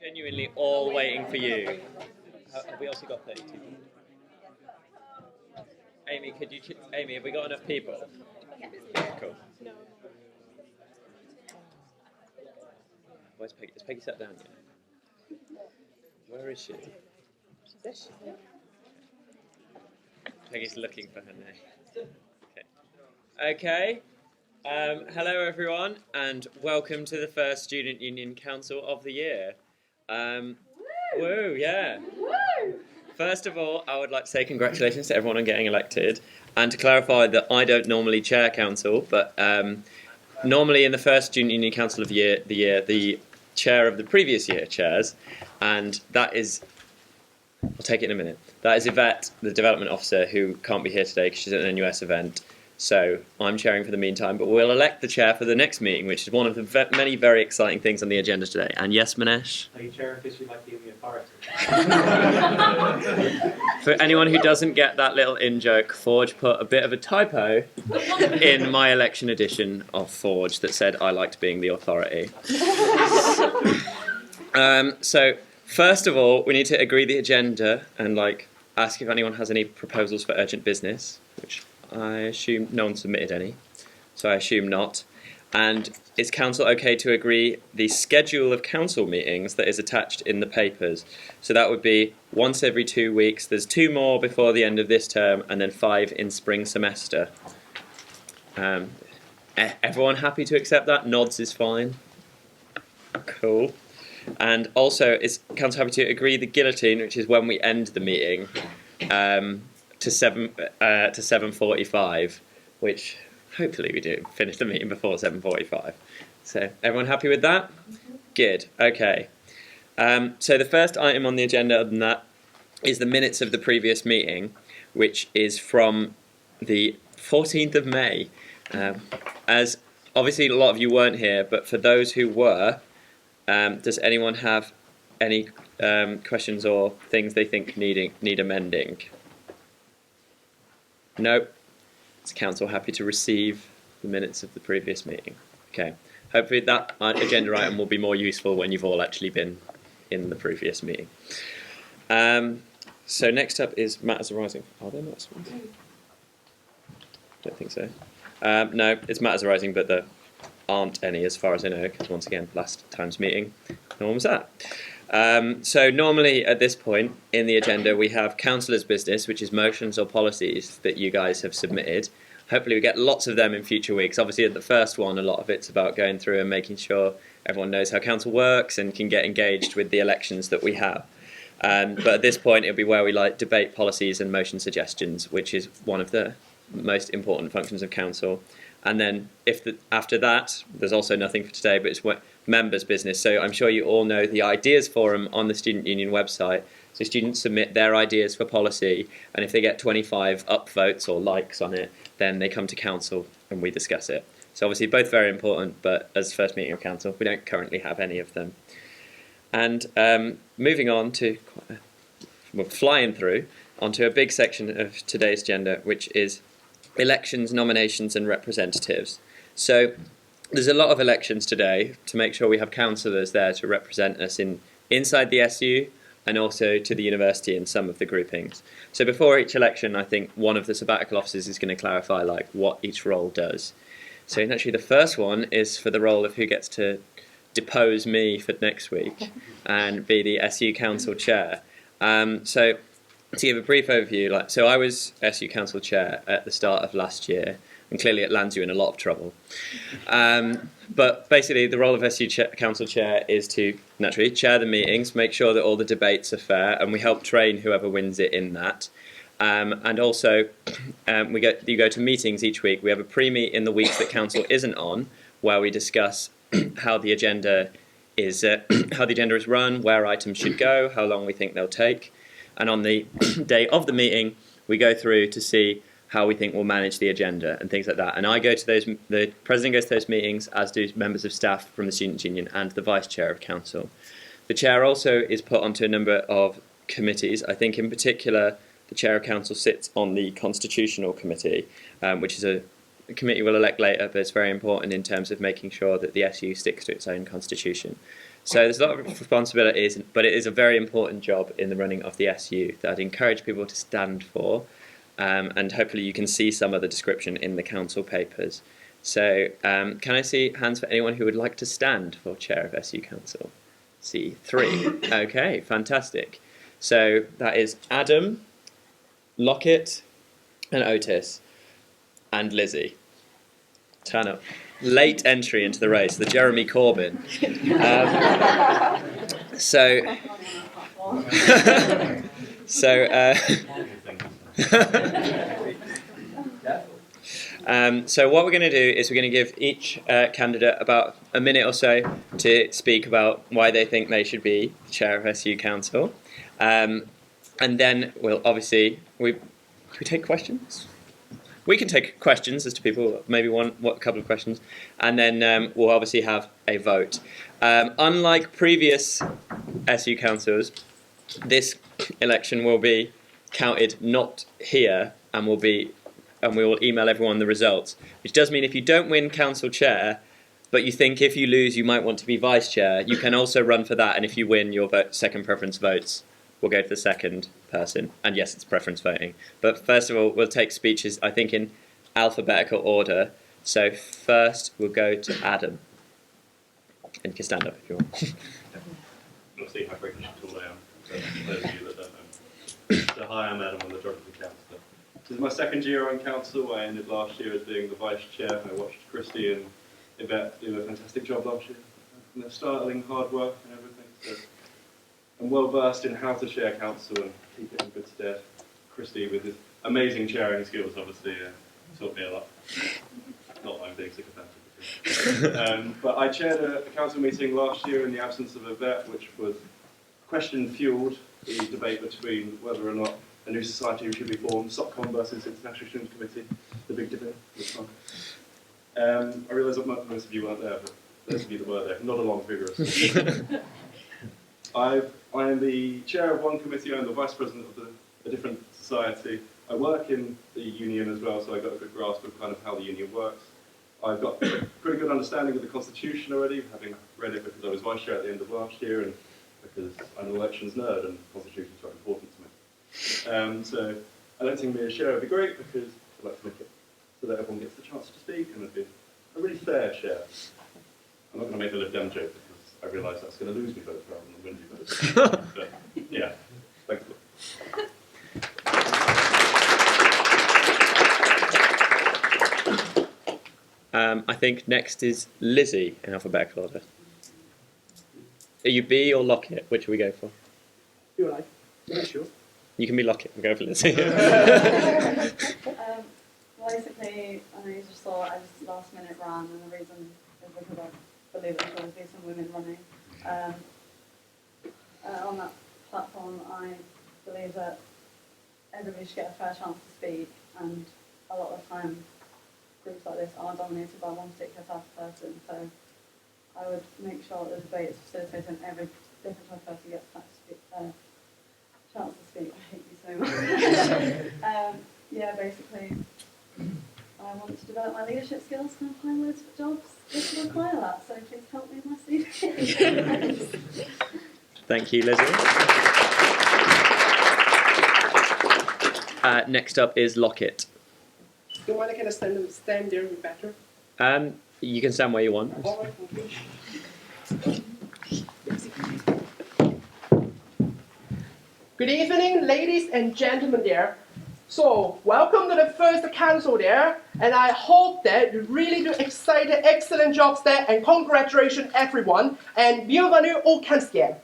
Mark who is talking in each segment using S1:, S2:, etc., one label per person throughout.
S1: Genuinely all waiting for you. Have we also got 32 people? Amy, Amy, have we got enough people? Cool. Where's Peggy? Is Peggy sat down yet? Where is she?
S2: She's there.
S1: Peggy's looking for her name. Okay. Hello everyone, and welcome to the first Student Union Council of the year. Woo, yeah. First of all, I would like to say congratulations to everyone on getting elected, and to clarify that I don't normally chair council, but normally in the first Student Union Council of the year, the chair of the previous year chairs, and that is, I'll take it in a minute, that is Yvette, the development officer, who can't be here today because she's at an NUS event. So I'm chairing for the meantime, but we'll elect the chair for the next meeting, which is one of the many very exciting things on the agenda today. And yes, Manesh?
S3: Are you chair because you like giving me authority?
S1: For anyone who doesn't get that little in-joke, Forge put a bit of a typo in my election edition of Forge that said I liked being the authority. So first of all, we need to agree the agenda and ask if anyone has any proposals for urgent business, which I assume no one submitted any, so I assume not. And is council okay to agree the schedule of council meetings that is attached in the papers? So that would be once every 2 weeks. There's 2 more before the end of this term, and then 5 in spring semester. Everyone happy to accept that? Nods is fine. Cool. And also, is council happy to agree the guillotine, which is when we end the meeting, to 7:45, which hopefully we do finish the meeting before 7:45. So everyone happy with that? Good. Okay. So the first item on the agenda, other than that, is the minutes of the previous meeting, which is from the 14th of May. As obviously a lot of you weren't here, but for those who were, does anyone have any questions or things they think need amending? No. Is council happy to receive the minutes of the previous meeting? Okay. Hopefully that agenda item will be more useful when you've all actually been in the previous meeting. So next up is matters arising. Are there matters arising? Don't think so. No, it's matters arising, but there aren't any as far as I know, because once again, last time's meeting, no one was at. So normally at this point in the agenda we have councillors' business, which is motions or policies that you guys have submitted. Hopefully we get lots of them in future weeks. Obviously at the first one a lot of it's about going through and making sure everyone knows how council works and can get engaged with the elections that we have. But at this point it'll be where we debate policies and motion suggestions, which is one of the most important functions of council. And then after that, there's also nothing for today, but it's members' business. So I'm sure you all know the ideas forum on the Student Union website. So students submit their ideas for policy, and if they get 25 upvotes or likes on it, then they come to council and we discuss it. So obviously both very important, but as first meeting of council, we don't currently have any of them. And moving on to, we're flying through, onto a big section of today's agenda, which is elections, nominations and representatives. So there's a lot of elections today to make sure we have councillors there to represent us inside the SU and also to the university in some of the groupings. So before each election, I think one of the sabbatical officers is going to clarify what each role does. So actually the first one is for the role of who gets to depose me for next week and be the SU council chair. So to give a brief overview, so I was SU Council Chair at the start of last year, and clearly it lands you in a lot of trouble. But basically the role of SU Council Chair is to naturally chair the meetings, make sure that all the debates are fair, and we help train whoever wins it in that. And also you go to meetings each week. We have a pre-meet in the weeks that Council isn't on, where we discuss how the agenda is run, where items should go, how long we think they'll take. And on the day of the meeting, we go through to see how we think we'll manage the agenda and things like that. And I go to the president goes to those meetings, as do members of staff from the Student Union and the vice chair of council. The chair also is put onto a number of committees. I think in particular, the chair of council sits on the constitutional committee, which is a committee we'll elect later, but it's very important in terms of making sure that the SU sticks to its own constitution. So there's a lot of responsibilities, but it is a very important job in the running of the SU that I'd encourage people to stand for, and hopefully you can see some of the description in the council papers. So can I see hands for anyone who would like to stand for chair of SU Council? See 3. Okay, fantastic. So that is Adam, Lockett, and Otis, and Lizzie. Turn up. Late entry into the race, the Jeremy Corbyn. So what we're going to do is we're going to give each candidate about a minute or so to speak about why they think they should be chair of SU Council. And then we'll obviously, we take questions? We can take questions as to people, maybe a couple of questions, and then we'll obviously have a vote. Unlike previous SU councils, this election will be counted not here, and we will email everyone the results, which does mean if you don't win council chair, but you think if you lose you might want to be vice chair, you can also run for that, and if you win, your second preference votes will go to the second person. And yes, it's preference voting. But first of all, we'll take speeches, I think, in alphabetical order. So first, we'll go to Adam. And you can stand up if you want.
S3: You'll see how British tall I am. So those of you that don't know. So hi, I'm Adam. I'm the geography councillor. This is my second year on council. I ended last year as being the vice chair. I watched Christy and Yvette do a fantastic job last year. And they're startling hard work and everything. So I'm well versed in how to chair council and keep it in good stead. Christy, with his amazing chairing skills, obviously taught me a lot. Not that I'm being sycophantic. But I chaired a council meeting last year in the absence of Yvette, which was question-fueled the debate between whether or not a new society should be formed, SOCCOM versus International Students Committee, the big debate this time. I realise that most of you weren't there, but those of you that were there, nod along vigorously. I am the chair of one committee. I'm the vice president of a different society. I work in the union as well, so I got a good grasp of kind of how the union works. I've got a pretty good understanding of the constitution already, having read it because I was vice chair at the end of last year, and because I'm an elections nerd and constitutions are important to me. So electing me as chair would be great because I'd like to make it so that everyone gets the chance to speak and it'd be a really fair chair. I'm not going to make the Lib Dem joke because I realise that's going to lose me votes rather than win me votes. But yeah, thanks a
S1: lot. I think next is Lizzie in alphabetical order. Are you B or Lockett? Which will we go for?
S4: You like? Yeah, sure.
S1: You can be Lockett. We'll go for Lizzie.
S2: Basically, I just thought I just last minute ran, and the reason is because I believe that there will be some women running. On that platform, I believe that everybody should get a fair chance to speak, and a lot of the time groups like this are dominated by one particular type of person, so I would make sure that the debate is facilitated and every different type of person gets a chance to speak. I hate you so much. Yeah, basically, I want to develop my leadership skills and apply loads of jobs which will require that, so please help me with my CV.
S1: Thank you, Lizzie. Next up is Lockett.
S4: Do you mind I can stand there with better?
S1: You can stand where you want.
S4: All right, okay. Good evening, ladies and gentlemen there. So, welcome to the first council there, and I hope that you really do excited, excellent jobs there, and congratulations everyone, and bienvenue au 15e.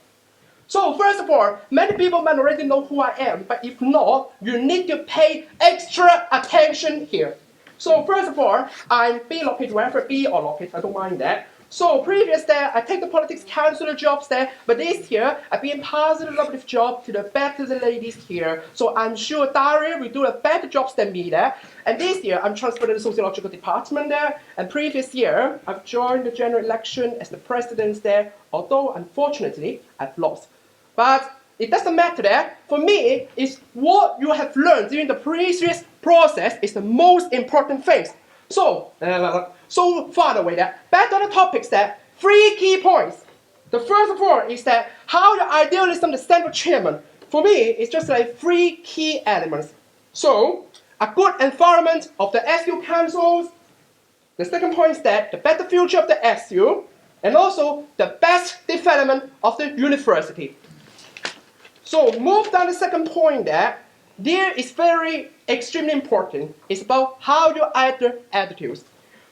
S4: So, first of all, many people might already know who I am, but if not, you need to pay extra attention here. So, first of all, I'm B. Lockett, whether B or Lockett, I don't mind that. So, previous there, I take the politics councillor jobs there, but this year, I've been passing a lovely job to the better the ladies here. So, I'm sure Daria will do a better jobs than me there. And this year, I'm transferred to the sociological department there. And previous year, I've joined the general election as the president there, although, unfortunately, I've lost. But it doesn't matter there. For me, it's what you have learned during the previous process is the most important thing. So far away there, back on the topics there, 3 key points. The first of all is that how the idealism, the central chairman, for me, it's just like 3 key elements. So, a good environment of the SU councils. The second point is that the better future of the SU, and also the best development of the university. So, move down the second point there is very extremely important. It's about how you add the attitudes.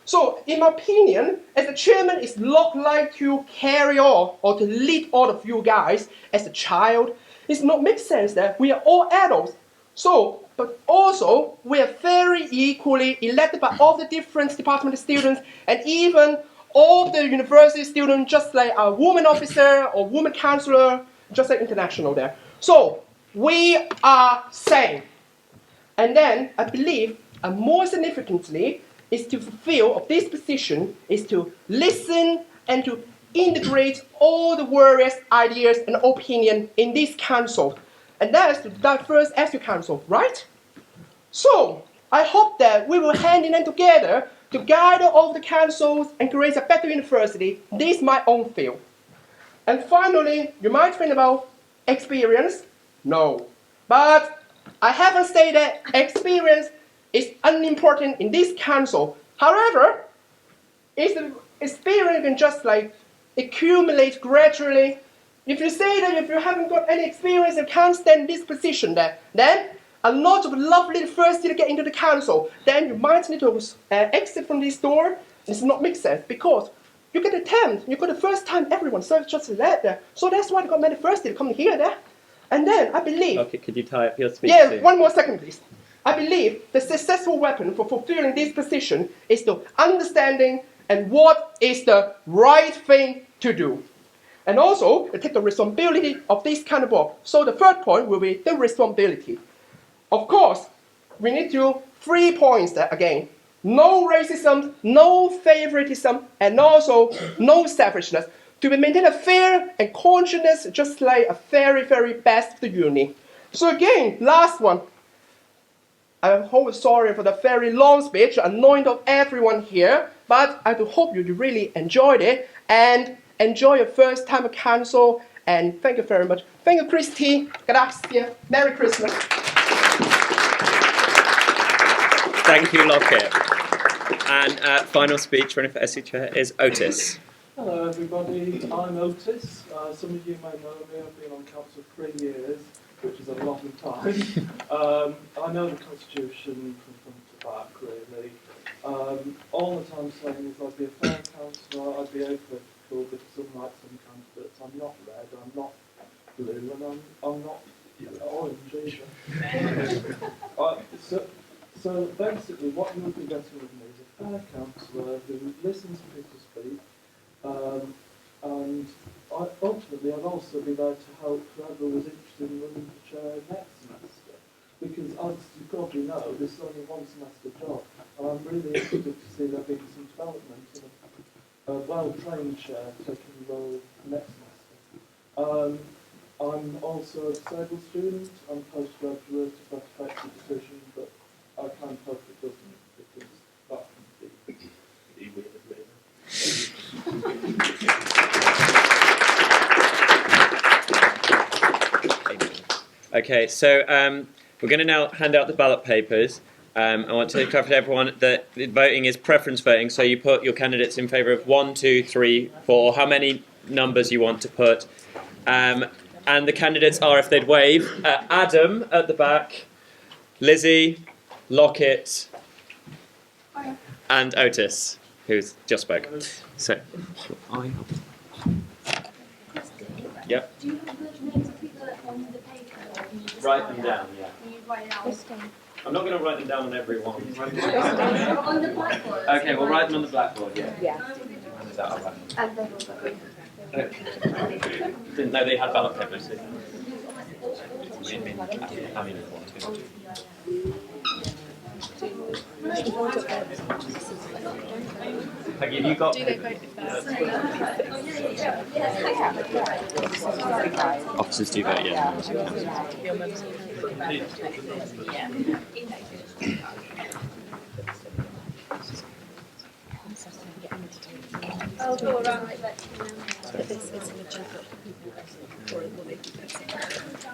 S4: So, in my opinion, as the chairman, it's not like to carry on or to lead all of you guys as a child. It's not make sense that we are all adults. So, but also we are very equally elected by all the different department students and even all the university students, just like a woman officer or woman councillor, just like international there. So, we are same. And then I believe, more significantly, is to fulfill of this position is to listen and to integrate all the various ideas and opinion in this council. And that is the diverse SU council, right? So, I hope that we will hand in hand together to guide all the councils and create a better university. This is my own field. And finally, you might think about experience. No. But I haven't said that experience is unimportant in this council. However, experience can just like accumulate gradually. If you say that if you haven't got any experience, you can't stand this position there, then a lot of lovely first year to get into the council, then you might need to exit from this door. This does not make sense because you get a 10th, you got the first time everyone serves just that there. So that's why they got many first year coming here there. And then I believe.
S1: Okay, could you tie up your speech?
S4: Yeah,
S1: soon?
S4: one more second, please. I believe the successful weapon for fulfilling this position is the understanding and what is the right thing to do. And also, to take the responsibility of this kind of work. So the third point will be the responsibility. Of course, we need to 3 points there again. No racism, no favoritism, and also no selfishness. To maintain a fair and conscious, just like a very, very best of the uni. So again, last one. I'm sorry for the very long speech, annoying of everyone here, but I do hope you really enjoyed it and enjoy your first time at council. And thank you very much. Thank you, Christy. Grazie. Merry Christmas.
S1: Thank you, Lockett. And final speech running for SC Chair is Otis.
S5: Hello everybody, I'm Otis. Some of you may know me, I've been on council 3 years, which is a long time. I know the Constitution from front to back, really. All that I'm saying is I'd be a fair councillor, I'd be apolitical because unlike some candidates, I'm not red, I'm not blue, and I'm not orange either. So basically what you would be getting with me is a fair councillor who listens to people speak, and ultimately I'd also be there to help whoever was interested in running the chair next semester. Because as you probably know, this is only 1 semester job, and I'm really interested to see there being some development and a well-trained chair taking the role next semester. I'm also a disabled student, I'm postgraduate, if that affects the decision, but I kind of hope it doesn't, because that would be weird, really.
S1: Okay, so we're going to now hand out the ballot papers. I want to clarify to everyone that the voting is preference voting, so you put your candidates in favour of 1, 2, 3, 4, how many numbers you want to put. And the candidates are, if they'd wave, Adam at the back, Lizzie, Lockett, and Otis, who's just spoke. So, yep.
S6: Do you have the names of people on the paper? Or can you just
S1: Write them down, yeah.
S6: Can you write it down?
S1: I'm not going to write them down on every one.
S6: On the blackboard.
S1: Okay, we'll write them on the blackboard, yeah.
S6: Yeah.
S1: Is that all right?
S6: And then we'll go.
S1: Didn't know they had ballot papers. I mean, have you got? Do they vote first? Officers do vote, yeah.
S6: I'll go around like that.
S1: This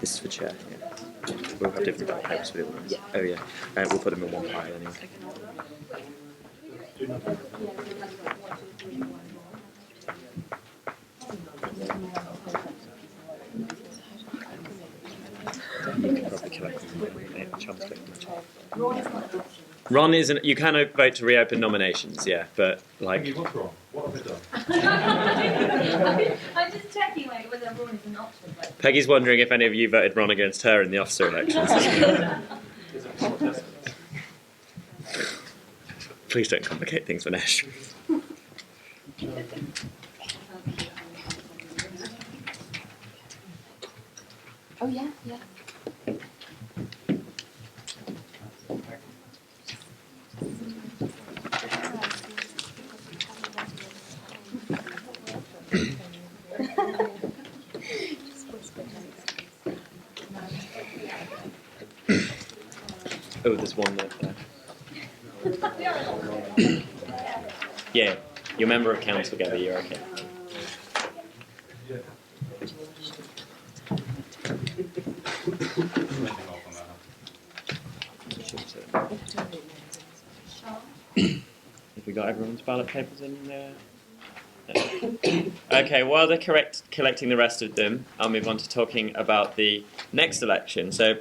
S1: is for chair. Yeah. We'll have different papers for the other ones. Oh yeah. We'll put them in one pile anyway. You can probably collect them. Ron isn't. You can vote to reopen nominations, yeah, but like.
S3: What's wrong? What have I done?
S6: I'm just checking like whether Ron is an option. Like.
S1: Peggy's wondering if any of you voted Ron against her in the officer elections. Please don't complicate things, Vanesh.
S6: Oh yeah, yeah.
S1: Oh, there's one there. Yeah, you're a member of council, Gabby, you're okay. Have we got everyone's ballot papers in there? No. Okay, while they're collecting the rest of them, I'll move on to talking about the next election. So,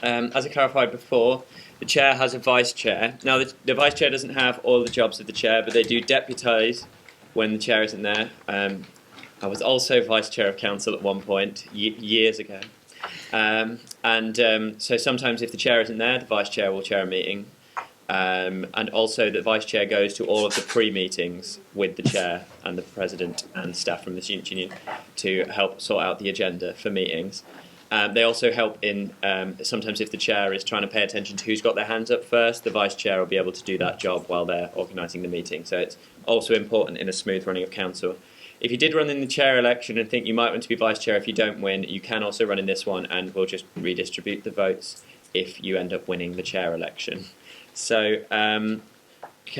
S1: as I clarified before, the chair has a vice chair. Now, the vice chair doesn't have all the jobs of the chair, but they do deputise when the chair isn't there. I was also vice chair of council at one point, years ago. So sometimes if the chair isn't there, the vice chair will chair a meeting. And also the vice chair goes to all of the pre-meetings with the chair and the president and staff from the student union to help sort out the agenda for meetings. They also help in, sometimes if the chair is trying to pay attention to who's got their hands up first, the vice chair will be able to do that job while they're organising the meeting. So it's also important in a smooth running of council. If you did run in the chair election and think you might want to be vice chair if you don't win, you can also run in this one and we'll just redistribute the votes if you end up winning the chair election. So can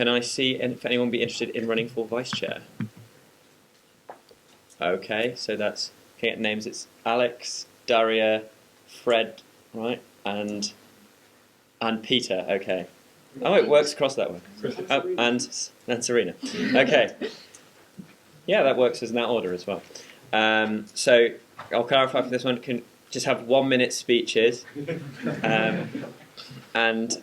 S1: I see if anyone would be interested in running for vice chair? Okay, so that's, can I get names? It's Alex, Daria, Fred, right, and Peter. Okay. Oh, it works across that way. Oh, and Serena. Okay. Yeah, that works as in that order as well. So I'll clarify for this one. Can just have 1 minute speeches, and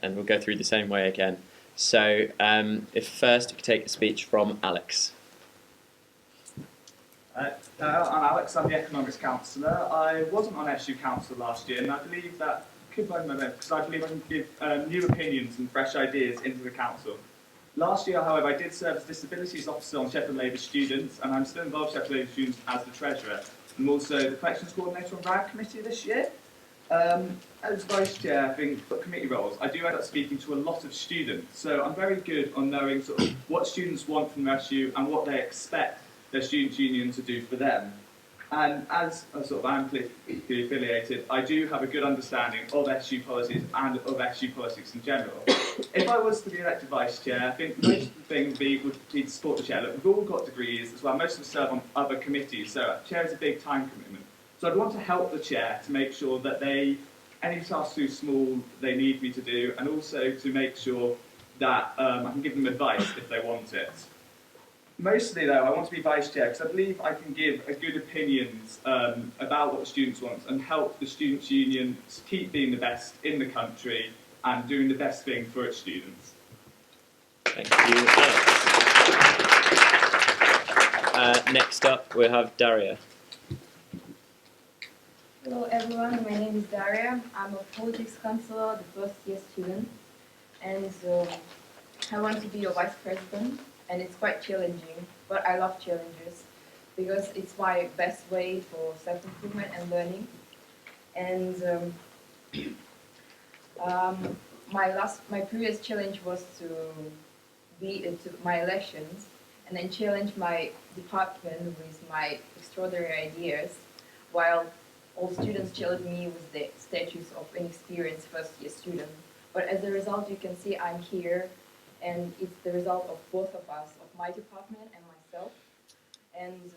S1: we'll go through the same way again. So if first you could take a speech from Alex.
S7: I'm Alex, I'm the economics councillor. I wasn't on SU council last year, and I believe that could find my best because I believe I can give new opinions and fresh ideas into the council. Last year, however, I did serve as disabilities officer on Sheffield Labour students, and I'm still involved with Sheffield Labour students as the treasurer. I'm also the collections coordinator on RAG committee this year. As vice chair, I think for committee roles, I do end up speaking to a lot of students, so I'm very good on knowing sort of what students want from their SU and what they expect their students' union to do for them. And as a sort of I'm politically affiliated, I do have a good understanding of SU policies and of SU politics in general. If I was to be elected vice chair, I think most of the thing would be to support the chair. Look, we've all got degrees as well, most of us serve on other committees, so chair is a big time commitment. So I'd want to help the chair to make sure that any task too small they need me to do, and also to make sure that I can give them advice if they want it. Mostly, though, I want to be vice chair because I believe I can give a good opinions about what the students want and help the students' union keep being the best in the country and doing the best thing for its students.
S1: Thank you, Alex. Next up, we'll have Daria.
S8: Hello everyone, my name is Daria. I'm a politics councillor, the first year student, and I want to be a vice president, and it's quite challenging, but I love challenges because it's my best way for self-improvement and learning. And my previous challenge was to be into my elections and then challenge my department with my extraordinary ideas, while all students challenged me with the status of inexperienced first-year student. But as a result, you can see I'm here, and it's the result of both of us, of my department and myself. And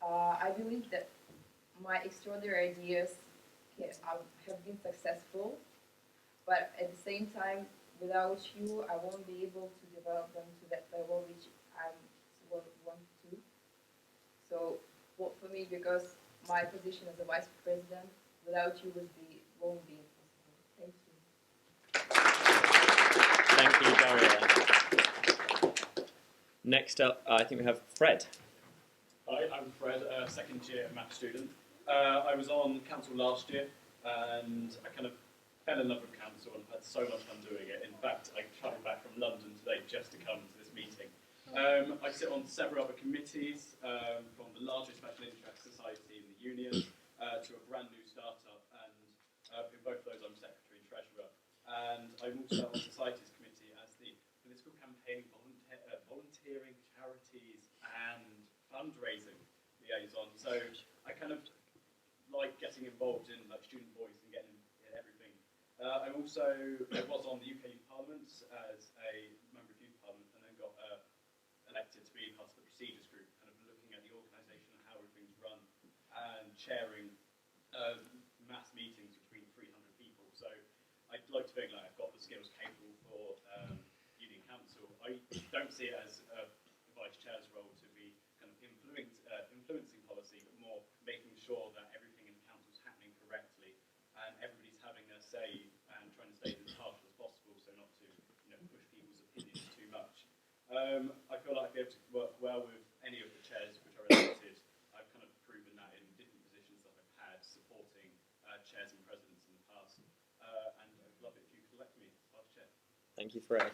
S8: I believe that my extraordinary ideas have been successful, but at the same time, without you, I won't be able to develop them to that level which I want to. So vote for me, because my position as a vice president, without you, won't be impossible. Thank you.
S1: Thank you, Daria. Next up, I think we have Fred.
S9: Hi, I'm Fred, a second year maths student. I was on council last year and I kind of fell in love with council and had so much fun doing it. In fact, I travelled back from London today just to come to this meeting. I sit on several other committees, from the largest special interest society in the union to a brand new startup, and in both of those I'm secretary and treasurer. And I'm also on societies committee as the political campaign, volunteering, charities and fundraising liaison. So I kind of like getting involved in like student voice and getting in everything. I was on the UK Youth Parliament as a member of Youth Parliament, and then got elected to be part of the procedures group, kind of looking at the organisation and how everything's run, and chairing mass meetings between 300 people. So I'd like to think like I've got the skills capable for union council. I don't see it as a vice chair's role to be kind of influencing policy, but more making sure that everything in the council is happening correctly and everybody's having their say and trying to stay as impartial as possible, so not to push people's opinions too much. I feel like I'd be able to work well with any of the chairs which are elected. I've kind of proven that in different positions that I've had, supporting chairs and presidents in the past, and I'd love it if you could elect me as vice chair.
S1: Thank you, Fred.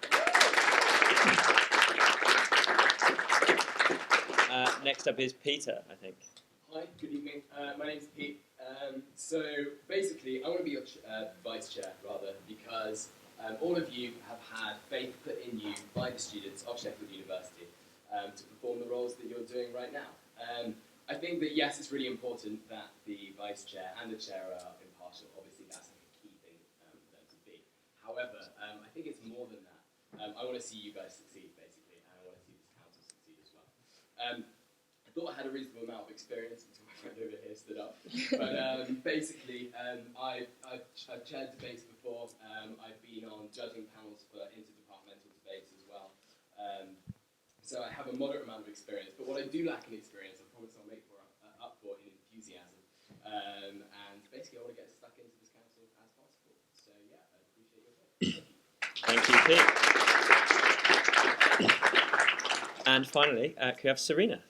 S1: Next up is Peter, I think.
S10: Hi, good evening. My name's Pete. So basically, I want to be your vice chair, rather, because all of you have had faith put in you by the students of Sheffield University to perform the roles that you're doing right now. I think that, yes, it's really important that the vice chair and the chair are impartial. Obviously, that's like a key thing for them to be. However, I think it's more than that. I want to see you guys succeed, basically, and I want to see this council succeed as well. I thought I had a reasonable amount of experience until my friend over here stood up. But basically, I've chaired debates before. I've been on judging panels for interdepartmental debates as well. So I have a moderate amount of experience. But what I do lack in experience, I promise I'll make up for in enthusiasm. And basically, I want to get stuck into this council as possible. So yeah, I appreciate your vote.
S1: Thank you, Pete. And finally, can we have Serena?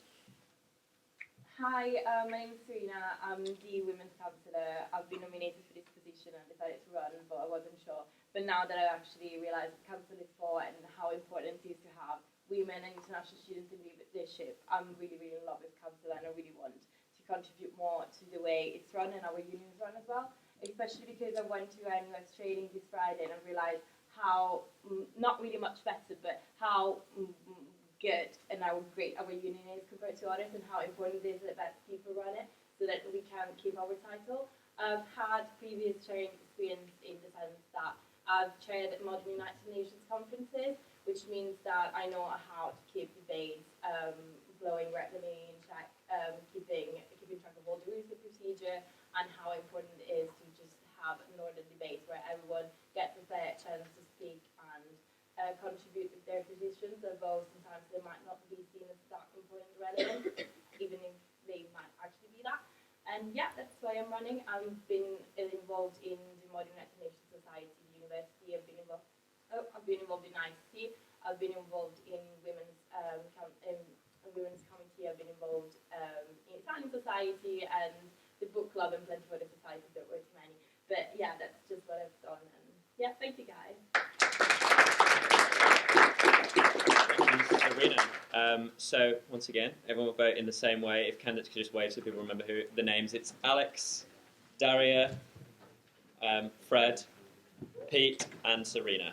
S8: Hi, my name is Serena. I'm the Women's Councillor. I've been nominated for this position and decided to run, but I wasn't sure. But now that I actually realise what council is for and how important it is to have women and international students in leadership, I'm really, really in love with council, and I really want to contribute more to the way it's run and our union is run as well. Especially because I went to US training this Friday and I realised how, not really much better, but how good and how great our union is compared to others, and how important it is that people run it so that we can keep our title. I've had previous chairing experience in the sense that I've chaired modern United Nations conferences, which means that I know how to keep debates flowing regularly in check, keeping track of all the rules of procedure, and how important it is to just have an ordered debate where everyone gets a fair chance to speak and contribute with their positions, although sometimes they might not be seen as that important and relevant, even if they might actually be that. And yeah, that's why I'm running. I've been involved in the Modern United Nations Society University. I've been involved in ICT. I've been involved in women's committee. I've been involved in Italian Society and the book club and plenty of other societies. There were too many, but yeah, that's just what I've done. And yeah, thank you guys.
S1: Thank you, Serena. So once again, everyone will vote in the same way. If candidates could just wave so people remember who the names. It's Alex, Daria, Fred, Pete, and Serena.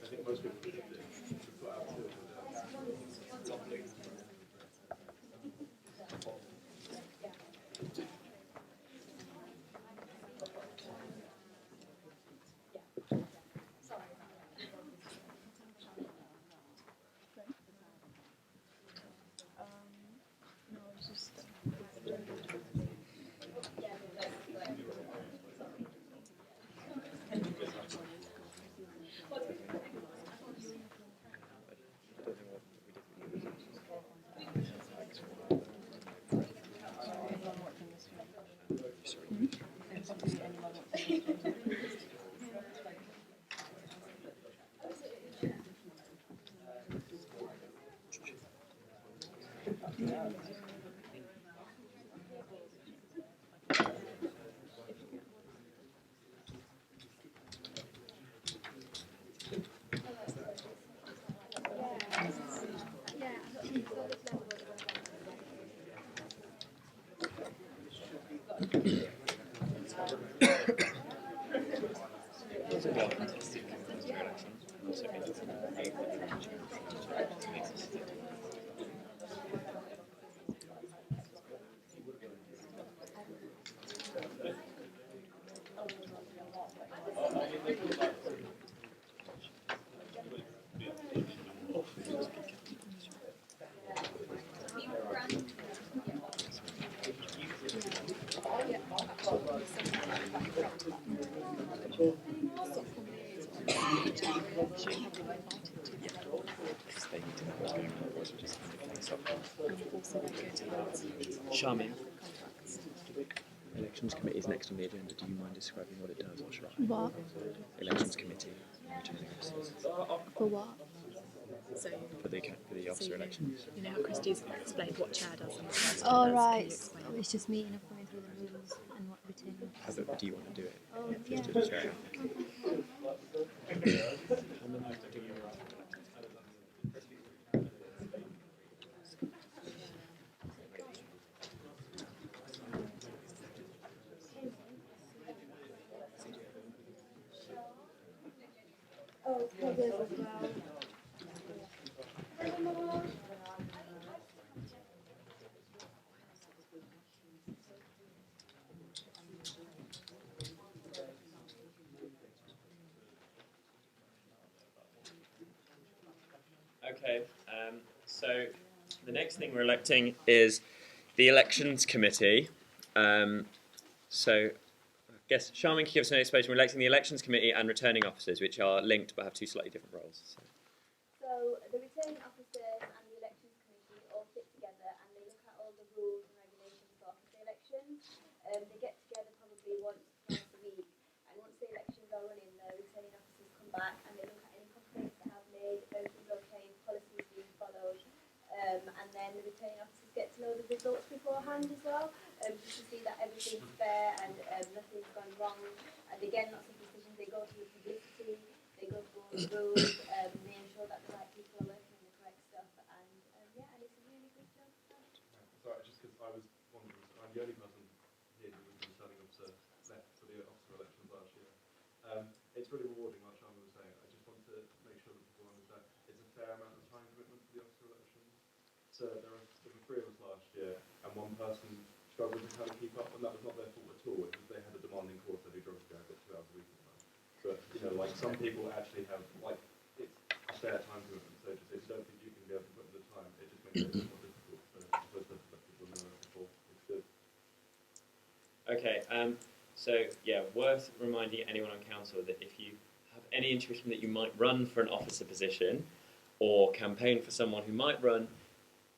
S3: I think most people should put out two.
S1: Charming. Elections committee is next on the agenda. Do you mind describing what it does, or should I?
S6: What?
S1: Elections committee, returning officers.
S6: For what? So,
S1: For the officer elections.
S6: you know how Christie's explained what chair does and what vice chair
S11: Oh,
S6: does?
S11: right.
S6: Can you explain that?
S11: It's just meeting up going through the rules and what returning.
S1: Do you want to do it?
S11: Oh,
S1: Just
S11: yeah.
S1: do it, sorry.
S11: Oh, figures as well.
S1: Okay, so the next thing we're electing is the elections committee. So I guess Charmin can give us an explanation. We're electing the elections committee and returning officers, which are linked but have two slightly different roles.
S11: So the returning officers and the elections committee all sit together and they look at all the rules and regulations for officer elections. They get together probably once or twice a week, and once the elections are running, the returning officers come back and they look at any complaints they have made, if everything's okay, if policies being followed, and then the returning officers get to know the results beforehand as well, just to see that everything's fair and nothing's gone wrong. And again, lots of decisions, they go through publicity, they go through all the rules, they ensure that the right people are working on the correct stuff, and yeah, and it's a really good job.
S3: Sorry, just because I was wondering, I'm the only person here who was the returning officer left for the officer elections last year. It's really rewarding, like Sharma was saying. I just want to make sure that people understand it's a fair amount of time commitment for the officer elections. So there were three of us last year, and one person struggled to kind of keep up, and that was not their fault at all. It was they had a demanding course they do geography. I got 2 hours a week at that. But you know, like some people actually have like it's a fair time commitment. So just if you don't think you can be able to put in the time, it just makes it a bit more difficult. So I suppose to let people know before it's good.
S1: Okay, so yeah, worth reminding anyone on council that if you have any intuition that you might run for an officer position or campaign for someone who might run,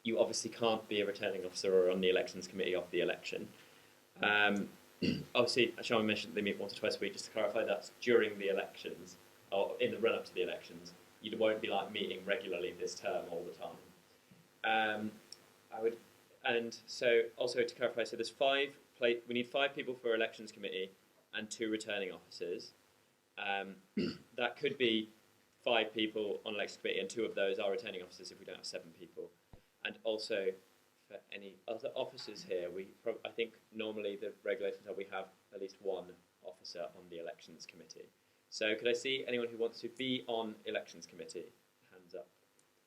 S1: you obviously can't be a returning officer or on the elections committee of the election. Obviously, Sean mentioned they meet once or twice a week. Just to clarify, that's during the elections or in the run-up to the elections. You won't be like meeting regularly this term all the time. And so also to clarify, so there's we need 5 people for elections committee and 2 returning officers. That could be 5 people on elections committee, and 2 of those are returning officers if we don't have 7 people. And also, for any other officers here, I think normally the regulations are we have at least 1 officer on the elections committee. So could I see anyone who wants to be on elections committee? Hands up.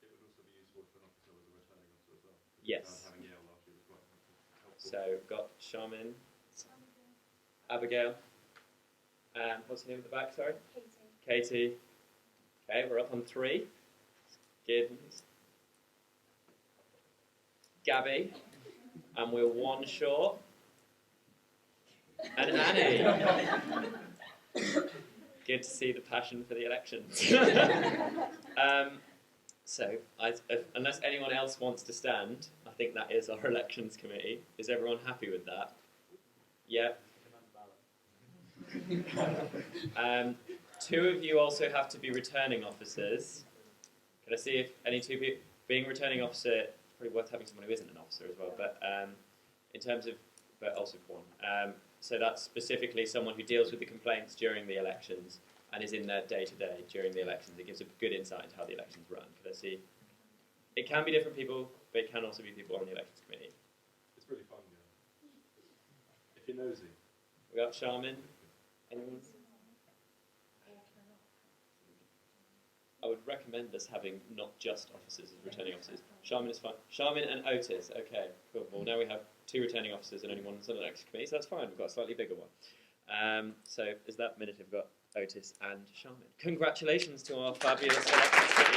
S3: It would also be useful if an officer was a returning officer as well.
S1: Yes.
S3: Having Yale last year was quite helpful.
S1: So got Charmin, Abigail, and what's your name at the back, sorry? Katie. Okay, we're up on 3. Giddens. Gabby. And we're 1 short. And Annie. Good to see the passion for the elections. So, unless anyone else wants to stand, I think that is our elections committee. Is everyone happy with that? Yep. 2 of you also have to be returning officers. Can I see if any 2 people being returning officer? Probably worth having someone who isn't an officer as well. But in terms of, but also 1. So that's specifically someone who deals with the complaints during the elections and is in there day to day during the elections. It gives a good insight into how the elections run. Could I see? It can be different people, but it can also be people on the elections committee.
S3: It's really fun, yeah. If you're nosy.
S1: We got Charmin. Anyone? I would recommend us having not just officers as returning officers. Charmin is fine. Charmin and Otis. Okay, cool. Well, now we have 2 returning officers and only 1 on the next committee, so that's fine. We've got a slightly bigger one. So is that minute we've got Otis and Charmin. Congratulations to our fabulous elections at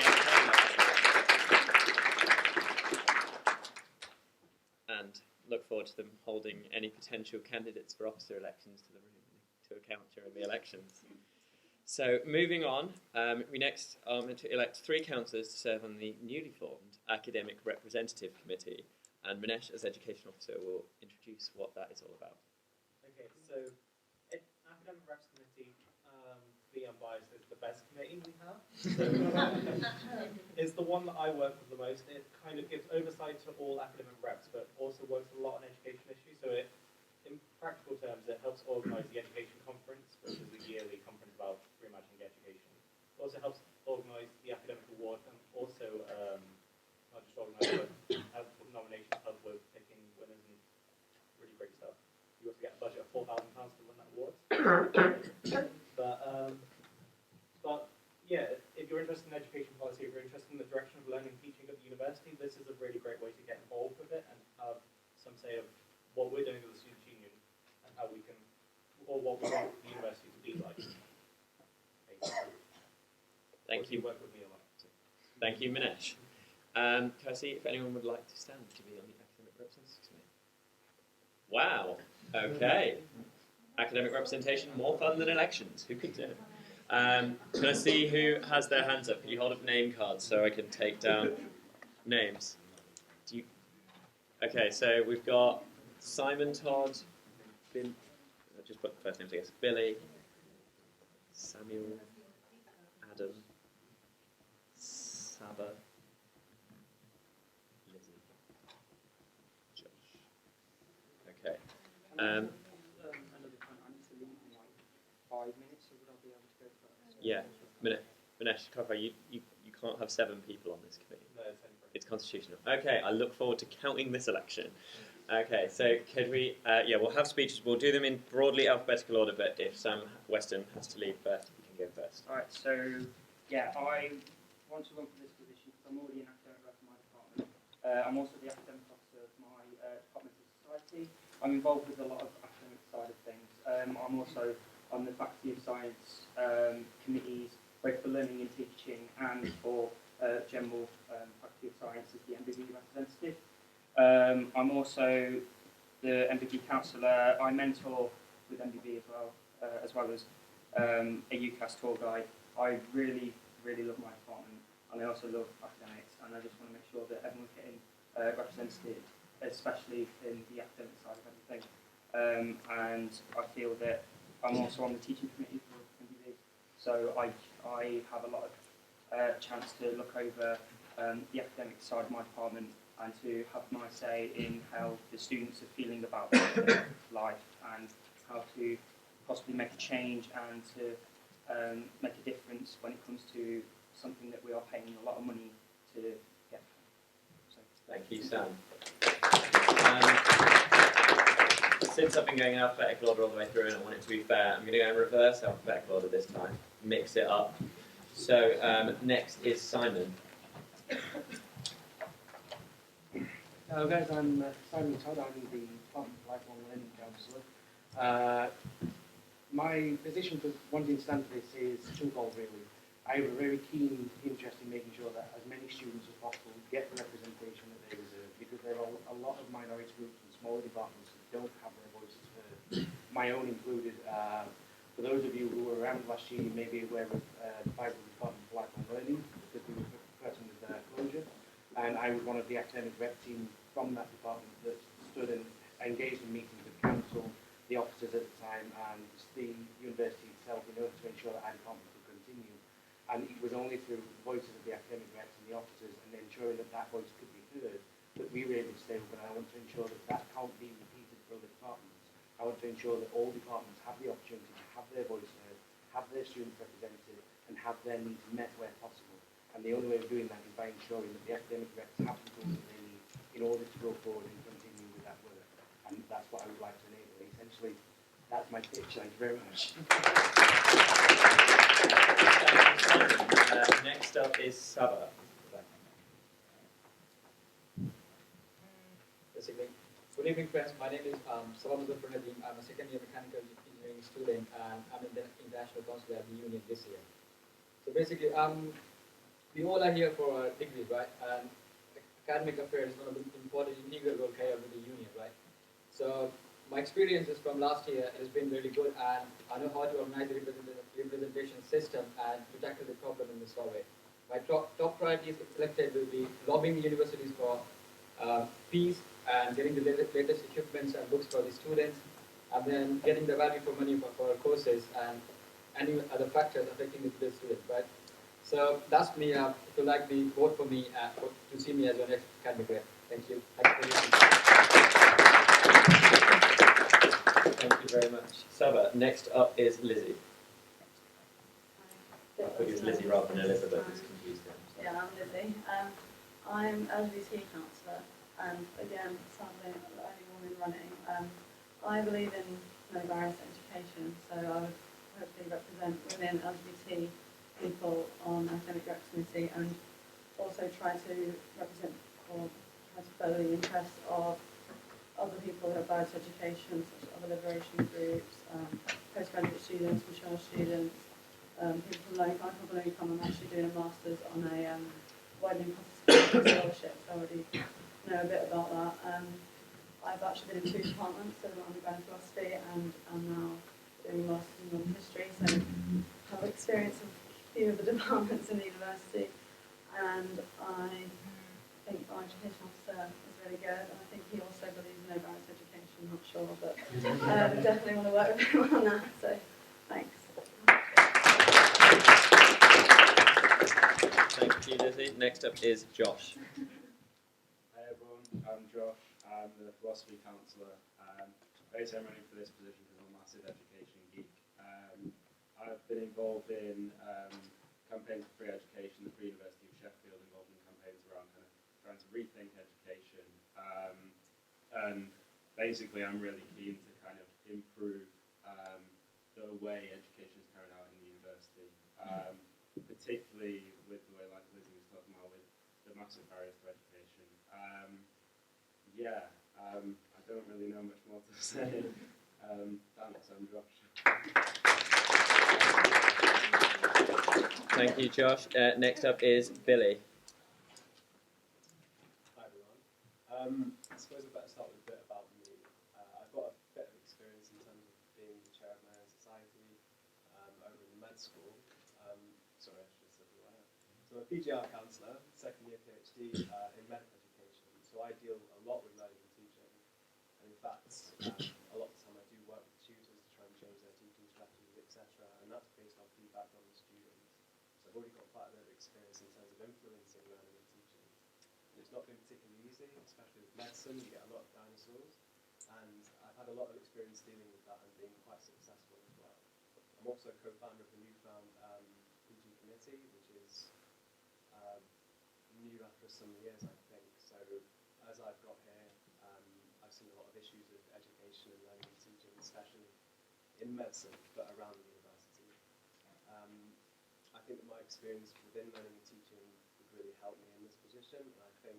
S1: the end. And look forward to them holding any potential candidates for officer elections to the room to account during the elections. So moving on, we next are going to elect 3 councillors to serve on the newly formed Academic Representative Committee, and Manesh, as Education Officer, will introduce what that is all about.
S12: Okay, so Academic Reps Committee, being unbiased, is the best committee we have. It's the one that I work with the most. It kind of gives oversight to all academic reps, but also works a lot on education issues. So it, in practical terms, it helps organise the education conference, which is a yearly conference about reimagining education. It also helps organise the academic award, and also not just organise, but help with nominations, help with picking winners, and really great stuff. You also get a budget of £4,000 to win that award. But yeah, if you're interested in education policy, if you're interested in the direction of learning and teaching at the university, this is a really great way to get involved with it and have some say of what we're doing with the Students' Union and how we can, or what we want the university to be like.
S1: Thank you.
S12: Work with me a lot.
S1: Thank you, Manesh. Can I see if anyone would like to stand to be on the Academic Representative Committee? Wow. Okay. Academic representation, more fun than elections. Who could do it? Can I see who has their hands up? Can you hold up name cards so I can take down names? Do you? Okay, so we've got Simon, Todd, Bill. I'll just put the first names, I guess. Billy, Samuel, Adam, Saba, Lizzie, Josh. Okay.
S13: Another point, I need to leave in like 5 minutes, so would I be able to go first?
S1: Yeah, Manesh, clarify, you can't have 7 people on this committee.
S12: No,
S1: it's constitutional. Okay, I look forward to counting this election. Okay, so could we, yeah, we'll have speeches, we'll do them in broadly alphabetical order, but if Sam Weston has to leave first, he can go first.
S13: Alright, so yeah, I want to run for this position because I'm already an academic rep for my department. I'm also the academic officer of my department of society. I'm involved with a lot of academic side of things. I'm also on the Faculty of Science committees, both for learning and teaching and for general Faculty of Science as the MBB representative. I'm also the MBB councillor. I mentor with MBB as well as a UCAS tour guide. I really love my department, and I also love academics, and I just want to make sure that everyone's getting represented, especially in the academic side of everything. And I feel that I'm also on the teaching committee for MBB, so I have a lot of chance to look over the academic side of my department and to have my say in how the students are feeling about their life and how to possibly make a change and to make a difference when it comes to something that we are paying a lot of money to get. So,
S1: thank you, Sam. Since I've been going in alphabetical order all the way through and I want it to be fair, I'm going to go in reverse alphabetical order this time, mix it up. So next is Simon.
S14: Hello guys, I'm Simon Todd, I'm the Department of Lifelong Learning Counsellor. My position for wanting to stand for this is twofold really. I have a very keen interest in making sure that as many students as possible get the representation that they deserve, because there are a lot of minority groups and smaller departments that don't have their voices heard, my own included. For those of you who were around last year, you may be aware of the Bible Department of Lifelong Learning, because we were threatened with closure. And I was one of the academic rep team from that department that stood and engaged in meetings with council, the officers at the time, and the university itself in order to ensure that our department could continue. And it was only through the voices of the academic reps and the officers and ensuring that that voice could be heard that we were able to stay open. And I want to ensure that that can't be repeated for other departments. I want to ensure that all departments have the opportunity to have their voice heard, have their students represented, and have their needs met where possible. And the only way of doing that is by ensuring that the academic reps have the tools that they need in order to go forward and continue with that work. And that's what I would like to enable. Essentially, That's my pitch. Thank you very much.
S1: Next up is Saba.
S15: Basically, good evening, friends. My name is Salam Nadeem. I'm a second-year mechanical engineering student, and I'm in the International Council at the Union this year. So basically, we all are here for degrees, right? And academic affairs is one of the important integral care of the Union, right? So my experiences from last year has been really good, and I know how to organize the representation system and to tackle the problem in the survey. My top priorities selected will be lobbying universities for fees and getting the latest equipments and books for the students, and then getting the value for money for our courses and any other factors affecting the students, right? So that's me. If you like me, vote for me to see me as your next academic rep. Thank you.
S1: Thank you very much, Saba. Next up is Lizzie. I thought it was Lizzie rather than Elizabeth. It's confused them.
S2: Yeah, I'm Lizzie. I'm LGBT councillor, and again, sadly, the only woman running. I believe in no barriers to education, so I would hopefully represent women, LGBT people on academic rep committee, and also try to represent or try to further the interests of other people who have barriers to education, such as other liberation groups, postgraduate students, mature students, people from low income. From low income, I'm actually doing a master's on a widening participation scholarship, so I already know a bit about that. I've actually been in 2 departments, so I'm undergrad in philosophy and I'm now doing a master's in modern history, so I have experience of a few of the departments in the university, and I think our education officer is really good, and I think he also believes in no barriers to education. I'm not sure, but definitely want to work with him on that, so thanks.
S1: Thank you, Lizzie. Next up is Josh.
S16: Hi everyone, I'm Josh. I'm the philosophy counsellor. Basically, I'm running for this position because I'm a massive education geek. I've been involved in campaigns for free education at the University of Sheffield, involved in campaigns around kind of trying to rethink education. And basically, I'm really keen to kind of improve the way education is carried out in the university, particularly with the way, like Lizzie was talking about, with the massive barriers to education. I don't really know much more to say. Thanks, I'm Josh.
S1: Thank you, Josh. Next up is Billy.
S17: Hi everyone. I suppose I better start with a bit about me. I've got a bit of experience in terms of being the chair of my own society over in med school. Sorry, I should have said who I am. So I'm a PGR counsellor, second year PhD in medical education. So I deal a lot with learning and teaching. And in fact, a lot of the time I do work with tutors to try and change their teaching strategies, etc. And that's based on feedback from the students. So I've already got quite a bit of experience in terms of influencing learning and teaching. And it's not been particularly easy, especially with medicine. You get a lot of dinosaurs. And I've had a lot of experience dealing with that and being quite successful as well. I'm also co-founder of the newfound PG committee, which is new after some years, I think. So as I've got here, I've seen a lot of issues with education and learning and teaching, especially in medicine, but around the university. I think that my experience within learning and teaching would really help me in this position, and I think,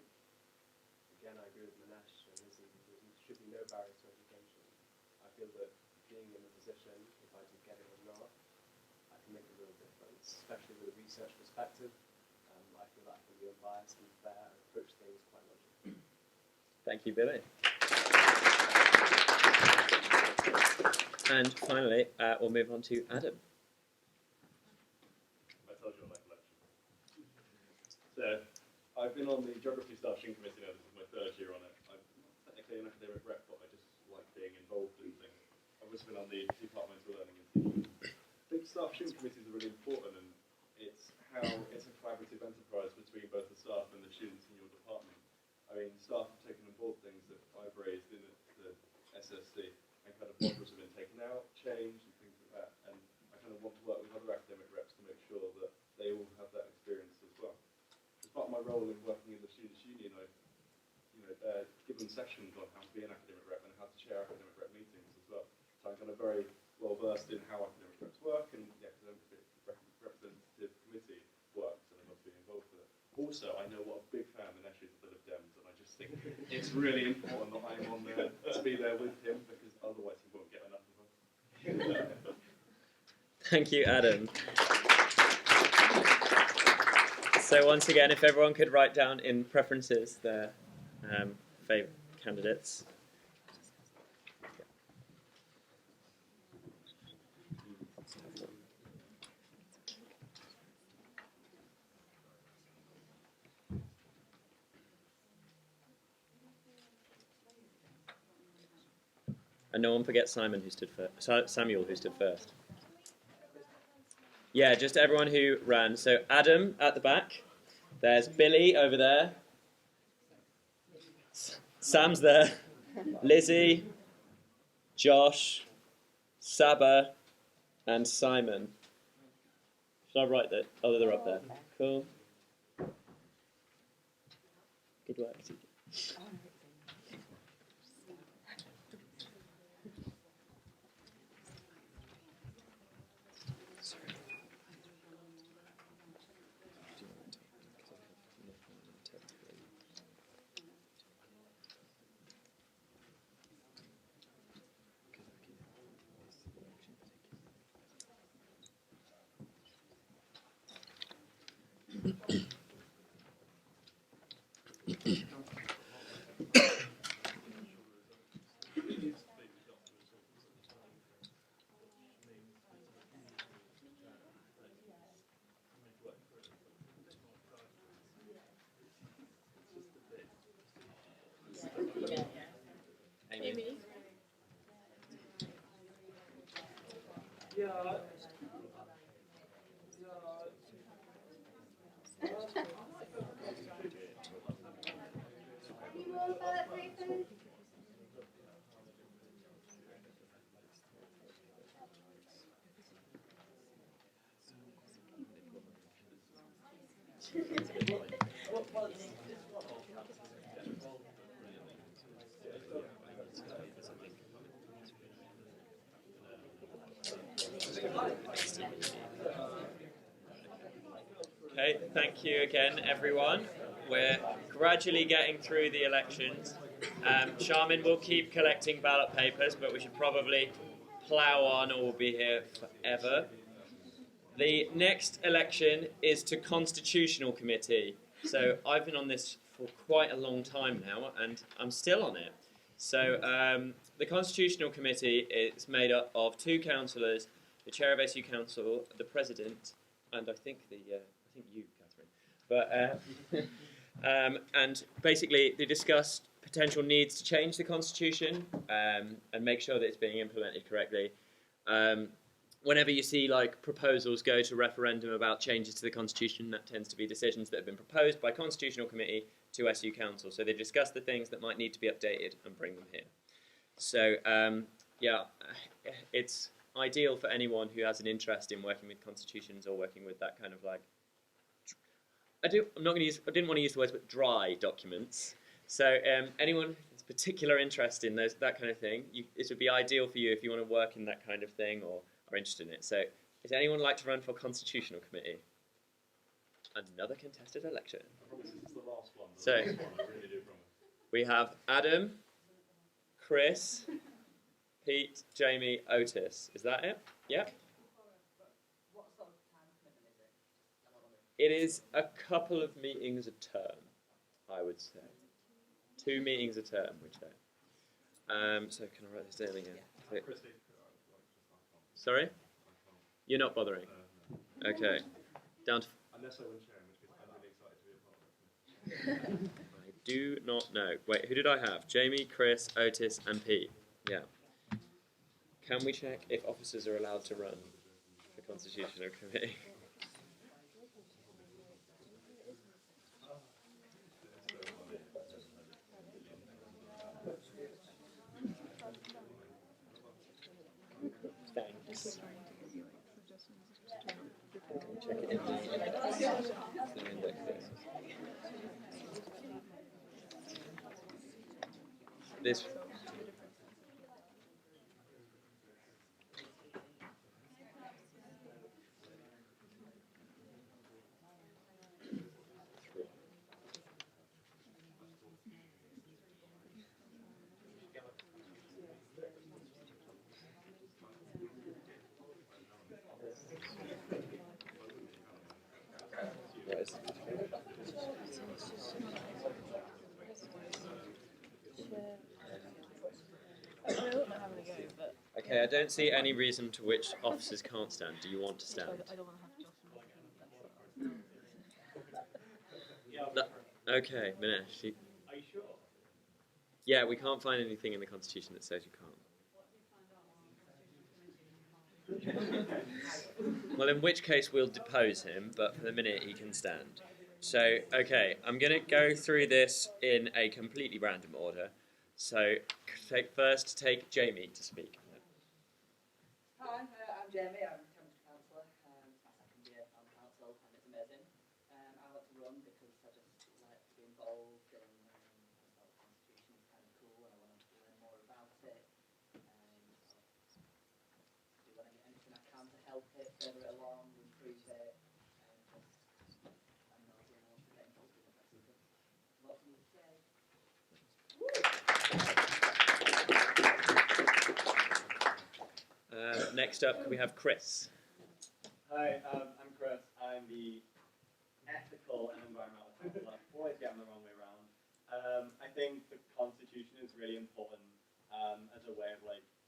S17: again, I agree with Manesh and Lizzie, there should be no barriers to education. I feel that being in the position, if I do get it or not, I can make a real difference, especially with a research perspective. I feel that I can be unbiased and fair and approach things quite logically.
S1: Thank you, Billy. And finally, we'll move on to Adam.
S3: I told you I like lecture. So, I've been on the Geography Staffing Committee now. This is my 3rd year on it. I'm not technically an academic rep, but I just like being involved in things. I've also been on the Departmental Learning and Teaching. I think staffing committees are really important, and it's how it's a collaborative enterprise between both the staff and the students in your department. I mean, staff have taken on board things that I've raised in the SSC, and kind of modules have been taken out, changed, and things like that. And I kind of want to work with other academic reps to make sure that they all have that experience as well. As part of my role in working in the Students' Union, I've given sessions on how to be an academic rep and how to chair academic rep meetings as well. So I'm kind of very versed in how academic reps work and the academic representative committee works, and I'd love to be involved with it. Also, I know what a big fan Minesh is of the Lib Dems, and I just think it's really important that I'm on there to be there with him, because otherwise he won't get enough of us.
S1: Thank you, Adam. So once again, if everyone could write down in preferences their favourite candidates. And no one forget Simon, who stood first. Samuel, who stood first. Yeah, just everyone who ran. So Adam at the back. There's Billy over there. Sam's there. Lizzie, Josh, Saba, and Simon. Should I write that? Oh, they're up there. Cool. Good work.
S2: Amy.
S5: Yeah.
S11: Any more ballot papers?
S1: Okay, thank you again, everyone. We're gradually getting through the elections. Charmin will keep collecting ballot papers, but we should probably plough on or we'll be here forever. The next election is to Constitutional Committee. So I've been on this for quite a long time now, and I'm still on it. So the Constitutional Committee is made up of 2 councillors, the chair of SU Council, the president, and I think you, Catherine. But and basically they discuss potential needs to change the constitution and make sure that it's being implemented correctly. Whenever you see like proposals go to referendum about changes to the constitution, that tends to be decisions that have been proposed by Constitutional Committee to SU Council. So they discuss the things that might need to be updated and bring them here. So yeah, it's ideal for anyone who has an interest in working with constitutions or working with that kind of like I didn't want to use the words, but dry documents. So anyone with particular interest in that kind of thing, it would be ideal for you if you want to work in that kind of thing or are interested in it. So does anyone like to run for Constitutional Committee? Another contested election.
S3: I promise this is the last one.
S1: So
S3: I really do promise.
S1: We have Adam, Chris, Pete, Jamie, Otis. Is that it? Yeah. It is a couple of meetings a term, I would say. 2 meetings a term, we'd say. So can I write this down again? Sorry? You're not bothering? No. Okay. Down to...
S3: Unless I win chair, in which case I'm really excited to be a part of it.
S1: I do not know. Wait, who did I have? Jamie, Chris, Otis, and Pete. Yeah. Can we check if officers are allowed to run the Constitutional Committee? Thanks. Check it in the index there. Okay, I don't see any reason to which officers can't stand. Do you want to stand?
S2: I don't want to have Josh.
S1: Okay, Minesh.
S9: Are you sure?
S1: Yeah, we can't find anything in the Constitution that says you can't. Well, in which case we'll depose him, but for the minute he can stand. So, okay, I'm going to go through this in a completely random order. So, take Jamie to speak.
S18: Hi, I'm Jamie. I'm Chemistry Councillor. It's my second year on council and it's amazing. I like to run because I just like to be involved and I thought the Constitution is kind of cool and I want to learn more about it. So do anything I can to help it, further it along, improve it. I'm nosy and I want to get involved with the rest of it. Lots more to say.
S1: Next up, we have Chris.
S19: Hi, I'm Chris. I'm the ethical and environmental councillor. Always getting the wrong way around. I think the Constitution is really important as a way of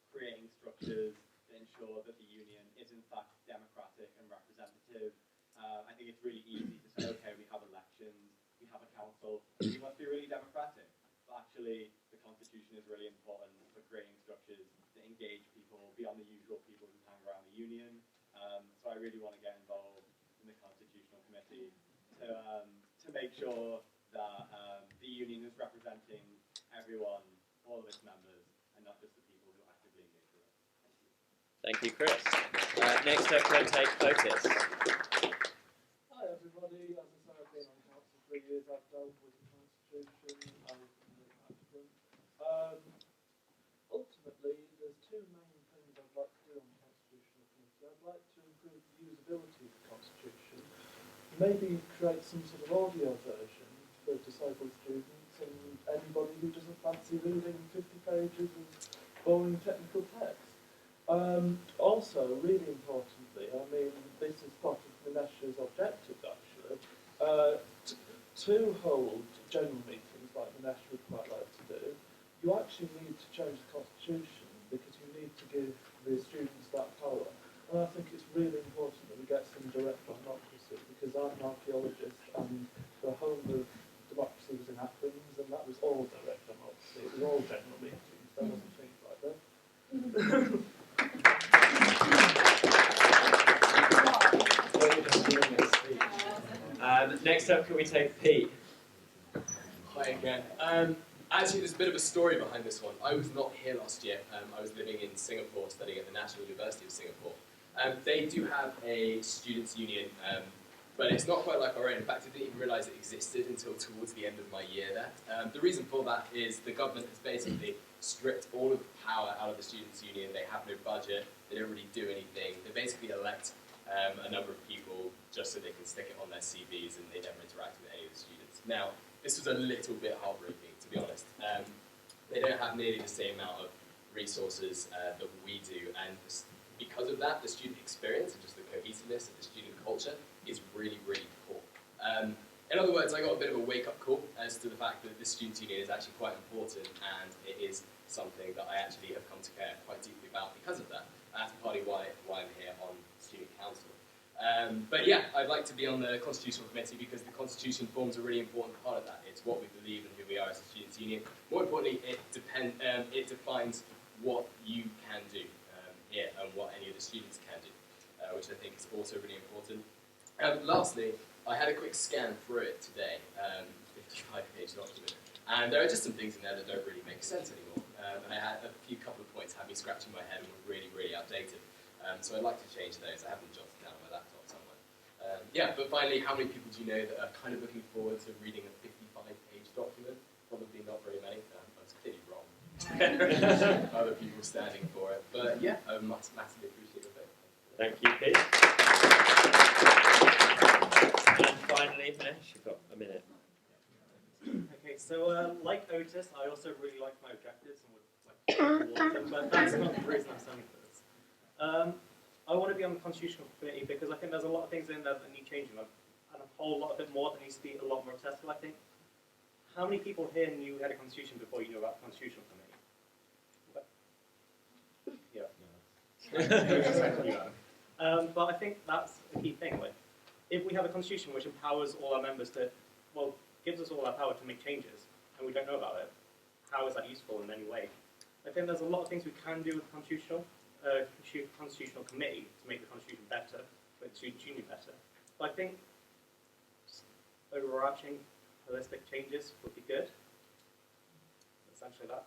S19: creating structures to ensure that the union is in fact democratic and representative. I think it's really easy to say, okay, we have elections, we have a council, we must be really democratic. But actually, the Constitution is really important for creating structures that engage people beyond the usual people who hang around the union. So I really want to get involved in the Constitutional Committee to make sure that the union is representing everyone, all of its members, and not just the people who actively engage with it.
S1: Thank you, Chris. Next up, we'll take Otis.
S5: Hi everybody, as I say, I've been on council for 3 years. I've dealt with the Constitution. Ultimately, there's two main things I'd like to do on the Constitutional Committee. I'd like to improve the usability of the Constitution, maybe create some sort of audio version for disabled students and anybody who doesn't fancy reading 50 pages of boring technical text. Also, really importantly, I mean, this is part of Minesh's objectives actually, to hold general meetings like Minesh would quite like to do, you actually need to change the Constitution because you need to give the students that power. And I think it's really important that we get some direct democracy because I'm an archaeologist and the home of democracy was in Athens and that was all direct democracy. It was all general meetings. There wasn't things like that.
S1: Next up, can we take Pete?
S10: Hi again. Actually, there's a bit of a story behind this one. I was not here last year. I was living in Singapore, studying at the National University of Singapore. They do have a students' union, but it's not quite like our own. In fact, I didn't even realise it existed until towards the end of my year there. The reason for that is the government has basically stripped all of the power out of the students' union. They have no budget. They don't really do anything. They basically elect a number of people just so they can stick it on their CVs and they never interact with any of the students. Now, this was a little bit heartbreaking, to be honest. They don't have nearly the same amount of resources that we do, and because of that, the student experience and just the cohesiveness of the student culture is really, really poor. In other words, I got a bit of a wake-up call as to the fact that the student union is actually quite important, and it is something that I actually have come to care quite deeply about because of that. That's partly why I'm here on student council. But yeah, I'd like to be on the Constitutional Committee because the Constitution forms a really important part of that. It's what we believe and who we are as a students' union. More importantly, it defines what you can do here and what any of the students can do, which I think is also really important. Lastly, I had a quick scan through it today, 55-page document, and there are just some things in there that don't really make sense anymore. And I had a couple of points had me scratching my head and were really, really outdated. So I'd like to change those. I have them jotted down on my laptop somewhere. Yeah, but finally, how many people do you know that are kind of looking forward to reading a 55-page document? Probably not very many. That's clearly wrong. Other people standing for it. But yeah, I massively appreciate your vote.
S1: Thank you, Pete. And finally, Minesh, you've got a minute.
S12: Okay, so like Otis, I also really like my objectives and would like to award them, but that's not the reason I'm standing for this. I want to be on the Constitutional Committee because I think there's a lot of things in there that need changing, and a whole lot of it more that needs to be a lot more accessible, I think. How many people here knew we had a Constitution before you knew about the Constitutional Committee? Yeah. But I think that's the key thing. Like, if we have a constitution which empowers all our members to, well, gives us all our power to make changes, and we don't know about it, how is that useful in any way? I think there's a lot of things we can do with the constitutional committee to make the constitution better, to make the student union better. But I think overarching holistic changes would be good. Essentially that.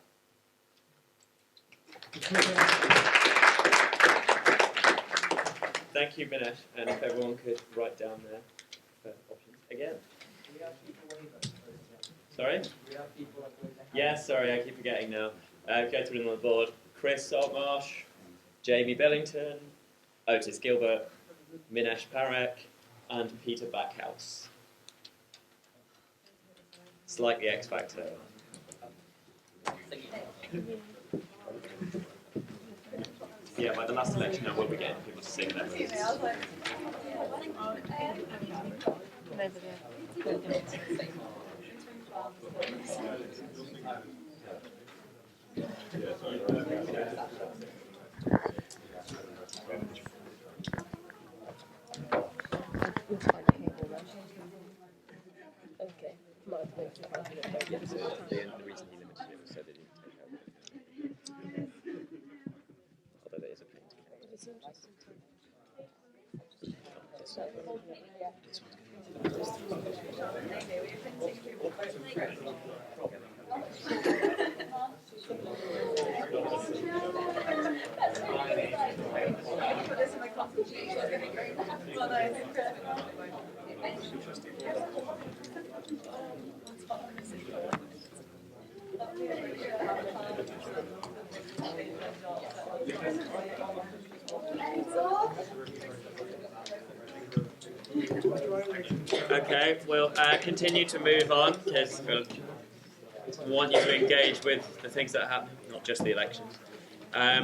S1: Thank you, Minesh. And if everyone could write down their options again. Sorry? Yes, sorry, I keep forgetting now. Go through them on the board. Chris Saltmarsh, Jamie Bellington, Otis Gilbert, Minesh Parekh, and Peter Backhouse. Slightly X Factor. Yeah, by the last election I will be getting people to sing their votes.
S20: Okay.
S1: Yeah, so the reason he limited it was so they didn't take out the although there is a pain to get.
S20: It's interesting too.
S1: Okay, we'll continue to move on because we want you to engage with the things that happen, not just the elections.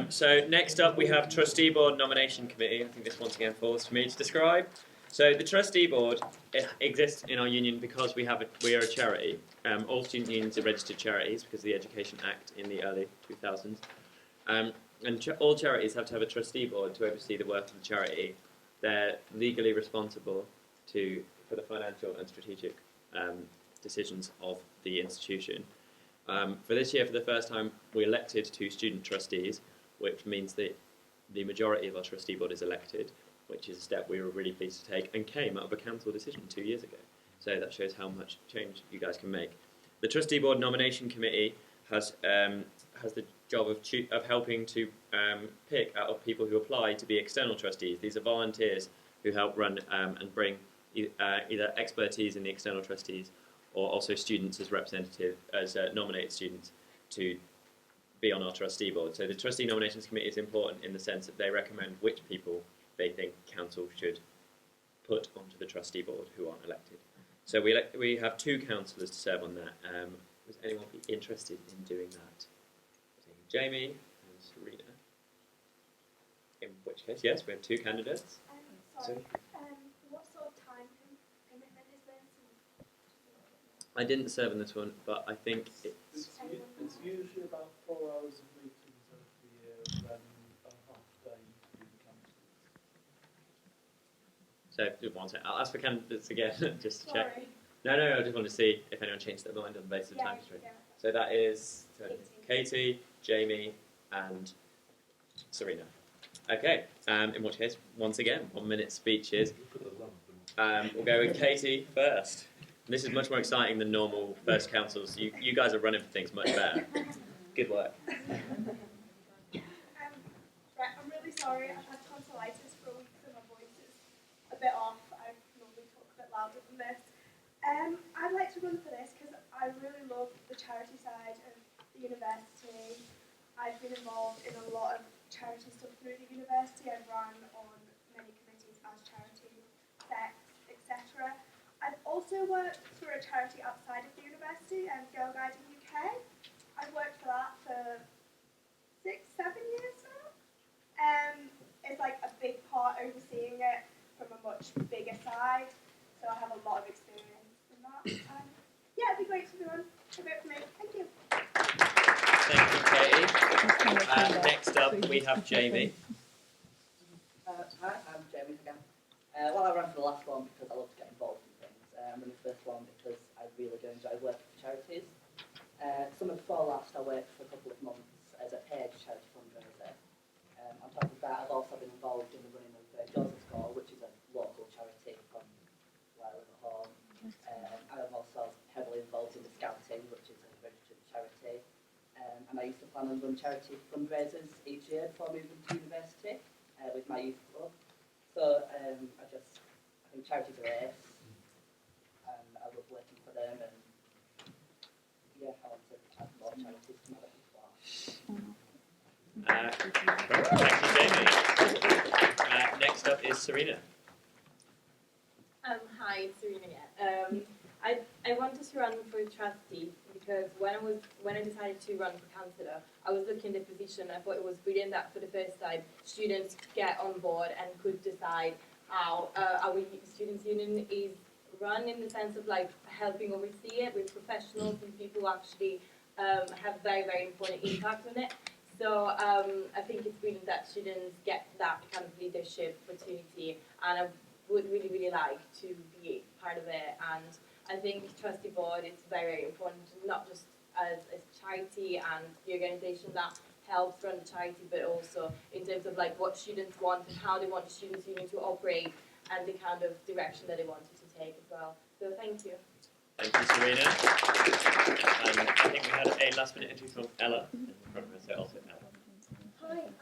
S1: So next up we have Trustee Board Nomination Committee. I think this once again falls to me to describe. So the Trustee Board exists in our union because we are a charity. All student unions are registered charities because of the Education Act in the early 2000s. And all charities have to have a Trustee Board to oversee the work of the charity. They're legally responsible for the financial and strategic decisions of the institution. For this year, for the first time, we elected 2 student trustees, which means that the majority of our trustee board is elected, which is a step we were really pleased to take and came out of a council decision 2 years ago. So that shows how much change you guys can make. The Trustee Board Nomination Committee has the job of helping to pick out of people who apply to be external trustees. These are volunteers who help run and bring either expertise in the external trustees or also students as nominated students to be on our trustee board. So the Trustee Nominations Committee is important in the sense that they recommend which people they think council should put onto the trustee board who aren't elected. So we have 2 councillors to serve on that. Would anyone be interested in doing that? Jamie and Serena. In which case, yes, we have 2 candidates.
S11: Sorry, what sort of time commitment is there?
S1: I didn't serve in this one, but I think
S5: It's usually about 4 hours of meetings over the year, and then a half day to do the candidates.
S1: so. One second. I'll ask for candidates again just to check. No, I just want to see if anyone changed their mind on the basis of time constraint. So that is Katie, Jamie, and Serena. Okay. In which case, once again, 1 minute speeches. We'll go with Katie first. This is much more exciting than normal first councils. You guys are running for things much better. Good work.
S21: Right, I'm really sorry. I've had tonsillitis for a week, so my voice is a bit off. I normally talk a bit louder than this. I'd like to run for this because I really love the charity side of the university. I've been involved in a lot of charity stuff through the university. I've run on many committees as charity, sex, etc. I've also worked for a charity outside of the university, Girl Guiding UK. I've worked for that for 6-7 years now. It's like a big part overseeing it from a much bigger side, so I have a lot of experience in that. Yeah, it'd be great to run a bit for me. Thank you.
S1: Thank you, Katie. Next up, we have Jamie.
S18: Well, I ran for the last one because I love to get involved in things. I'm running the first one because I really do enjoy working for charities. Summer before last, I worked for a couple of months as a paid charity fundraiser. On top of that, I've also been involved in the running of Joseph's Call, which is a local charity from where I live at home. I'm also heavily involved in the Scouting, which is a registered charity. And I used to plan and run charity fundraisers each year before moving to university with my youth club. So I think charities are ace, and I love working for them, and yeah, I want to add more charities to my repertoire.
S1: Thank you, Jamie. Next up is Serena.
S20: Hi, it's Serena again. I wanted to run for trustee because when I decided to run for councillor, I was looking at the position. I thought it was brilliant that for the first time students get on board and could decide how our students' union is run, in the sense of like helping oversee it with professionals and people who actually have very, very important impact on it. So I think it's brilliant that students get that kind of leadership opportunity, and I would really, really like to be part of it. And I think trustee board is very, very important, not just as a charity and the organisation that helps run the charity, but also in terms of like what students want and how they want the students' union to operate and the kind of direction that they want it to take as well. So thank you.
S1: Thank you, Serena. I think we had a last-minute entry from Ella. So also Ella.
S11: Hi,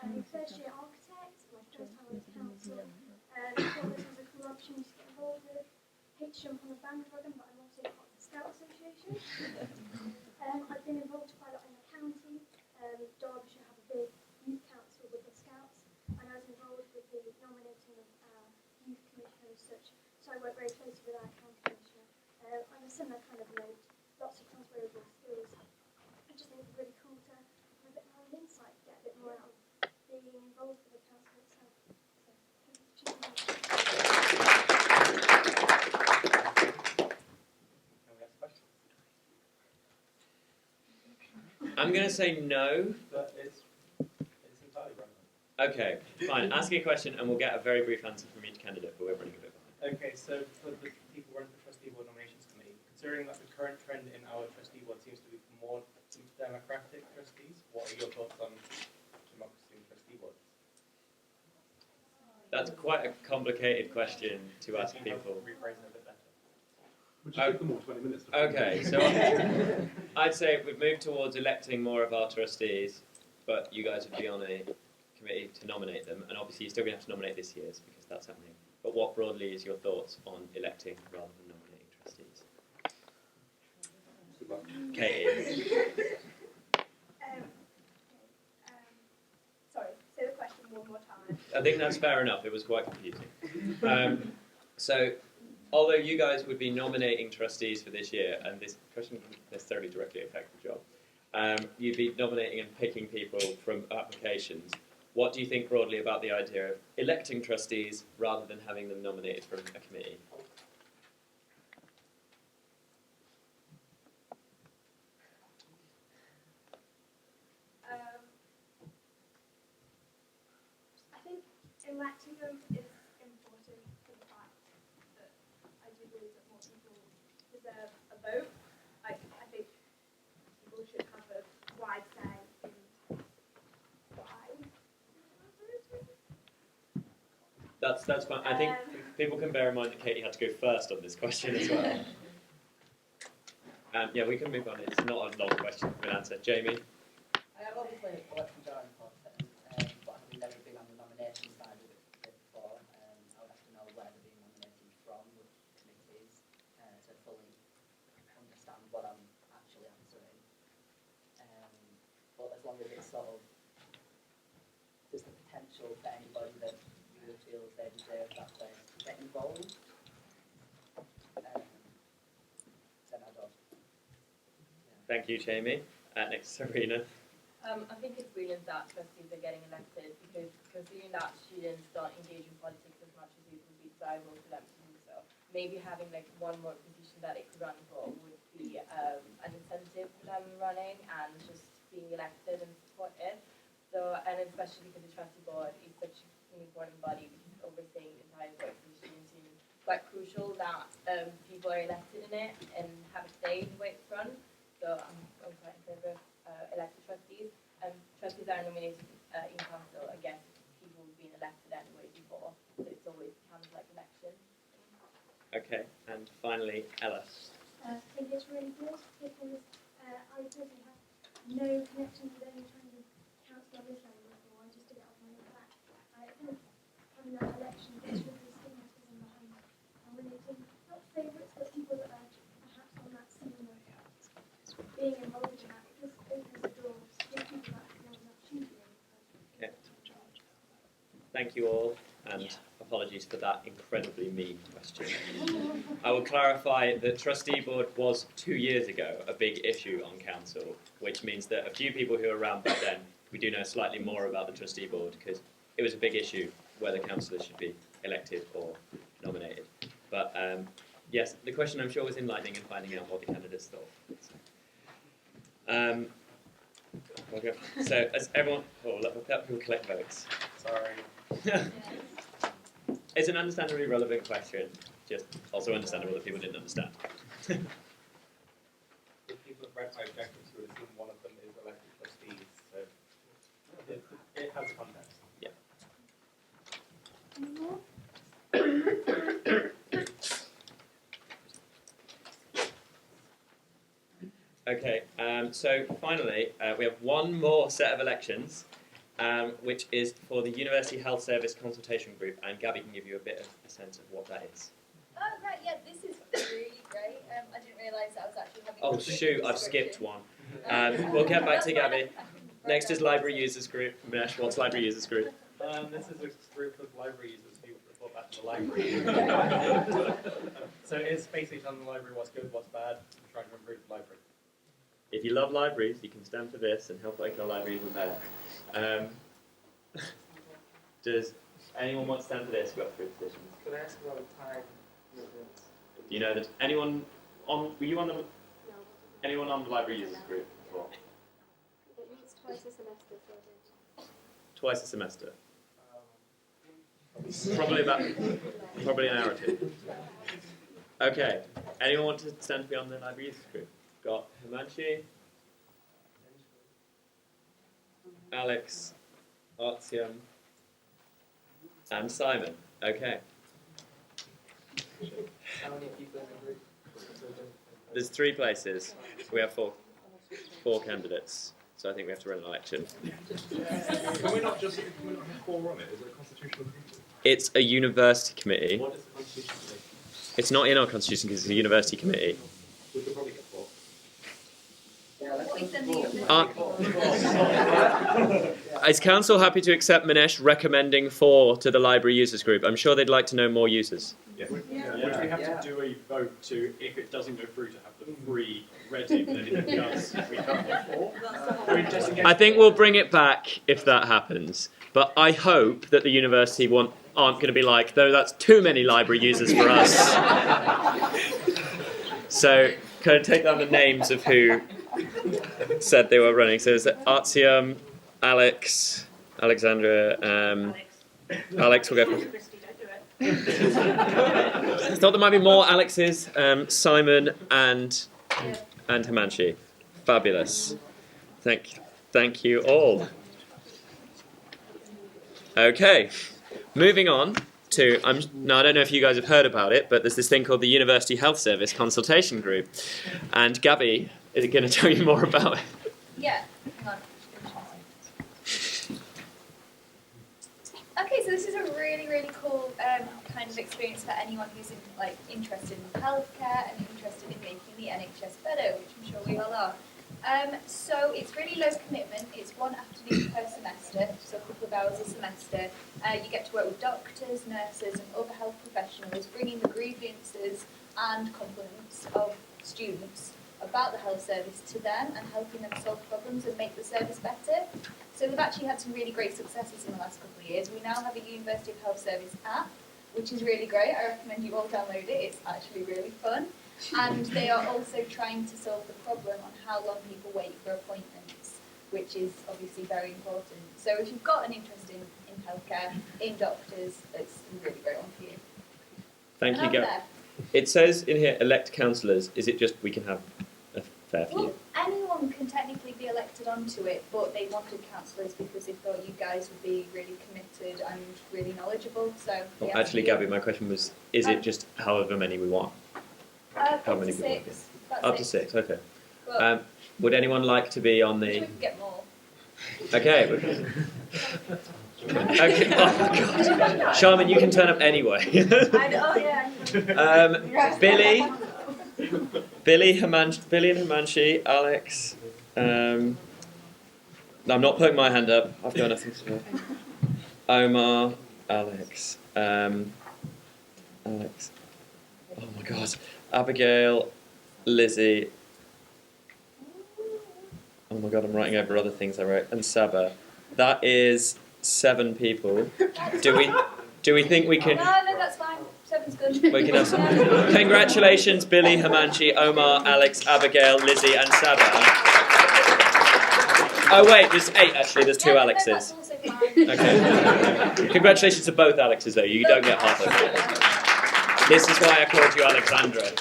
S11: I'm a first-year architect. My first time on the council. I thought this was a cool opportunity to get involved with. Hate to jump on the bandwagon, but I'm also part of the Scout Association. I've been involved quite a lot in the county. Derbyshire have a big youth council with the Scouts, and I was involved with the nominating of our youth commissioner as such. So I work very closely with our county commissioner. On a similar kind of note, lots of transferable skills. I just think it's really cool to have a bit more of an insight, get a bit more out of being involved with the council itself.
S1: I'm going to say no.
S12: But it's entirely relevant.
S1: Okay, fine. Ask a question and we'll get a very brief answer from each candidate, but we're running a bit behind.
S12: Okay, so for the people running the trustee board nominations committee, considering that the current trend in our trustee board seems to be more democratic trustees, what are your thoughts on democracy in trustee boards?
S1: That's quite a complicated question to ask people.
S12: Rephrase it a bit better.
S3: Would you give them all 20 minutes?
S1: Okay, so I'd say we've moved towards electing more of our trustees, but you guys would be on a committee to nominate them, and obviously you're still going to have to nominate this year's because that's happening. But what broadly is your thoughts on electing rather than nominating trustees? Katie.
S21: Sorry, say the question one more time.
S1: I think that's fair enough. It was quite confusing. So, although you guys would be nominating trustees for this year, and this question doesn't necessarily directly affect the job, you'd be nominating and picking people from applications. What do you think broadly about the idea of electing trustees rather than having them nominated from a committee?
S21: I think electing them is important for the fact that I do believe that more people deserve a vote. I think people should have a wide say in why.
S1: That's fine. I think people can bear in mind that Katie had to go first on this question as well. Yeah, we can move on. It's not a long question for an answer. Jamie?
S18: Obviously, elections are important, but having never been on the nomination side of it before, I would have to know where they're being nominated from, which committees, to fully understand what I'm actually answering. But as long as it's sort of, there's the potential for anybody that really feels they deserve that place to get involved, then I don't.
S1: Thank you, Jamie. Next, Serena.
S20: I think it's brilliant that trustees are getting elected because considering that students don't engage in politics as much as it would be desirable for them to do so, maybe having like one more position that it could run for would be an incentive for them running and just being elected and supported. So, and especially because the trustee board is such an important body because it's overseeing the entire work of the quite crucial that people are elected in it and have a say in the way it's run. So I'm quite in favour of elected trustees. Trustees are nominated in council against people who've been elected anyway before, so it's always kind of like election.
S1: Okay, and finally, Ella.
S11: I think it's really good because I personally have no connection with any kind of council on this level before. I just did it off my own back. I think having that election gets rid of the stigmatism behind nominating not favourites but people that are perhaps on that scene of being involved in that. It just opens the doors, gives people that more of an opportunity.
S1: Okay. Thank you all, and apologies for that incredibly mean question. I will clarify that trustee board was 2 years ago a big issue on council, which means that a few people who were around back then, we do know slightly more about the trustee board because it was a big issue whether councillors should be elected or nominated. But yes, the question I'm sure was enlightening in finding out what the candidates thought. Okay. So as everyone, let people collect votes. Sorry. It's an understandably relevant question, just also understandable that people didn't understand.
S12: If people have read my objectives, you would assume one of them is elected trustees, so it has context.
S1: Yeah. Okay, so finally, we have one more set of elections, which is for the University Health Service Consultation Group, and Gabby can give you a bit of a sense of what that is.
S6: Oh, right, yeah, this is really great. I didn't realise that I was actually having
S1: Oh shoot, I've skipped one. We'll get back to Gabby. Next is Library Users Group. Mesh, what's Library Users Group?
S12: This is a group of library users who report back to the library. So it's basically telling the library what's good, what's bad, and trying to improve the library.
S1: If you love libraries, you can stand for this and help make your library even better. Does anyone want to stand for this? We've got 3 positions.
S14: Can I ask about the time?
S1: Do you know that anyone on? Were you on the? Anyone on the library users group before?
S11: It meets twice a semester, so
S1: Twice a semester. Probably an hour or 2. Okay. Anyone want to stand to be on the library users group? Got Himanshi, Alex, Artyom, and Simon. Okay.
S14: How many people in the group?
S1: There's 3 places. We have 4 candidates. So I think we have to run an election.
S4: Can we not have 4 on it? Is it a constitutional committee?
S1: It's a university committee.
S4: What is the constitutional committee?
S1: It's not in our constitution because it's a university committee.
S4: We could probably get 4.
S1: Is council happy to accept Manesh recommending 4 to the library users group? I'm sure they'd like to know more users.
S9: Yeah. Would we have to do a vote to, if it doesn't go through, to have the 3 ready, but then if it does, we have the 4?
S1: I think we'll bring it back if that happens. But I hope that the university aren't going to be like, though that's too many library users for us. So, kind of take down the names of who said they were running. So it's Artyom, Alex, Alexandra, Alex will go for. I thought there might be more Alexes, Simon and Himanshi. Fabulous. Thank you all. Okay, moving on to, now I don't know if you guys have heard about it, but there's this thing called the University Health Service Consultation Group. And Gabby is going to tell you more about it.
S6: Yeah, hang on. Okay, so this is a really, really cool kind of experience for anyone who's interested in healthcare and interested in making the NHS better, which I'm sure we all are. So it's really low commitment. It's 1 afternoon per semester, so a couple of hours a semester. You get to work with doctors, nurses and other health professionals, bringing the grievances and complaints of students about the health service to them and helping them solve problems and make the service better. So we've actually had some really great successes in the last couple of years. We now have a University of Health Service app, which is really great. I recommend you all download it. It's actually really fun. And they are also trying to solve the problem on how long people wait for appointments, which is obviously very important. So if you've got an interest in healthcare, in doctors, it's a really great one for you.
S1: Thank you,
S6: And
S1: Gary. It says in here, elect councillors. Is it just we can have a fair few?
S6: Well, anyone can technically be elected onto it, but they wanted councillors because they thought you guys would be really committed and really knowledgeable. So
S1: Well,
S6: they
S1: actually,
S6: asked you.
S1: Gabby, my question was, is it just however many we want? How
S6: Up
S1: many
S6: to
S1: people?
S6: six. That's
S1: Up to
S6: it.
S1: 6, okay.
S6: But
S1: Would anyone like to be on
S6: we
S1: the...
S6: can get more.
S1: Okay. Okay. Oh my God. Sharman, you can turn up anyway. Billy and Himanshi, Alex. I'm not putting my hand up. I've got nothing to say. Omar, Alex. Alex. Oh my God. Abigail, Lizzie. Oh my God, I'm writing over other things I wrote. And Saba. That is 7 people. Do we think we can...
S6: No, that's fine. 7's good.
S1: We can have some... Congratulations, Billy, Himanshi, Omar, Alex, Abigail, Lizzie and Saba. Oh wait, there's 8 actually, there's 2 Alexes. Okay. Congratulations to both Alexes though, you don't get half of it. This is why I called you Alexandra.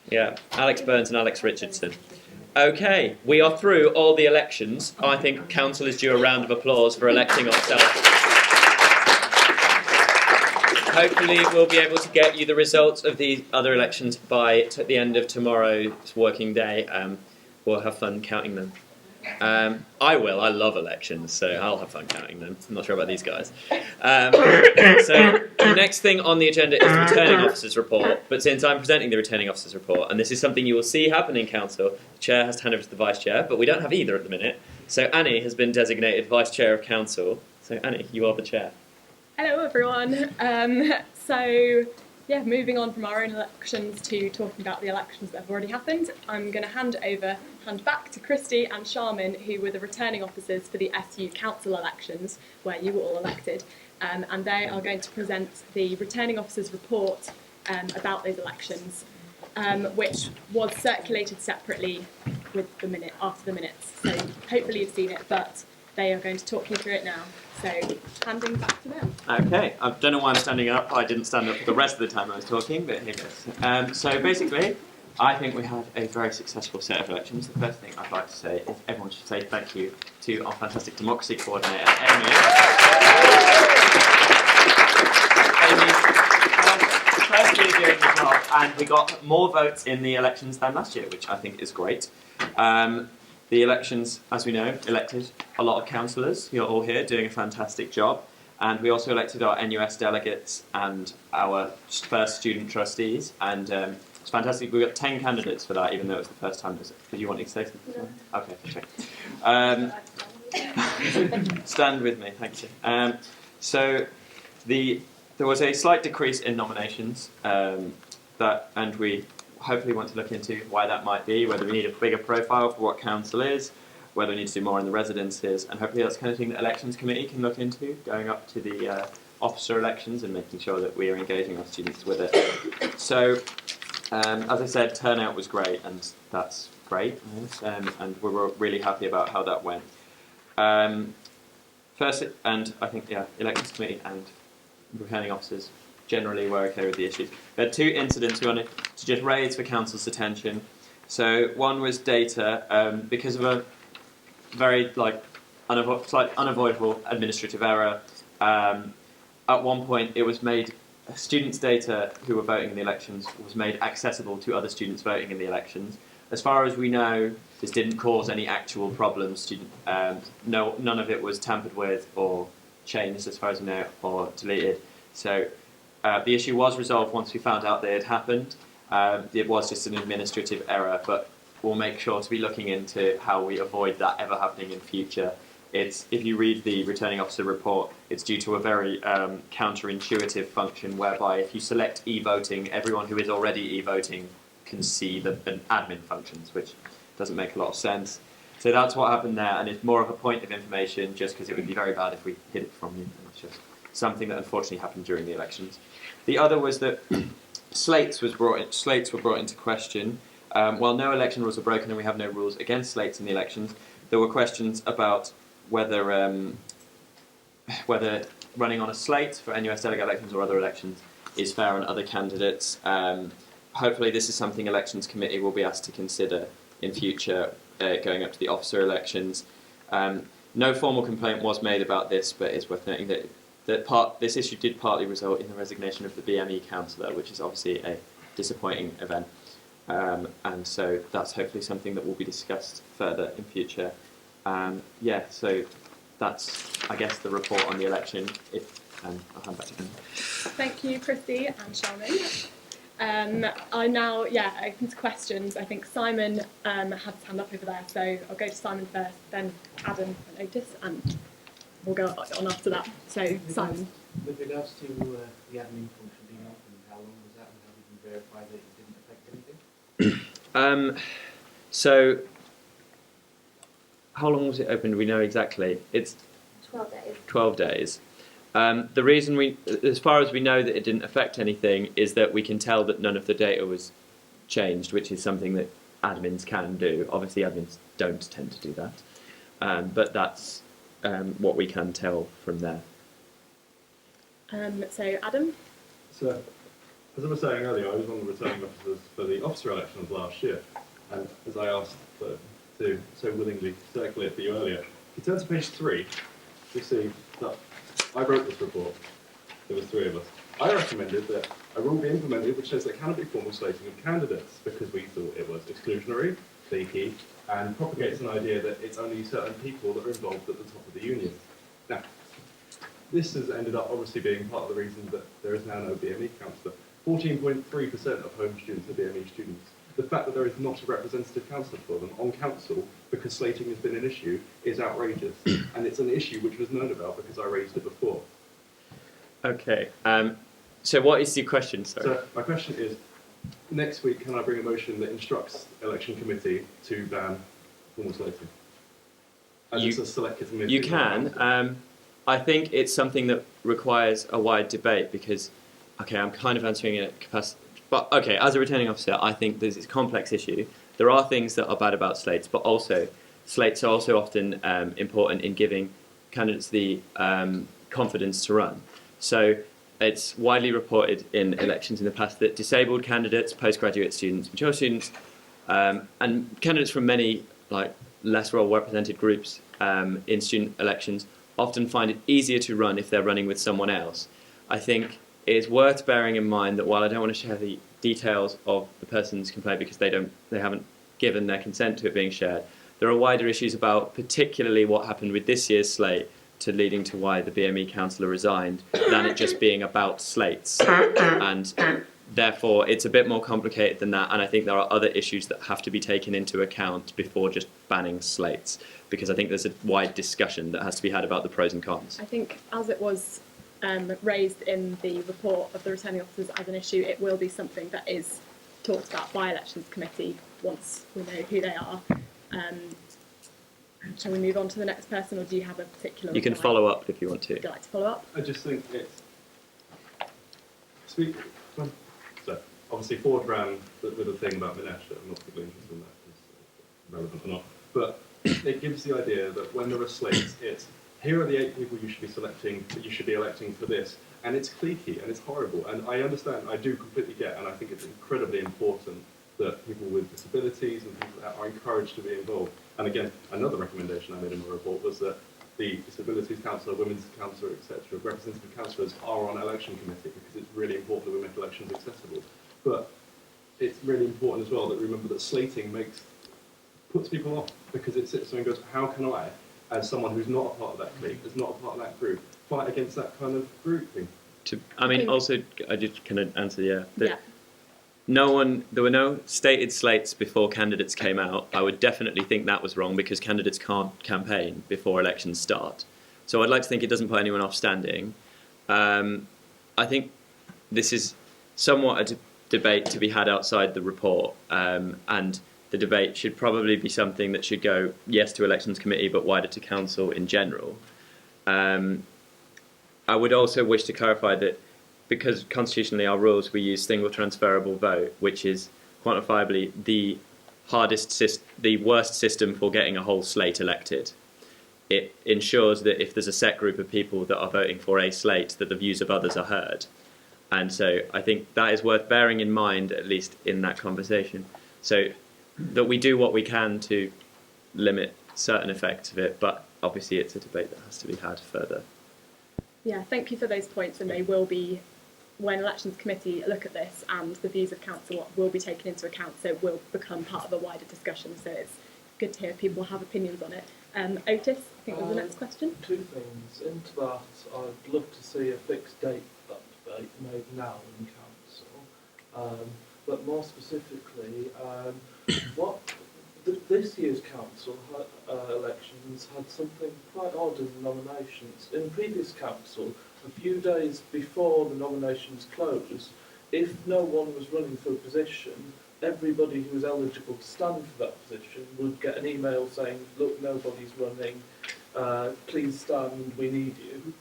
S1: Yeah, Alex Burns and Alex Richardson. Okay, we are through all the elections. I think council is due a round of applause for electing ourselves. Hopefully we'll be able to get you the results of the other elections by the end of tomorrow's working day. We'll have fun counting them. I will. I love elections, so I'll have fun counting them. I'm not sure about these guys. So the next thing on the agenda is the returning officers report. But since I'm presenting the returning officers report, and this is something you will see happen in council, the chair has to hand over to the vice chair, but we don't have either at the minute. So Annie has been designated vice chair of council. So Annie, you are the chair.
S7: Hello everyone. Yeah, moving on from our own elections to talking about the elections that have already happened, I'm going to hand back to Christy and Sharman, who were the returning officers for the SU council elections, where you were all elected, and they are going to present the returning officers report about those elections, which was circulated separately with after the minutes. So hopefully you've seen it, but they are going to talk you through it now. So, handing back to them.
S1: Okay, I don't know why I'm standing up. I didn't stand up for the rest of the time I was talking, but here goes. So basically, I think we had a very successful set of elections. The first thing I'd like to say is everyone should say thank you to our fantastic democracy coordinator, Amy. Amy's firstly doing the job, and we got more votes in the elections than last year, which I think is great. The elections, as we know, elected a lot of councillors. You're all here doing a fantastic job. And we also elected our NUS delegates and our first student trustees. And it's fantastic. We got 10 candidates for that, even though it was the first time. Did you want to say something? No. Okay, check. Stand with me, thank you. So there was a slight decrease in nominations, and we hopefully want to look into why that might be, whether we need a bigger profile for what council is, whether we need to do more in the residences, and hopefully that's the kind of thing that elections committee can look into, going up to the officer elections and making sure that we are engaging our students with it. So, as I said, turnout was great, and that's great, and we were really happy about how that went. First, and I think, elections committee and returning officers generally were okay with the issues. There are 2 incidents we wanted to just raise for council's attention. So one was data, because of a very slight unavoidable administrative error. At one point, it was made students' data who were voting in the elections was made accessible to other students voting in the elections. As far as we know, this didn't cause any actual problems. None of it was tampered with or changed, as far as we know, or deleted. So the issue was resolved once we found out that it had happened. It was just an administrative error, but we'll make sure to be looking into how we avoid that ever happening in future. If you read the returning officer report, it's due to a very counterintuitive function whereby if you select e-voting, everyone who is already e-voting can see the admin functions, which doesn't make a lot of sense. So that's what happened there, and it's more of a point of information just because it would be very bad if we hid it from you. It's just something that unfortunately happened during the elections. The other was that slates were brought into question. While no election rules are broken and we have no rules against slates in the elections, there were questions about whether running on a slate for NUS delegate elections or other elections is fair on other candidates. Hopefully this is something Elections Committee will be asked to consider in future going up to the officer elections. No formal complaint was made about this, but it's worth noting that this issue did partly result in the resignation of the BME councillor, which is obviously a disappointing event. And so that's hopefully something that will be discussed further in future. Yeah, so that's, I guess, the report on the election. I'll hand back to you.
S7: Thank you, Christy and Sharman. I now, open to questions. I think Simon had his hand up over there, so I'll go to Simon first, then Adam and Otis, and we'll go on after that. So, Simon.
S14: With regards to the admin function being open, how long was that, and how did you verify that it didn't affect anything?
S1: So, how long was it open? Do we know exactly? It's
S11: 12 days.
S1: 12 days. The reason as far as we know that it didn't affect anything, is that we can tell that none of the data was changed, which is something that admins can do. Obviously, admins don't tend to do that, but that's what we can tell from there.
S7: So, Adam?
S4: So, as I was saying earlier, I was one of the returning officers for the officer elections last year, and as I asked to so willingly circulate for you earlier, if you turn to page 3, you see that I wrote this report. There was 3 of us. I recommended that a rule be implemented which says there cannot be formal slating of candidates because we thought it was exclusionary, leaky, and propagates an idea that it's only certain people that are involved at the top of the union. Now, this has ended up obviously being part of the reason that there is now no BME councillor. 14.3% of home students are BME students. The fact that there is not a representative councillor for them on council because slating has been an issue is outrageous, and it's an issue which was known about because I raised it before.
S1: Okay, so what is your question, sorry?
S4: So my question is, next week can I bring a motion that instructs election committee to ban formal slating? As it's a select committee.
S1: You can. I think it's something that requires a wide debate because, okay, I'm kind of answering it at capacity. But, okay, as a returning officer, I think there's this complex issue. There are things that are bad about slates, but also slates are also often important in giving candidates the confidence to run. So it's widely reported in elections in the past that disabled candidates, postgraduate students, mature students, and candidates from many less well-represented groups in student elections often find it easier to run if they're running with someone else. I think it's worth bearing in mind that while I don't want to share the details of the person's complaint because they haven't given their consent to it being shared, there are wider issues about particularly what happened with this year's slate to leading to why the BME councillor resigned than it just being about slates. And therefore it's a bit more complicated than that, and I think there are other issues that have to be taken into account before just banning slates, because I think there's a wide discussion that has to be had about the pros and cons.
S7: I think as it was raised in the report of the returning officers as an issue, it will be something that is talked about by Elections Committee once we know who they are. Shall we move on to the next person, or do you have a particular...
S1: You can follow up if you want to.
S7: Would you like to follow up?
S4: I just think it's... So, obviously Ford ran with a thing about Minesh. I'm not particularly interested in that, it's relevant or not. But it gives the idea that when there are slates, it's here are the 8 people you should be selecting, that you should be electing for this. And it's cliquey and it's horrible. And I understand, I do completely get, and I think it's incredibly important that people with disabilities and people that are encouraged to be involved. And again, another recommendation I made in my report was that the Disabilities Councillor, Women's Councillor, etc., representative councillors are on election committee because it's really important that we make elections accessible. But it's really important as well that we remember that slating puts people off because it sits there and goes, how can I, as someone who's not a part of that clique, is not a part of that group, fight against that kind of grouping?
S1: I mean, also, I just kind of answer, there were no stated slates before candidates came out. I would definitely think that was wrong because candidates can't campaign before elections start. So I'd like to think it doesn't put anyone off standing. I think this is somewhat a debate to be had outside the report, and the debate should probably be something that should go, yes, to Elections Committee, but wider to Council in general. I would also wish to clarify that because constitutionally our rules, we use single transferable vote, which is quantifiably the worst system for getting a whole slate elected. it ensures that if there's a set group of people that are voting for a slate, that the views of others are heard. And so I think that is worth bearing in mind, at least in that conversation, so that we do what we can to limit certain effects of it, but obviously it's a debate that has to be had further.
S7: Yeah, thank you for those points, and they will be, when Elections Committee look at this, and the views of Council will be taken into account, so it will become part of a wider discussion, so it's good to hear people have opinions on it. Otis, I think was the next question.
S5: Two things. Into that, I'd love to see a fixed date for that debate made now in Council. But more specifically, this year's Council elections had something quite odd in the nominations. In previous Council, a few days before the nominations closed, if no one was running for a position, everybody who was eligible to stand for that position would get an email saying, look, nobody's running, please stand, we need you.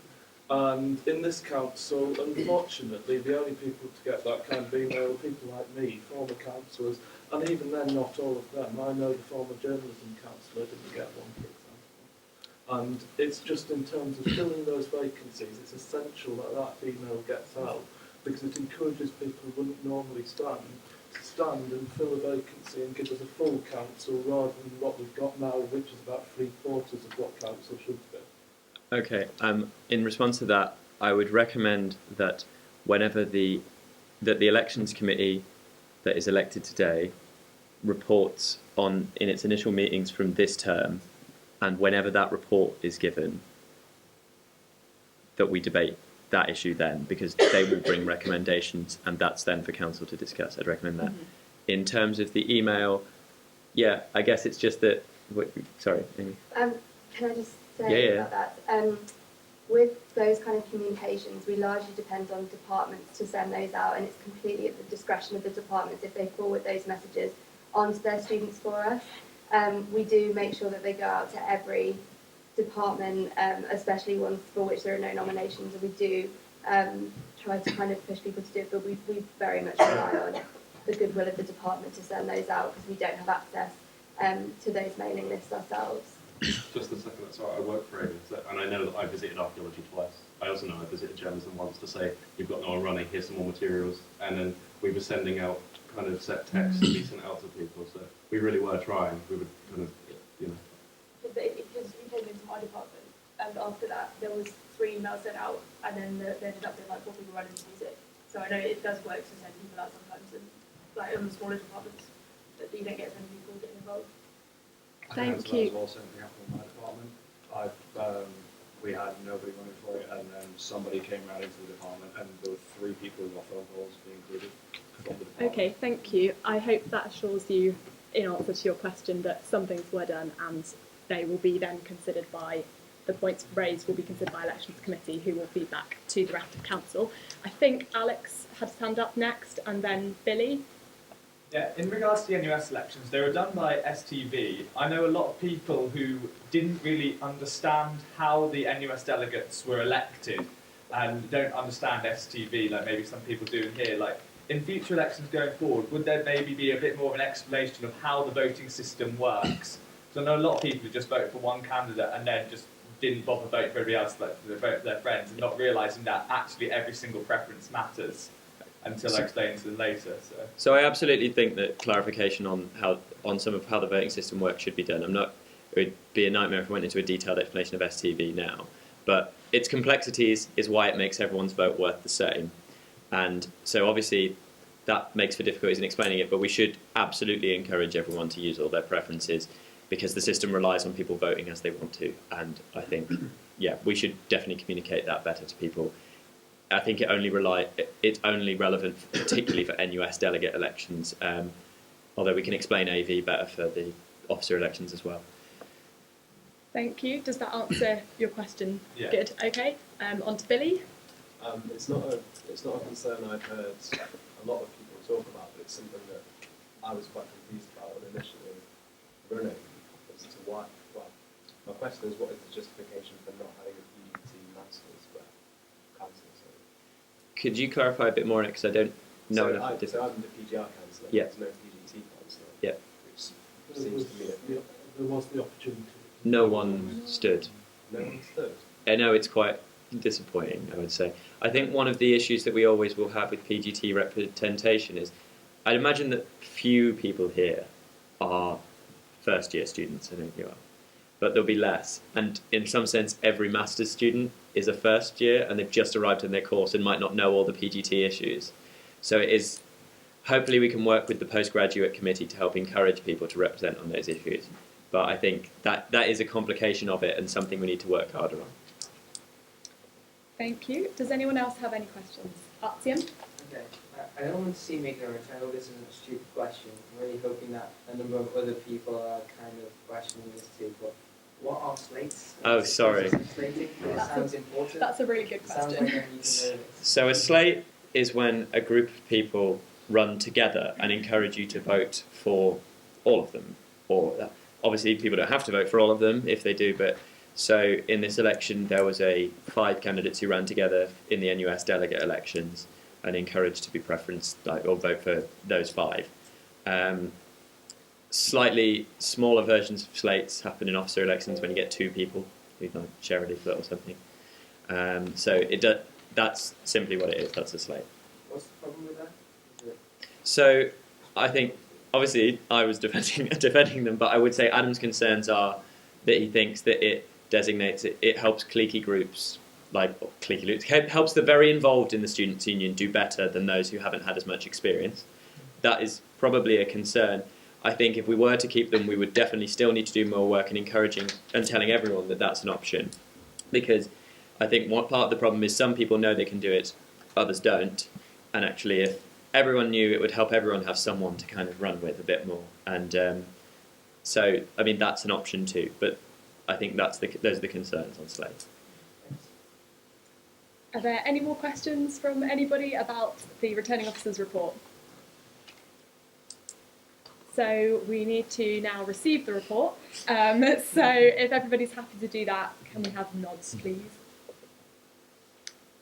S5: And in this council, unfortunately, the only people to get that kind of email are people like me, former councillors, and even then, not all of them. I know the former journalism councillor didn't get one, for example. And it's just in terms of filling those vacancies, it's essential that that email gets out, because it encourages people who wouldn't normally stand to stand and fill a vacancy and give us a full council rather than what we've got now, which is about 3/4 of what council should be.
S1: Okay, in response to that, I would recommend that whenever the Elections Committee that is elected today reports on in its initial meetings from this term, and whenever that report is given, that we debate that issue then, because they will bring recommendations, and that's then for council to discuss. I'd recommend that. In terms of the email, yeah, I guess it's just that. Sorry, Amy.
S11: Can I just say about that? With those kind of communications, we largely depend on departments to send those out, and it's completely at the discretion of the departments if they forward those messages onto their students for us. We do make sure that they go out to every department, especially ones for which there are no nominations, and we do try to kind of push people to do it, but we very much rely on the goodwill of the department to send those out, because we don't have access to those mailing lists ourselves.
S4: Just a second, that's all right. I work for Amy, and I know that I visited archaeology twice. I also know I visited journalism once to say, you've got no one running, here's some more materials. And then we were sending out kind of set text to be sent out to people, so we really were trying. We would kind of, you know.
S21: Because you came into my department, and after that, there was 3 emails sent out, and then there ended up being like 4 people running to use it. So I know it does work to send people out sometimes, and like in the smaller departments, that you don't get as many people getting involved.
S7: Thank you.
S16: That was also something happened in my department. We had nobody running for it, and then somebody came round into the department, and there were 3 people who got phone calls to be included from the department.
S7: Okay, thank you. I hope that assures you, in answer to your question, that some things were done, and they will be then considered by, the points raised will be considered by Elections Committee, who will feed back to the rest of Council. I think Alex had his hand up next, and then Billy.
S8: Yeah, in regards to the NUS elections, they were done by STV. I know a lot of people who didn't really understand how the NUS delegates were elected and don't understand STV like maybe some people do in here. Like, in future elections going forward, would there maybe be a bit more of an explanation of how the voting system works? So I know a lot of people who just voted for one candidate and then just didn't bother voting for everybody else, like they vote for their friends, and not realising that actually every single preference matters until I explain to them later.
S1: So I absolutely think that clarification on some of how the voting system works should be done. It would be a nightmare if I went into a detailed explanation of STV now, but its complexities is why it makes everyone's vote worth the same. And so obviously that makes for difficulties in explaining it, but we should absolutely encourage everyone to use all their preferences, because the system relies on people voting as they want to. And I think, yeah, we should definitely communicate that better to people. I think it's only relevant particularly for NUS delegate elections, although we can explain AV better for the officer elections as well.
S7: Thank you. Does that answer your question?
S4: Yeah.
S7: Good. Okay. On to Billy.
S17: It's not a concern I've heard a lot of people talk about, but it's something that I was quite confused about when initially running as to why. Well, my question is, what is the justification for not having a PGT masters for council?
S1: Could you clarify a bit more, because I don't know
S17: So
S1: enough.
S17: so I'm the PGR councillor,
S1: Yeah.
S17: there's no PGT councillor.
S1: Yeah.
S17: Which seems to me
S5: There was the opportunity.
S1: no one stood.
S4: No one stood.
S1: I know it's quite disappointing, I would say. I think one of the issues that we always will have with PGT representation is, I'd imagine that few people here are first year students, I think you are, but there'll be less. And in some sense, every master's student is a first year and they've just arrived in their course and might not know all the PGT issues. So it is, hopefully we can work with the postgraduate committee to help encourage people to represent on those issues. But I think that is a complication of it and something we need to work harder on.
S7: Thank you. Does anyone else have any questions? Artyom?
S13: Okay. I don't want to see me go, I know this is a stupid question. I'm really hoping that a number of other people are kind of questioning this too, but what are slates?
S1: Oh, sorry.
S13: Slating? It sounds important.
S7: That's a really good question.
S13: Sounds like I need to know this.
S1: So a slate is when a group of people run together and encourage you to vote for all of them. Or obviously people don't have to vote for all of them if they do, but so in this election there was 5 candidates who ran together in the NUS delegate elections and encouraged to be preferenced or vote for those 5. Slightly smaller versions of slates happen in officer elections when you get 2 people who like share a leaflet or something. So that's simply what it is. That's a slate.
S13: What's the problem with that?
S1: So I think obviously I was defending them, but I would say Adam's concerns are that he thinks that it designates it helps cliquey groups helps the very involved in the students' union do better than those who haven't had as much experience. That is probably a concern. I think if we were to keep them, we would definitely still need to do more work in encouraging and telling everyone that that's an option. Because I think what part of the problem is some people know they can do it, others don't. And actually, if everyone knew, it would help everyone have someone to kind of run with a bit more. And so, I mean, that's an option too. But I think those are the concerns on slates.
S7: Are there any more questions from anybody about the returning officers report? So we need to now receive the report. So if everybody's happy to do that, can we have nods, please?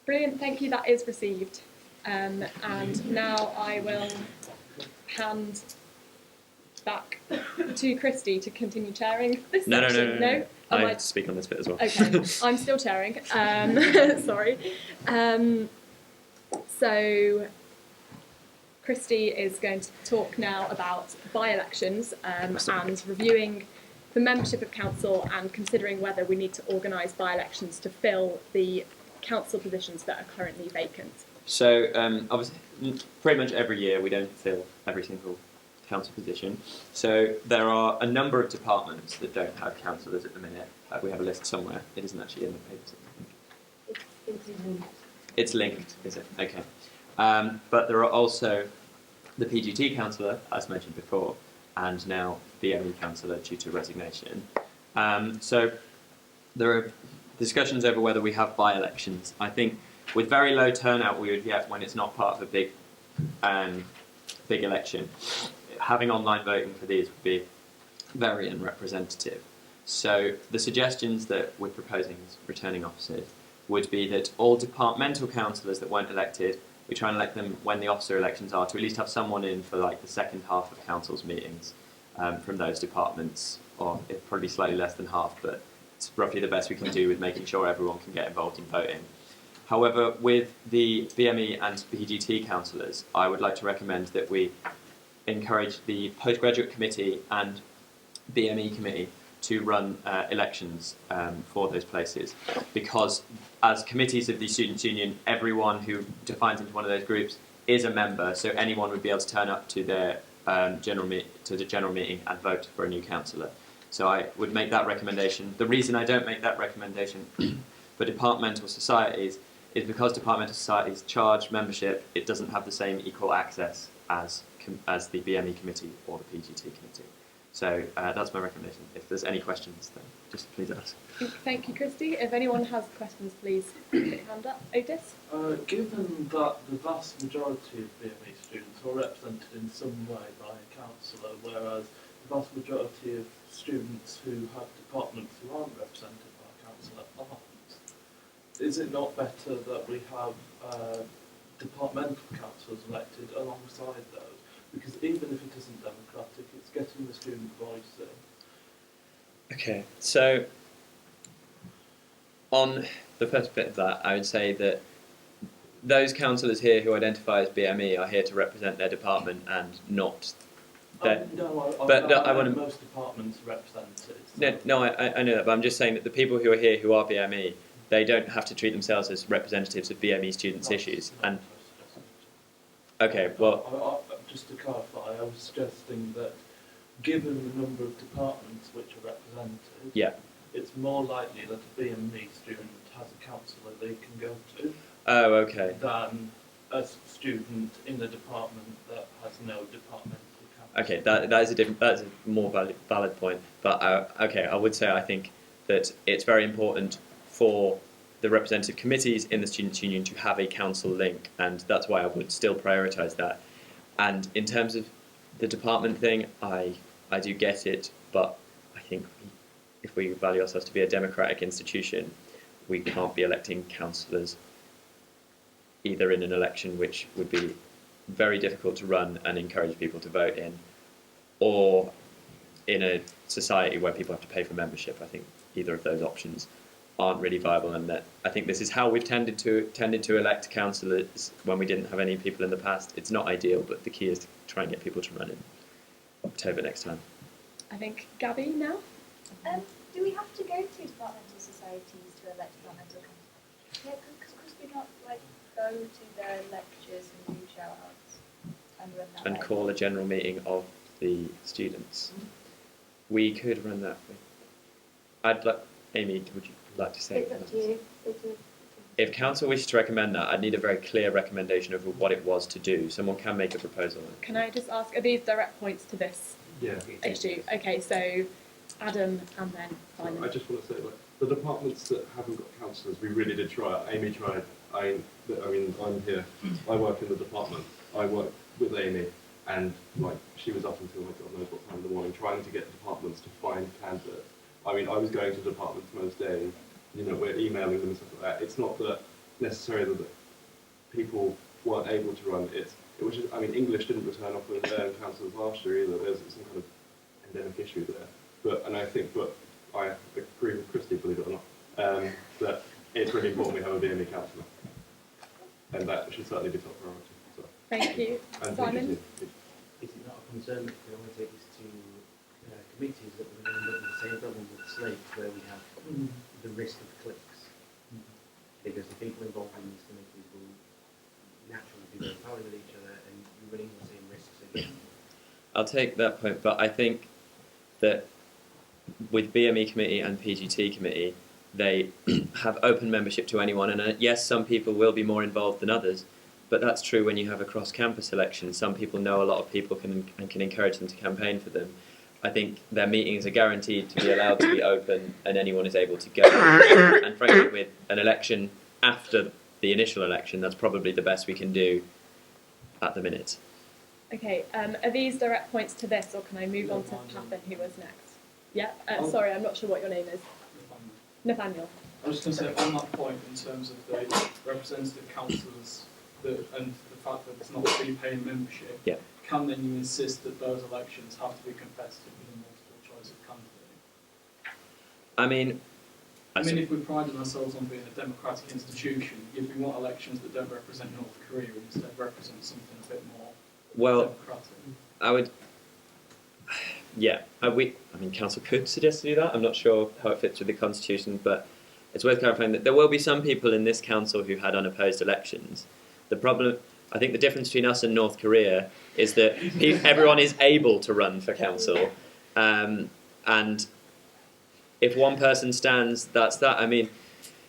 S7: Brilliant, thank you, that is received. And now I will hand back to Christy to continue chairing this section. No?
S1: I have to speak on this bit as well.
S7: Okay, I'm still chairing. Sorry. So Christy is going to talk now about by-elections and reviewing the membership of council and considering whether we need to organise by-elections to fill the council positions that are currently vacant.
S1: So obviously, pretty much every year we don't fill every single council position. So there are a number of departments that don't have councillors at the minute. We have a list somewhere. It isn't actually in the papers. It's linked, is it? Okay. But there are also the PGT councillor, as mentioned before, and now BME councillor due to resignation. So there are discussions over whether we have by-elections. I think with very low turnout we would get when it's not part of a big election. Having online voting for these would be very unrepresentative. So the suggestions that we're proposing as returning officers would be that all departmental councillors that weren't elected, we try and elect them when the officer elections are, to at least have someone in for like the second half of council's meetings from those departments, or it'd probably be slightly less than half, but it's roughly the best we can do with making sure everyone can get involved in voting. However, with the BME and PGT councillors, I would like to recommend that we encourage the postgraduate committee and BME committee to run elections for those places, because as committees of the Students' Union, everyone who defines into one of those groups is a member, so anyone would be able to turn up to their general meeting and vote for a new councillor. So I would make that recommendation. The reason I don't make that recommendation for departmental societies is because departmental societies charge membership, it doesn't have the same equal access as the BME committee or the PGT committee. So that's my recommendation. If there's any questions, then just please ask.
S7: Thank you, Christy. If anyone has questions, please put your hand up. Otis?
S5: Given that the vast majority of BME students are represented in some way by a councillor, whereas the vast majority of students who have departments who aren't represented by a councillor aren't, is it not better that we have departmental councillors elected alongside those? Because even if it isn't democratic, it's getting the student voice in.
S1: Okay, so on the first bit of that, I would say that those councillors here who identify as BME are here to represent their department and not their...
S5: I want most departments represented.
S1: No, I know that, but I'm just saying that the people who are here who are BME, they don't have to treat themselves as representatives of BME students' issues. And okay, well...
S5: Just to clarify, I was suggesting that given the number of departments which are represented,
S1: yeah,
S5: it's more likely that a BME student has a counsellor they can go to.
S1: Oh, okay.
S5: Than a student in a department that has no departmental counsellor.
S1: Okay, that's a more valid point. But okay, I would say I think that it's very important for the representative committees in the Students' Union to have a council link, and that's why I would still prioritise that. And in terms of the department thing, I do get it, but I think if we value ourselves to be a democratic institution, we can't be electing councillors either in an election which would be very difficult to run and encourage people to vote in, or in a society where people have to pay for membership. I think either of those options aren't really viable, and that I think this is how we've tended to elect councillors when we didn't have any people in the past. It's not ideal, but the key is to try and get people to run in October next time.
S7: I think Gabby now.
S6: Do we have to go to departmental societies to elect departmental councillors? Yeah, because we not like go to their lectures and do shout outs and run that.
S1: And call a general meeting of the students. We could run that. I'd like Amy. Would you like to say?
S11: It's up to you.
S1: If council wishes to recommend that, I'd need a very clear recommendation of what it was to do. Someone can make a proposal.
S7: Can I just ask, are these direct points to this issue? Okay, so Adam and then Simon.
S4: I just want to say, like, the departments that haven't got councillors, we really did try. Amy tried. I mean, I'm here. I work in the department. I work with Amy, and like she was up until like God knows what time in the morning trying to get departments to find candidates. I mean, I was going to departments most days. You know, we're emailing them and stuff like that. It's not that necessarily that people weren't able to run. It was just, I mean, English didn't return off with councillors last year either. There's some kind of endemic issue there. But I agree with Christy, believe it or not, that it's really important we have a BME councillor, and that should certainly be top priority. So.
S7: Thank you,
S4: And
S7: Simon.
S15: Is it not a concern if we only take this to committees that we're going to end up with the same problem with slates where we have the risk of clicks? Because the people involved in these committees will naturally be very pally with each other and you're running the same risks again.
S1: I'll take that point, but I think that with BME committee and PGT committee, they have open membership to anyone, and yes, some people will be more involved than others, but that's true when you have a cross-campus election. Some people know a lot of people and can encourage them to campaign for them. I think their meetings are guaranteed to be allowed to be open and anyone is able to go. And frankly, with an election after the initial election, that's probably the best we can do at the minute.
S7: Okay, are these direct points to this, or can I move on to Pathan, who was next? Yeah, sorry, I'm not sure what your name is. Nathaniel.
S22: I was just going to say, on that point, in terms of the representative councillors and the fact that it's not prepaying membership, can then you insist that those elections have to be competitive with a multiple choice of candidate?
S1: I mean,
S22: if we pride ourselves on being a democratic institution, if we want elections that don't represent North Korea and instead represent something a bit more democratic.
S1: I would. Yeah, I mean, council could suggest to do that. I'm not sure how it fits with the constitution, but it's worth clarifying that there will be some people in this council who had unopposed elections. The problem, I think, the difference between us and North Korea is that everyone is able to run for council, and if one person stands, that's that. I mean,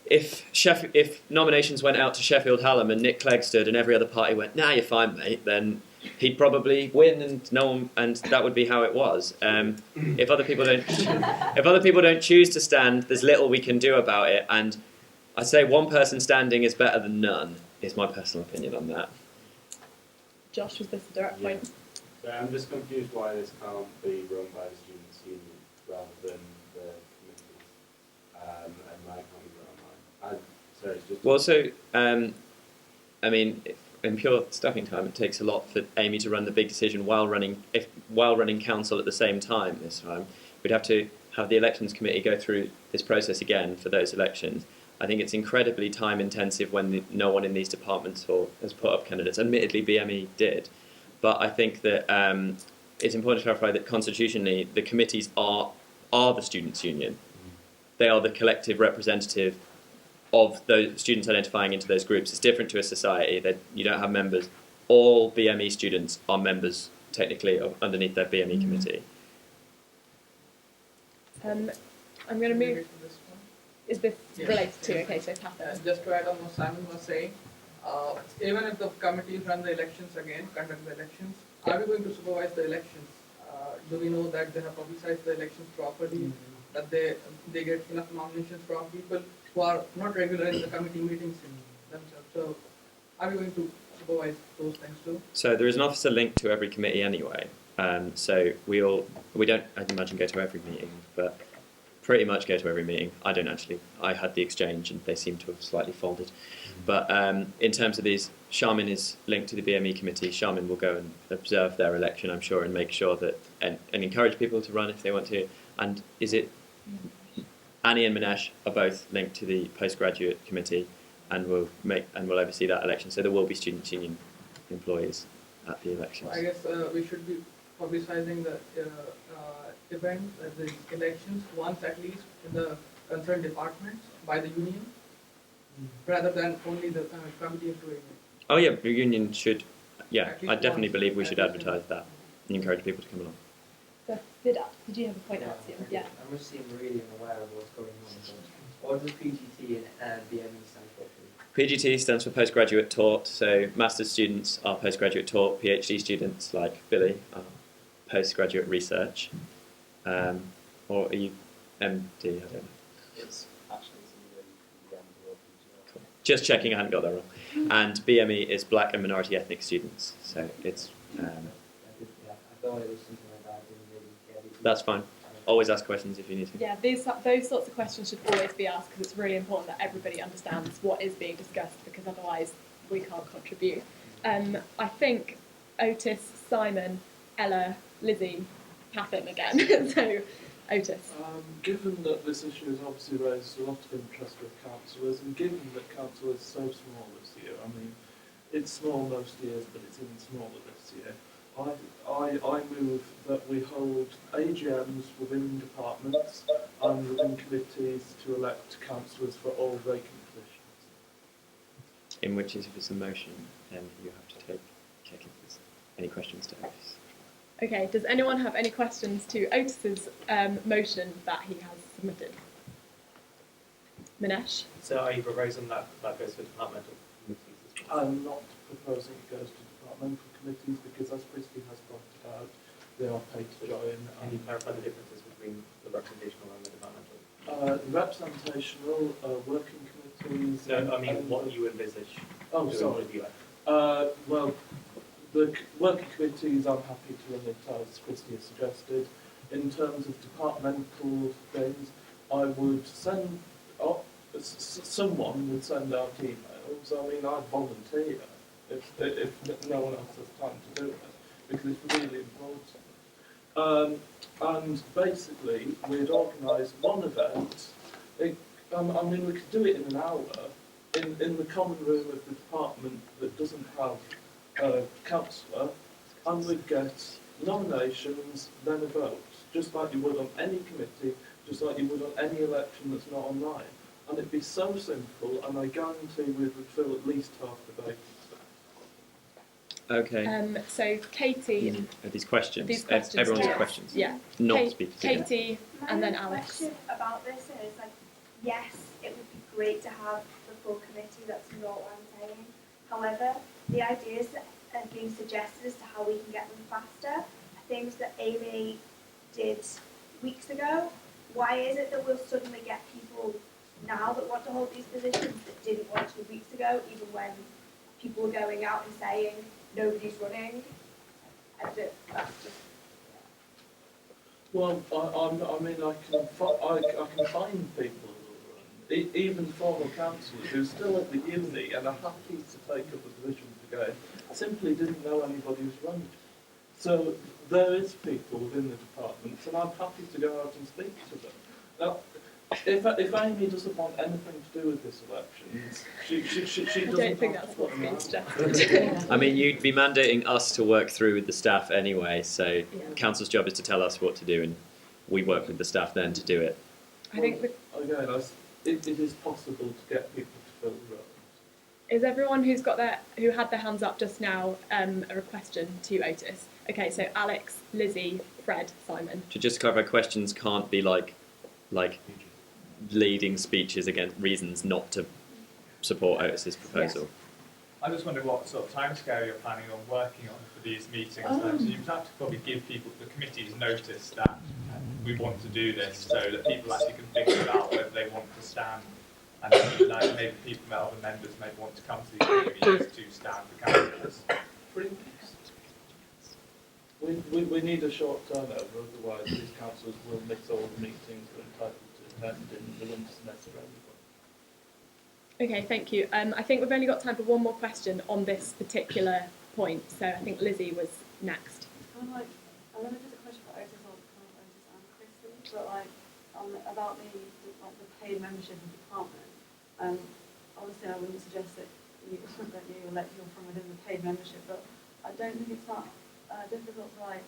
S1: if nominations went out to Sheffield Hallam and Nick Clegg stood and every other party went, "Nah, you're fine, mate," then he'd probably win, and that would be how it was. If other people don't choose to stand, there's little we can do about it. And I say one person standing is better than none. Is my personal opinion on that.
S7: Josh, was this a direct point?
S16: So I'm just confused why this can't be run by the Students' Union rather than the committees, and why can't we run online? So it's just.
S1: Well, so I mean, in pure staffing time, it takes a lot for Amy to run the big decision while running council at the same time. This time, we'd have to have the elections committee go through this process again for those elections. I think it's incredibly time intensive when no one in these departments has put up candidates. Admittedly, BME did, but I think that it's important to clarify that constitutionally the committees are the students' union. They are the collective representative of those students identifying into those groups. It's different to a society that you don't have members. All BME students are members technically underneath their BME committee.
S7: I'm going to move. Is this related to? Okay, so Catherine.
S2: Just to add on what Simon was saying, even if the committees run the elections again, conduct the elections, are we going to supervise the elections? Do we know that they have publicized the elections properly, that they get enough nominations from people who are not regular in the committee meetings themselves? So are we going to supervise those things too?
S1: So there is an officer linked to every committee anyway. So we don't, I'd imagine, go to every meeting, but pretty much go to every meeting. I don't actually. I had the exchange and they seem to have slightly folded. But in terms of these, Charmin is linked to the BME committee. Charmin will go and observe their election, I'm sure, and make sure that, and encourage people to run if they want to. And is it, Annie and Minesh are both linked to the postgraduate committee and will oversee that election. So there will be student union employees at the elections.
S2: So I guess we should be publicizing the event, the elections, once at least in the concerned departments by the union, rather than only the committee doing it.
S1: Oh yeah, the union should. Yeah,
S2: At least
S1: I definitely
S2: once,
S1: believe we
S2: at
S1: should
S2: least
S1: advertise that and encourage people to come along.
S7: So, did you have a point out? Yeah.
S13: I must seem really unaware of what's going on. But what does PGT and BME stand for?
S1: PGT stands for postgraduate taught. So master's students are postgraduate taught. PhD students, like Billy, are postgraduate research. Or are you MD? I don't know.
S17: It's actually the end of the
S1: Cool. Just checking I hadn't got that wrong. And BME is black and minority ethnic students. So it's.
S13: I thought it was something like that.
S1: That's fine. Always ask questions if you need to.
S7: Yeah, those sorts of questions should always be asked because it's really important that everybody understands what is being discussed because otherwise we can't contribute. I think Otis, Simon, Ella, Lizzie, Catherine again. So, Otis.
S5: Given that this issue has obviously raised a lot of interest with councillors, and given that council is so small this year, I mean, it's small most years, but it's even smaller this year, I move that we hold AGMs within departments and within committees to elect councillors for all vacant positions.
S1: In which is, if it's a motion, then you have to check if there's any questions to Otis.
S7: Okay, does anyone have any questions to Otis's motion that he has submitted? Minesh?
S12: So are you proposing that goes to departmental committees as well?
S5: I'm not proposing it goes to departmental committees because, as Christy has pointed out, they are paid to join.
S12: Can you clarify the differences between the representational and the departmental?
S5: Representational, working committees...
S12: No, I mean what you envisage.
S5: Oh, sorry. Well, the working committees, I'm happy to run it as Christy has suggested. In terms of departmental things, I would send... someone would send out emails. I mean, I'd volunteer if no one else has time to do it, because it's really important. And basically, we'd organise one event. I mean, we could do it in an hour in the common room of the department that doesn't have a councillor, and we'd get nominations, then a vote, just like you would on any committee, just like you would on any election that's not online. And it'd be so simple, and I guarantee we would fill at least half the vacancy.
S1: Okay.
S7: So Katie.
S1: These questions.
S7: Everyone's
S1: Everyone's questions.
S7: Yeah.
S1: Not speakers.
S7: Katie, and then
S6: My
S7: Alex.
S6: question about this is, like, yes, it would be great to have the full committee, that's not what I'm saying. However, the ideas that are being suggested as to how we can get them faster are things that Amy did weeks ago. Why is it that we'll suddenly get people now that want to hold these positions that didn't want to weeks ago, even when people were going out and saying nobody's running? That's just...
S5: Well, I mean, I can find people who run, even former councillors who still at the uni and are happy to take up a position to go, simply didn't know anybody was running. So there is people within the department, and I'm happy to go out and speak to them. Now, if Amy doesn't want anything to do with this election, she
S7: I
S5: doesn't.
S7: don't think that's what's being suggested.
S1: I mean, you'd be mandating us to work through with the staff anyway, so council's job is to tell us what to do, and we work with the staff then to do it.
S7: I think
S5: Again, it is possible to get people to fill the roles.
S7: is everyone who had their hands up just now a question to Otis? Okay, so Alex, Lizzie, Fred, Simon.
S1: To just clarify, questions can't be like leading speeches against reasons not to support Otis's proposal.
S8: I just wonder what sort of timescale you're planning on working on for these meetings. So you'd have to probably give people, the committees, notice that we want to do this, so that people actually can think about whether they want to stand. And like maybe other members may want to come to these meetings to stand for candidates.
S5: We need a short turnover, otherwise these councillors will miss all the meetings they're entitled to attend in the winter semester anyway.
S7: Okay, thank you. I think we've only got time for one more question on this particular point, so I think Lizzie was next.
S10: I don't know if it's a question for Otis or Otis and Christy, but about the paid membership of the department. Obviously, I wouldn't suggest that you elect people from within the paid membership, but I don't think it's that difficult to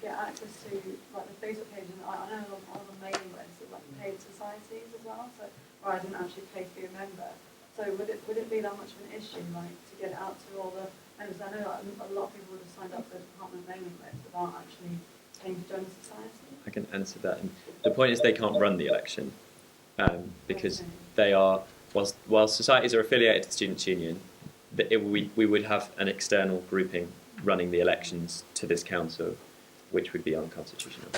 S10: get access to the Facebook page. And I know on the mailing list of paid societies as well, so where I didn't actually pay to be a member. So would it be that much of an issue to get it out to all the members? I know a lot of people would have signed up for the department mailing list without actually paying to join the society. I
S1: can answer that. The point is they can't run the election because they are, while societies are affiliated to the Students' Union, we would have an external grouping running the elections to this council, which would be unconstitutional.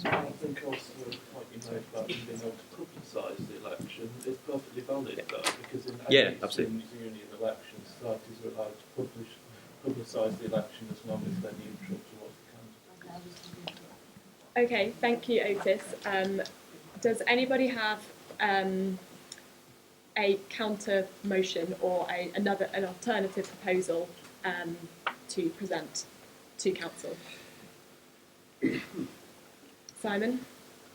S5: I think also the point you made about being able to publicise the election is perfectly valid though, because in any Students' Union election, societies are allowed to publicise the election as long as they're neutral towards the candidate.
S7: Okay, thank you, Otis. Does anybody have a counter motion or an alternative proposal to present to council? Simon?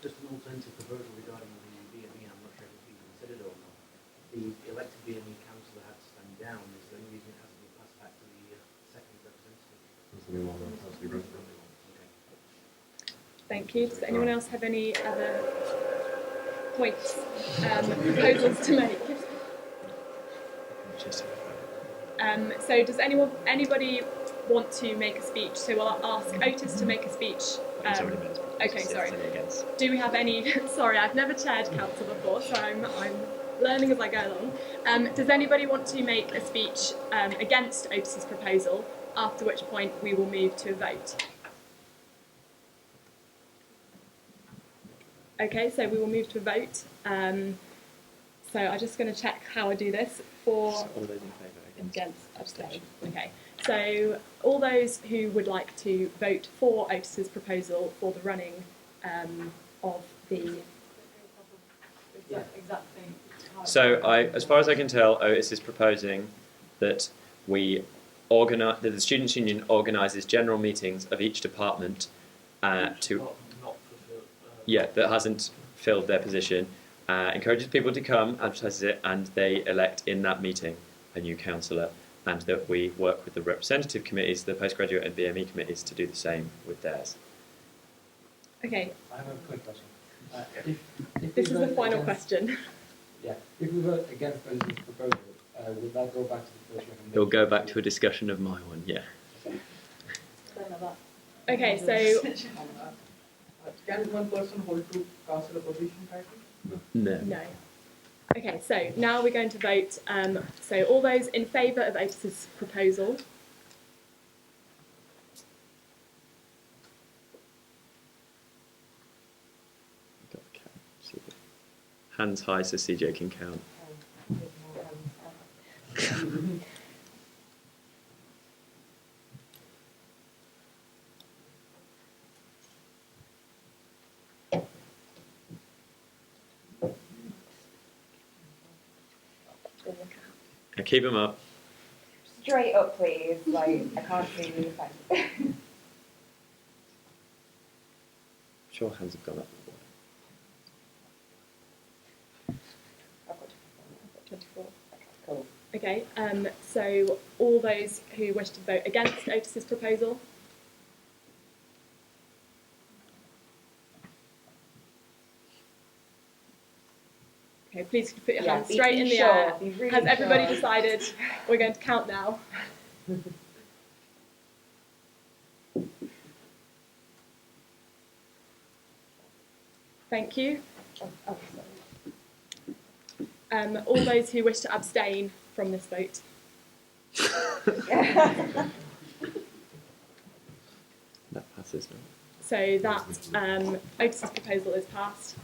S15: Just an alternative proposal regarding the BME. I'm not sure if it's been considered or not. The elected BME councillor had to stand down. Is there any reason it hasn't been passed back to the second representative?
S7: Thank you. Does anyone else have any other points, proposals to make? So does anybody want to make a speech? So I'll ask Otis to make a speech. Okay, sorry. Do we have any? Sorry, I've never chaired council before, so I'm learning as I go along. Does anybody want to make a speech against Otis's proposal? After which point we will move to a vote. Okay, so we will move to a vote. So I'm just going to check how I do this. For all those in favour, against, abstain. Okay. So all those who would like to vote for Otis's proposal for the running of the
S10: exactly.
S1: So as far as I can tell, Otis is proposing that that the Students' Union organises general meetings of each department that hasn't filled their position, encourages people to come, advertises it, and they elect in that meeting a new councillor, and that we work with the representative committees, the postgraduate and BME committees, to do the same with theirs.
S7: Okay.
S12: I have a quick question.
S7: This is the final question.
S12: Yeah, if we vote against the proposal, would that go back to the first recommendation?
S1: It'll go back to a discussion of my one, yeah.
S7: Okay, so
S2: can one person hold two councillor position titles?
S7: No. Okay, so now we're going to vote. So all those in favour of Otis's proposal?
S1: Hands high so CJ can count. Keep them up.
S3: straight up, please. Like, I can't see you. Thanks.
S1: Sure, hands have gone up.
S3: I've got 24. Cool.
S7: Okay, so all those who wish to vote against Otis's proposal? Okay, please put your hands straight in the air. Really Has everybody decided? We're going to count now. Thank you. All those who wish to abstain from this vote.
S1: That passes now.
S7: So that Otis's proposal is passed,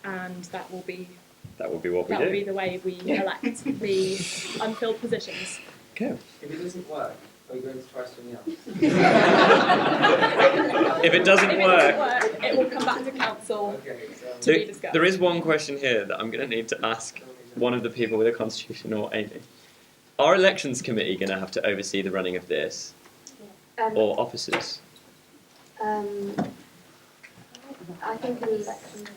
S7: and that will be
S1: what we do.
S7: That will be the way we elect the unfilled positions.
S1: Okay.
S13: If it doesn't work, are we going to try something else?
S1: If it doesn't work,
S7: it will come back to council to be discussed.
S1: There is one question here that I'm going to need to ask one of the people with a constitution or Amy. Are elections committee going to have to oversee the running of this, or officers?
S11: I think elections.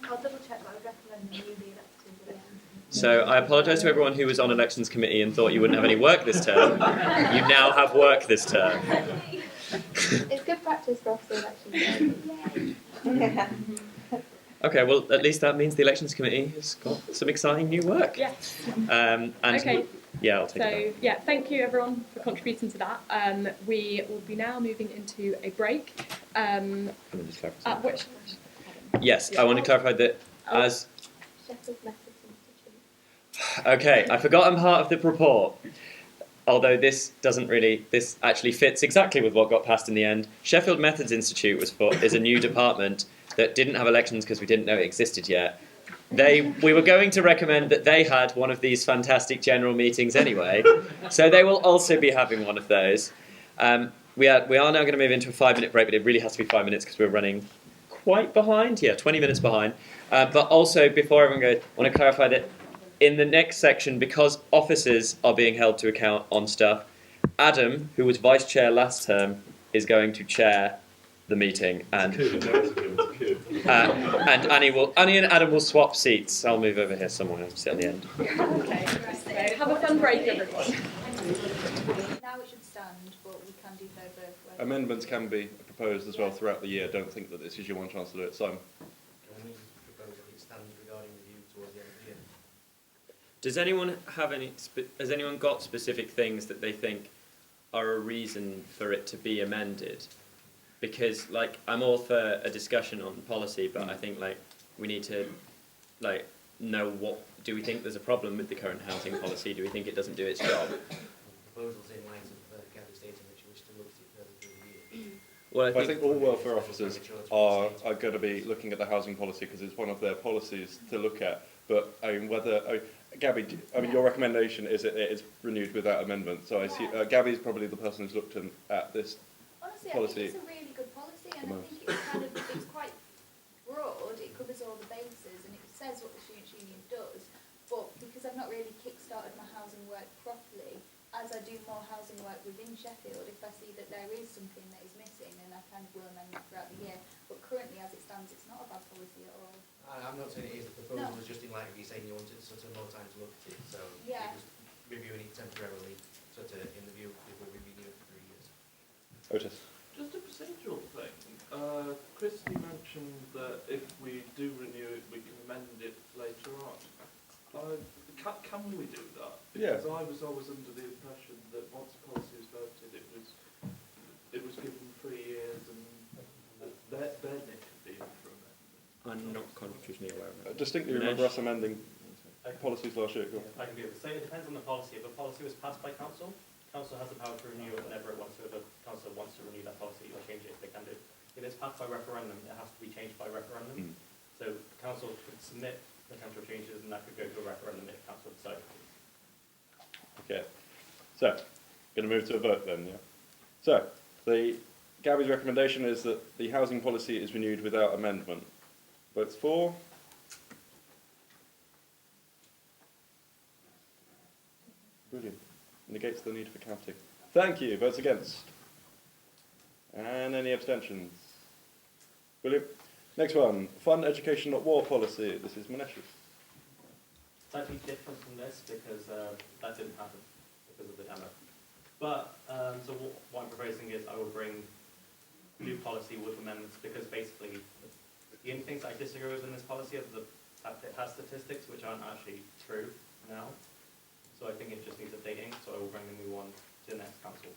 S11: I'll double check, but I would recommend the newly elected elections.
S1: So I apologise to everyone who was on elections committee and thought you wouldn't have any work this term. You now have work this term.
S11: It's good practice for officer elections. Yay!
S1: Okay, well at least that means the elections committee has got some exciting new work.
S7: Yes.
S1: And
S7: okay.
S1: Yeah, I'll take it.
S7: So yeah, thank you everyone for contributing to that. We will be now moving into a break. At which?
S1: Yes, I want to clarify that as.
S11: Sheffield Methodist Institute.
S1: Okay, I forgot I'm part of the report. Although this actually fits exactly with what got passed in the end. Sheffield Methodist Institute is a new department that didn't have elections because we didn't know it existed yet. We were going to recommend that they had one of these fantastic general meetings anyway, so they will also be having one of those. We are now going to move into a 5-minute break, but it really has to be 5 minutes because we're running quite behind. Yeah, 20 minutes behind. But also, before everyone goes, I want to clarify that in the next section, because officers are being held to account on stuff, Adam, who was vice chair last term, is going to chair the meeting, and Annie and Adam will swap seats. I'll move over here somewhere and sit at the end.
S7: Okay, so have a fun break, everyone.
S6: Now it should stand, but we can do so both ways.
S4: Amendments can be proposed as well throughout the year. Don't think that this is your one chance to do it. Simon.
S15: Can we propose that it stands regarding review towards the end of the year?
S1: Does anyone have has anyone got specific things that they think are a reason for it to be amended? Because I'm all for a discussion on policy, but I think we need to know what do we think there's a problem with the current housing policy? Do we think it doesn't do its job?
S15: Proposals in lines of Gabby's statement which you wish to look at it further through the year.
S4: Well, I think all welfare officers are going to be looking at the housing policy because it's one of their policies to look at. But I mean, Gabby, your recommendation is it is renewed without amendment. So I see Gabby's probably the person who's looked at this
S6: Honestly,
S4: policy.
S6: I think it's a really good policy, and I think it's quite broad. It covers all the bases, and it says what the Students' Union does. But because I've not really kick-started my housing work properly, as I do more housing work within Sheffield, if I see that there is something that is missing, then I kind of will amend that throughout the year. But currently, as it stands, it's not a bad policy at all.
S15: I'm not saying it is. The proposal was just in light of you saying you wanted sort of more time to look at it. So
S6: yeah.
S15: It was reviewing it temporarily, sort of in the view before we renew it for 3 years.
S4: Otis.
S5: Just a procedural thing. Christy mentioned that if we do renew it, we can amend it later on. Can we do that? Because I was always under the impression that once policy is voted, it was given 3 years, and then it could be in for amendment.
S1: I'm not constitutionally aware of that.
S4: I distinctly remember us amending policies last year.
S12: I can be able to say it depends on the policy. If a policy was passed by council, council has the power to renew it whenever it wants to. If the council wants to renew that policy or change it, they can do. If it's passed by referendum, it has to be changed by referendum. So the council could submit potential changes, and that could go to a referendum if council decides.
S4: Okay, so going to move to a vote then. Yeah. So Gabby's recommendation is that the housing policy is renewed without amendment. Votes for. Brilliant.
S18: Negates the need for counting. Thank you. Votes against? And any abstentions? Brilliant. Next one, fund education not war policy. This is Manesh's.
S15: Slightly different from this because that didn't happen because of the demo. But, so what I'm proposing is I will bring new policy with amendments because basically the only things I disagree with in this policy are that it has statistics which aren't actually true now. So I think it just needs updating, so I will bring the new one to the next council.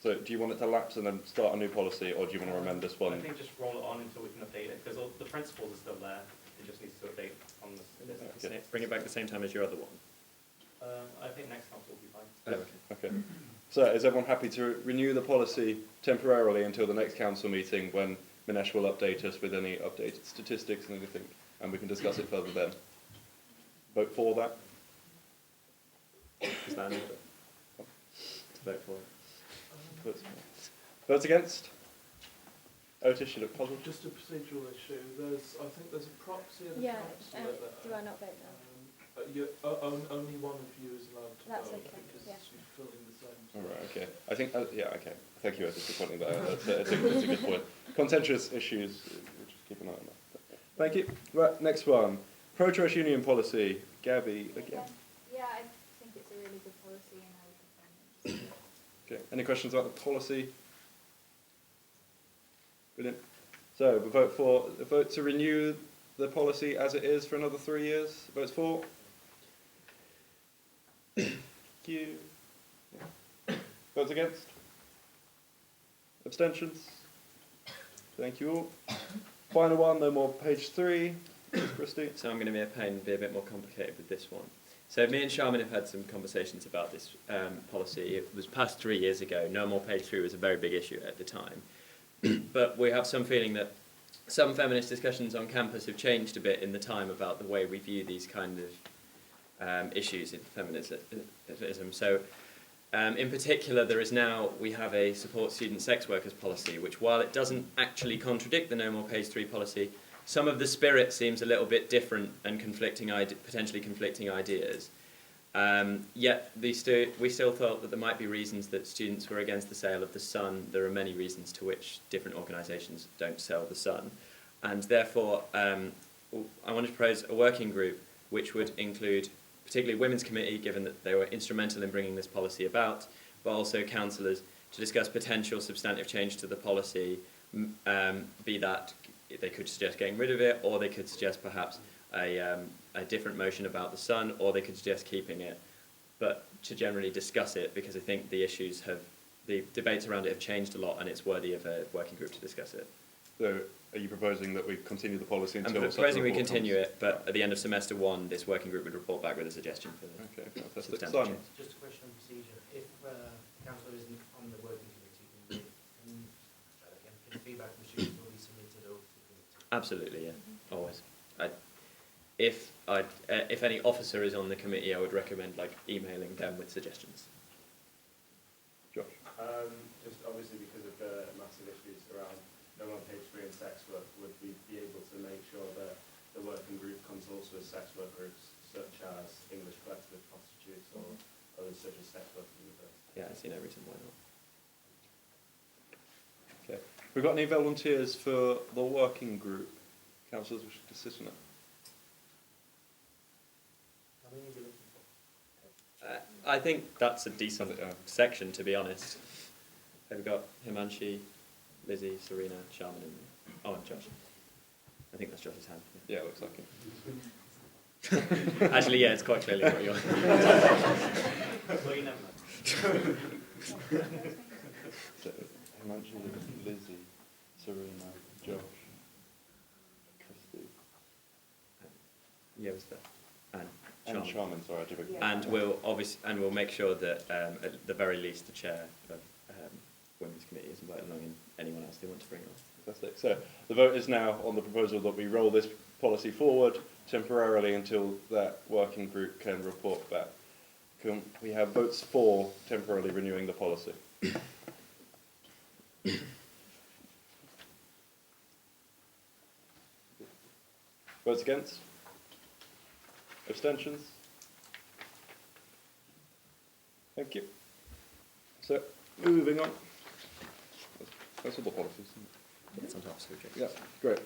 S18: So do you want it to lapse and then start a new policy, or do you want to amend this one?
S15: I think just roll it on until we can update it, because the principles are still there. It just needs to update on the statistics.
S1: Okay. Bring it back the same time as your other one.
S15: I think next council will be fine.
S1: Oh, okay.
S18: Okay. So is everyone happy to renew the policy temporarily until the next council meeting when Manesh will update us with any updated statistics and anything, and we can discuss it further then? Vote for that?
S1: Is that an order? To vote for it.
S18: Votes against? Otis, you look puzzled.
S5: Just a procedural issue. I think there's a proxy and a
S7: Yeah,
S5: councillor there.
S7: do I not vote now?
S5: Only one of you is allowed to
S7: That's
S5: vote
S7: okay,
S5: because
S7: yeah.
S5: you're filling the same.
S18: All right, okay. I think, yeah, okay. Thank you, Otis, for pointing that out. That's a good point. Contentious issues, we'll just keep an eye on that. Thank you. Right, next one. Pro-choice union policy. Gabby, again.
S6: Yeah, I think it's a really good policy and I would defend it.
S18: Okay, any questions about the policy? Brilliant. So, we vote to renew the policy as it is for another 3 years. Votes for? Thank you. Yeah. Votes against? Abstentions? Thank you all. Final one, no more page 3. Christy.
S1: So I'm going to be a pain and be a bit more complicated with this one. So me and Sharman have had some conversations about this policy. It was passed 3 years ago. No more page 3 was a very big issue at the time. But we have some feeling that some feminist discussions on campus have changed a bit in the time about the way we view these kind of issues in feminism. So in particular, we have a support student sex workers policy, which while it doesn't actually contradict the no more page 3 policy, some of the spirit seems a little bit different and potentially conflicting ideas. Yet we still thought that there might be reasons that students were against the sale of the Sun. There are many reasons to which different organisations don't sell the Sun. And therefore, I wanted to propose a working group which would include particularly Women's Committee, given that they were instrumental in bringing this policy about, but also councillors, to discuss potential substantive change to the policy, be that they could suggest getting rid of it, or they could suggest perhaps a different motion about the Sun, or they could suggest keeping it, but to generally discuss it, because I think the debates around it have changed a lot, and it's worthy of a working group to discuss it.
S18: So, are you proposing that we continue the policy until
S1: I'm proposing we continue it, but at the end of semester 1, this working group would report back with a suggestion for the
S18: fantastic.
S1: substantive
S18: Simon.
S1: change.
S15: Just a question on procedure. If councillor isn't on the working committee, can the feedback from students will be submitted over to the committee?
S1: Absolutely, yeah, always. If any officer is on the committee, I would recommend emailing them with suggestions.
S18: Josh.
S16: Just obviously because of the massive issues around no on page 3 and sex work, would we be able to make sure that the working group consults with sex work groups such as English Collective Prostitutes or others such as Sex Work University?
S1: Yeah, I see no reason why not.
S18: Okay. We've got any volunteers for the working group? Councillors wish to sit on it.
S15: How many are you looking for?
S1: I think that's a decent section, to be honest. We've got Himanshi, Lizzie, Serena, Sharman, and Josh. I think that's Josh's hand.
S18: Yeah, it looks like
S1: it. Actually, yeah, it's quite clearly what you're.
S15: Well, you never know.
S18: So, Himanshi, Lizzie, Serena, Josh, Christy.
S1: Yeah, it was that.
S18: And Sharman, sorry, I did beg your
S1: And we'll make sure that at the very least the chair of Women's Committee is invited along, and anyone else they want to bring on.
S18: Fantastic. So the vote is now on the proposal that we roll this policy forward temporarily until that working group can report back. Can we have votes for temporarily renewing the policy? Votes against? Abstentions? Thank you. So, moving on. That's all the policies.
S1: It's on top of subject.
S18: Yeah, great.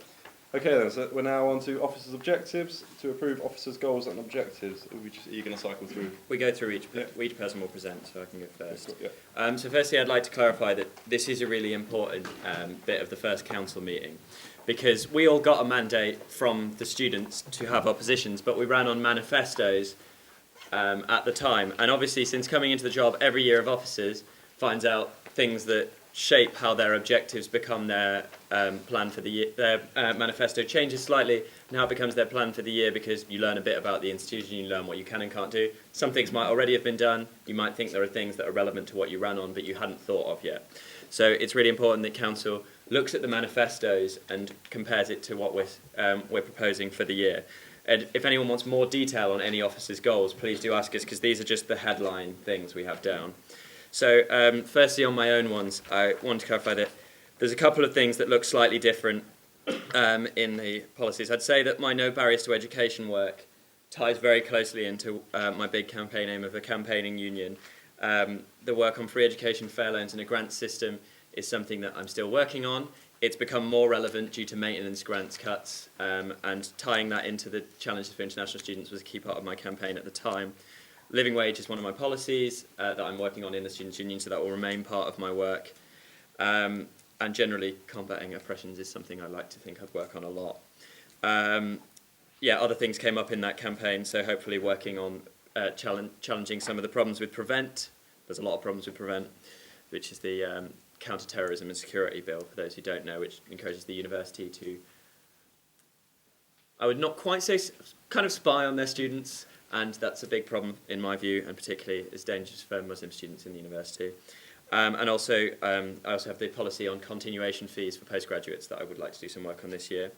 S18: Okay then, so we're now on to officers' objectives. To approve officers' goals and objectives, are you going to cycle through?
S1: We go through each person will present, so I can go first.
S18: Yeah.
S1: So firstly, I'd like to clarify that this is a really important bit of the first council meeting, because we all got a mandate from the students to have our positions, but we ran on manifestos at the time. And obviously, since coming into the job, every year of officers finds out things that shape how their objectives become their plan for the year. Their manifesto changes slightly, and how it becomes their plan for the year, because you learn a bit about the institution, you learn what you can and can't do. Some things might already have been done. You might think there are things that are relevant to what you ran on, but you hadn't thought of yet. So it's really important that council looks at the manifestos and compares it to what we're proposing for the year. And if anyone wants more detail on any officer's goals, please do ask us, because these are just the headline things we have down. So firstly, on my own ones, I want to clarify that there's a couple of things that look slightly different in the policies. I'd say that my No Barriers to Education work ties very closely into my big campaign aim of a campaigning union. The work on free education, fair loans and a grant system is something that I'm still working on. It's become more relevant due to maintenance grants cuts, and tying that into the challenges for international students was a key part of my campaign at the time. Living wage is one of my policies that I'm working on in the Students' Union, so that will remain part of my work. And generally, combating oppressions is something I like to think I'd work on a lot. Other things came up in that campaign, so hopefully working on challenging some of the problems with Prevent. There's a lot of problems with Prevent, which is the counter-terrorism and security bill, for those who don't know, which encourages the university to, I would not quite say, kind of spy on their students. And that's a big problem in my view, and particularly is dangerous for Muslim students in the university. I also have the policy on continuation fees for postgraduates that I would like to do some work on this year.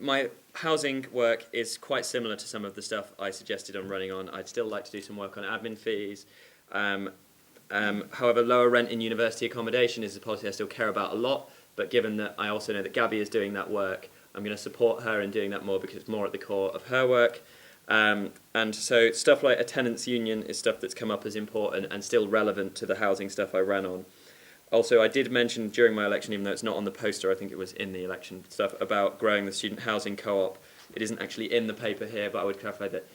S1: My housing work is quite similar to some of the stuff I suggested on running on. I'd still like to do some work on admin fees. However, lower rent in university accommodation is a policy I still care about a lot, but given that I also know that Gabby is doing that work, I'm going to support her in doing that more, because it's more at the core of her work. And so stuff like a tenants' union is stuff that's come up as important and still relevant to the housing stuff I ran on. Also, I did mention during my election, even though it's not on the poster, I think it was in the election stuff, about growing the student housing co-op. It isn't actually in the paper here, but I would clarify that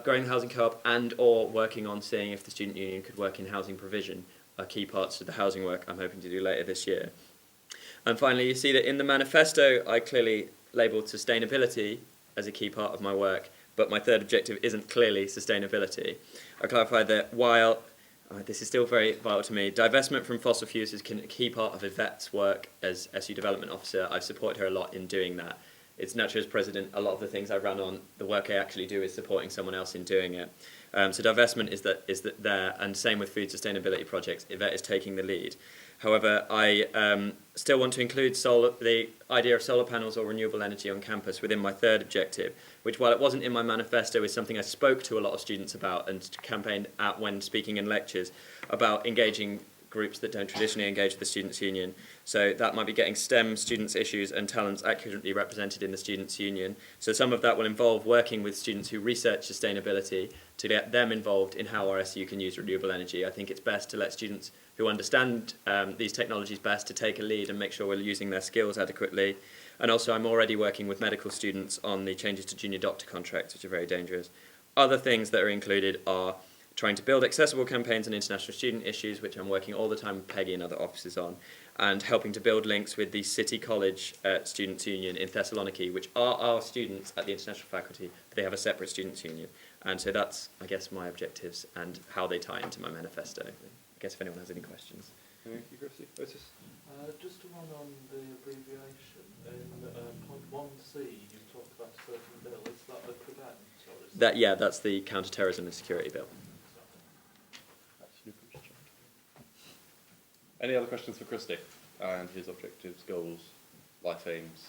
S1: growing the housing co-op and or working on seeing if the student union could work in housing provision are key parts of the housing work I'm hoping to do later this year. And finally, you see that in the manifesto, I clearly labelled sustainability as a key part of my work, but my third objective isn't clearly sustainability. I clarified that while, this is still very vital to me, divestment from fossil fuels is a key part of Yvette's work as SU Development Officer. I've supported her a lot in doing that. It's naturally as President, a lot of the things I run on, the work I actually do is supporting someone else in doing it. So divestment is there, and same with food sustainability projects. Yvette is taking the lead. However, I still want to include the idea of solar panels or renewable energy on campus within my third objective, which, while it wasn't in my manifesto, is something I spoke to a lot of students about and campaigned at when speaking in lectures about engaging groups that don't traditionally engage with the Students' Union. So that might be getting STEM students' issues and talents accurately represented in the Students' Union. So some of that will involve working with students who research sustainability to get them involved in how RSU can use renewable energy. I think it's best to let students who understand these technologies best to take a lead and make sure we're using their skills adequately. And also I'm already working with medical students on the changes to junior doctor contracts, which are very dangerous. Other things that are included are trying to build accessible campaigns on international student issues, which I'm working all the time with Peggy and other officers on, and helping to build links with the City College Students' Union in Thessaloniki, which are our students at the international faculty, but they have a separate students' union. And so that's, I guess, my objectives and how they tie into my manifesto. I guess if anyone has any questions.
S18: Thank you, Christy. Otis?
S5: Just one on the abbreviation. In point 1C, you've talked about a certain bill. Is that the Prevent?
S1: That's the counter-terrorism and security bill.
S18: Any other questions for Christy and his objectives, goals, life aims,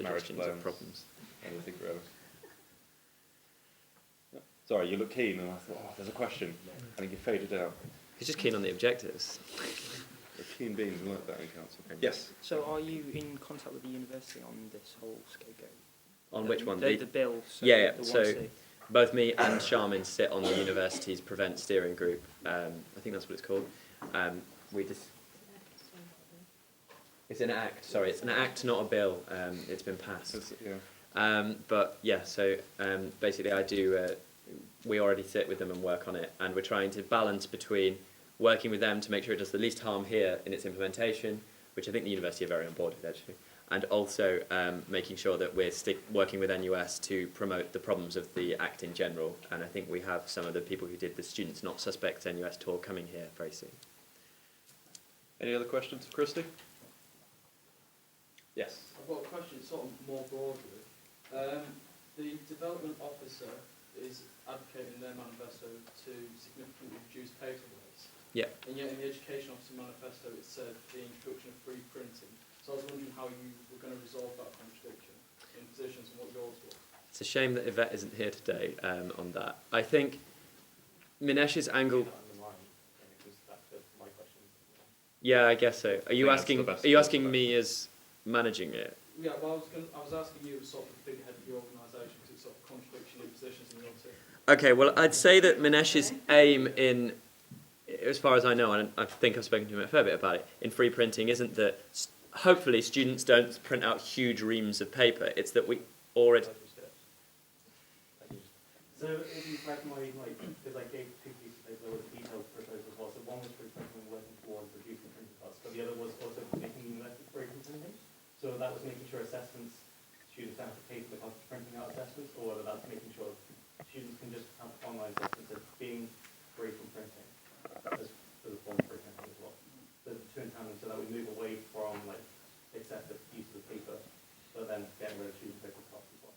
S18: marriage plans,
S1: and problems?
S18: Anything forever? No. Sorry, you look keen, and I thought, oh, there's a question, and you faded out.
S1: He's just keen on the objectives.
S18: We're keen beings, we like that in council. Yes.
S19: So, are you in contact with the university on this whole scapegoat?
S1: On which one?
S19: The bill. So
S1: yeah.
S19: the
S1: So, both me and Charmin sit on the university's Prevent Steering Group. I think that's what it's called. We just... It's an act, sorry, it's an act, not a bill. It's been passed. But yeah, so basically we already sit with them and work on it, and we're trying to balance between working with them to make sure it does the least harm here in its implementation, which I think the university are very on board with actually, and also making sure that we're working with NUS to promote the problems of the Act in general, and I think we have some of the people who did the Students Not Suspects NUS tour coming here very soon.
S18: Any other questions for Christy? Yes.
S5: I've got a question sort of more broadly. The development officer is advocating their manifesto to significantly reduce paper waste.
S1: Yeah.
S5: And yet in the education officer manifesto it said the introduction of free printing. So I was wondering how you were going to resolve that contradiction in positions and what yours were.
S1: It's a shame that Yvette isn't here today on that. I think Minesh's angle... Yeah, I guess so. Are you asking me as managing it?
S5: Yeah, well, I was asking you as sort of the figurehead of the organisation because it's sort of contradiction in positions in your team.
S1: Okay, well, I'd say that Minesh's aim in, as far as I know, and I think I've spoken to him a fair bit about it, in free printing isn't that hopefully students don't print out huge reams of paper. It's that we already...
S15: So if you read my, because I gave two pieces of paper with detailed proposals as well. So one was free printing and working towards reducing printing costs, but the other was also making the university free printing. So that was making sure assessments, students don't have to pay for the cost of printing out assessments, or whether that's making sure students can just have online assessments as being free from printing, as a form of free printing as well. So the two in tandem, so that we move away from excessive use of paper, but then getting rid of student paper costs as well.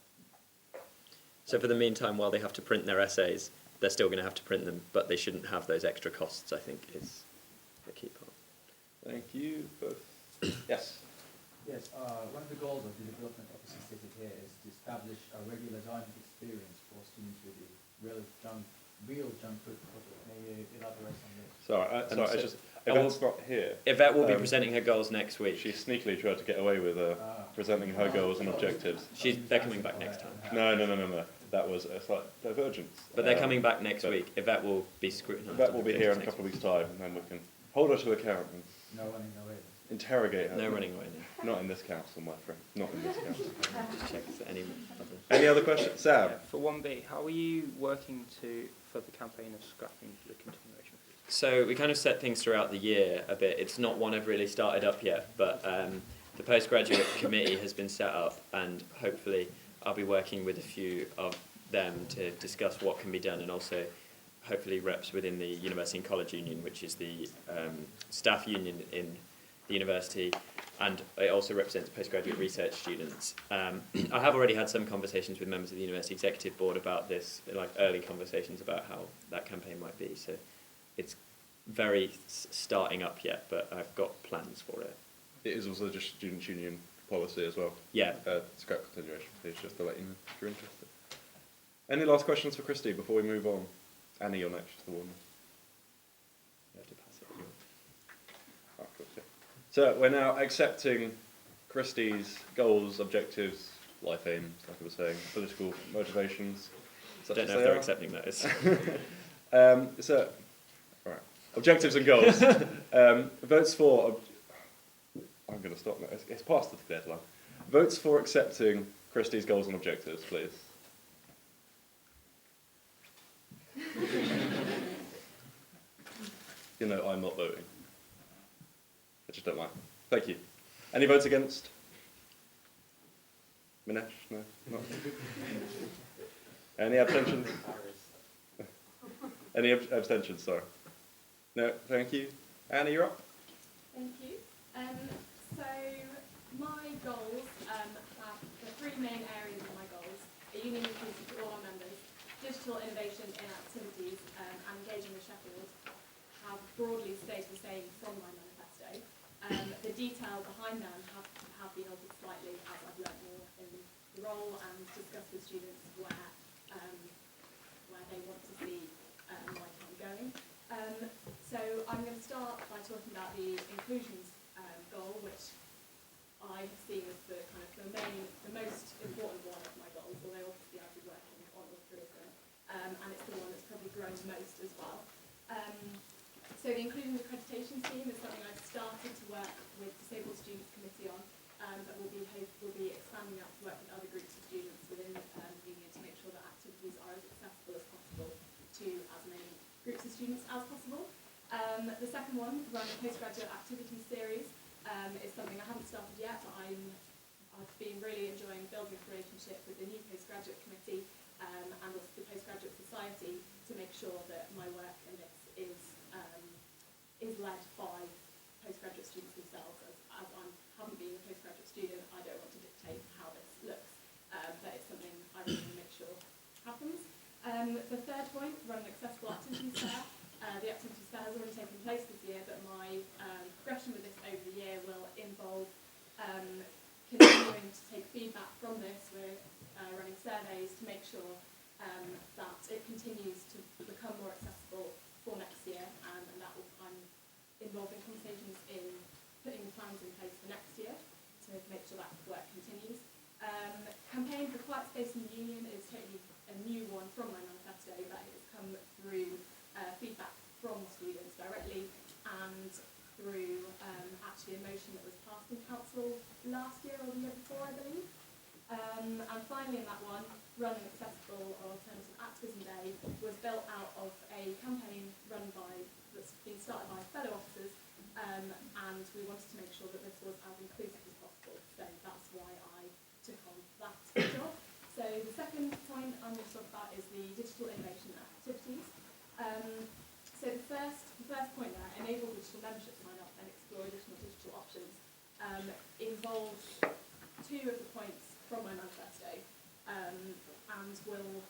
S1: So for the meantime, while they have to print their essays, they're still going to have to print them, but they shouldn't have those extra costs, I think, is the key part.
S18: Thank you both. Yes.
S19: Yes, one of the goals of the development officer stated here is to establish a regular dining experience for students with a real junk food problem. May you elaborate on this?
S18: Sorry, Yvette's not here.
S1: Yvette will be presenting her goals next week.
S18: She sneakily tried to get away with presenting her goals and objectives.
S1: They're coming back next time.
S18: No. That was a slight divergence.
S1: But they're coming back next week. Yvette will be scrutinised.
S18: Yvette will be here in a couple of weeks' time, and then we can hold her to account and
S19: No running away.
S18: interrogate her.
S1: No running away now.
S18: Not in this council, my friend. Not in this council.
S1: Just check if there are
S18: Any other questions? Sam?
S20: For 1B, how are you working for the campaign of scrapping the continuation fees?
S1: So we kind of set things throughout the year a bit. It's not one I've really started up yet, but the postgraduate committee has been set up, and hopefully I'll be working with a few of them to discuss what can be done, and also hopefully reps within the University and College Union, which is the staff union in the university, and it also represents postgraduate research students. I have already had some conversations with members of the University Executive Board about this, like early conversations about how that campaign might be, so it's very starting up yet, but I've got plans for it.
S18: It is also just student union policy as well.
S1: Yeah.
S18: Scrap continuation fees, just to let you know if you're interested. Any last questions for Christy before we move on? Annie, you're next, the woman. You have to pass it. Oh, cool, yeah. So we're now accepting Christy's goals, objectives, life aims, like I was saying, political motivations.
S1: I don't know if they're accepting those.
S18: So, all right. Objectives and goals. Votes for... I'm going to stop now. It's past the deadline. Votes for accepting Christy's goals and objectives, please. You know, I'm not voting. I just don't like. Thank you. Any votes against? Minesh? No? Not. Any abstentions? Any abstentions, sorry. No, thank you. Annie, you're up.
S7: Thank you. So my goals have the three main areas of my goals: a union inclusive to all our members, digital innovation in activities, and engaging with Sheffield have broadly stayed the same from my manifesto. The detail behind them have been altered slightly as I've learnt more in the role and discussed with students where they want to see my time going. So I'm going to start by talking about the inclusions goal, which I have seen as the most important one of my goals, although obviously I've been working on all three of them. most as well. So the Inclusion Accreditation Scheme is something I've started to work with Disabled Students Committee on, but we'll be expanding out to work with other groups of students within the union to make sure that activities are as accessible as possible to as many groups of students as possible. The second one, run a postgraduate activities series, is something I haven't started yet, but I've been really enjoying building a relationship with the new postgraduate committee and also the postgraduate society to make sure that my work in this is led by postgraduate students themselves. As I haven't been a postgraduate student, I don't want to dictate how this looks, but it's something I really want to make sure happens. The third point, run an accessible activities fair. The activities fair has already taken place this year, but my progression with this over the year will involve continuing to take feedback from this. We're running surveys to make sure that it continues to become more accessible for next year, and that will, I'm involving conversations in putting the plans in place for next year to make sure that work continues. Campaign for Quiet Space in the Union is totally a new one from my manifesto, but it has come through feedback from students directly and through actually a motion that was passed in council last year or the year before, I believe. And finally in that one, Run an Accessible or Alternative Activism Day was built out of a campaign that's been started by fellow officers, and we wanted to make sure that this was as inclusive as possible, so that's why I took on that job. So the second point I'm going to talk about is the digital innovation activities. So the first point there, enable digital membership sign up and explore additional digital options, involves two of the points from my manifesto, and will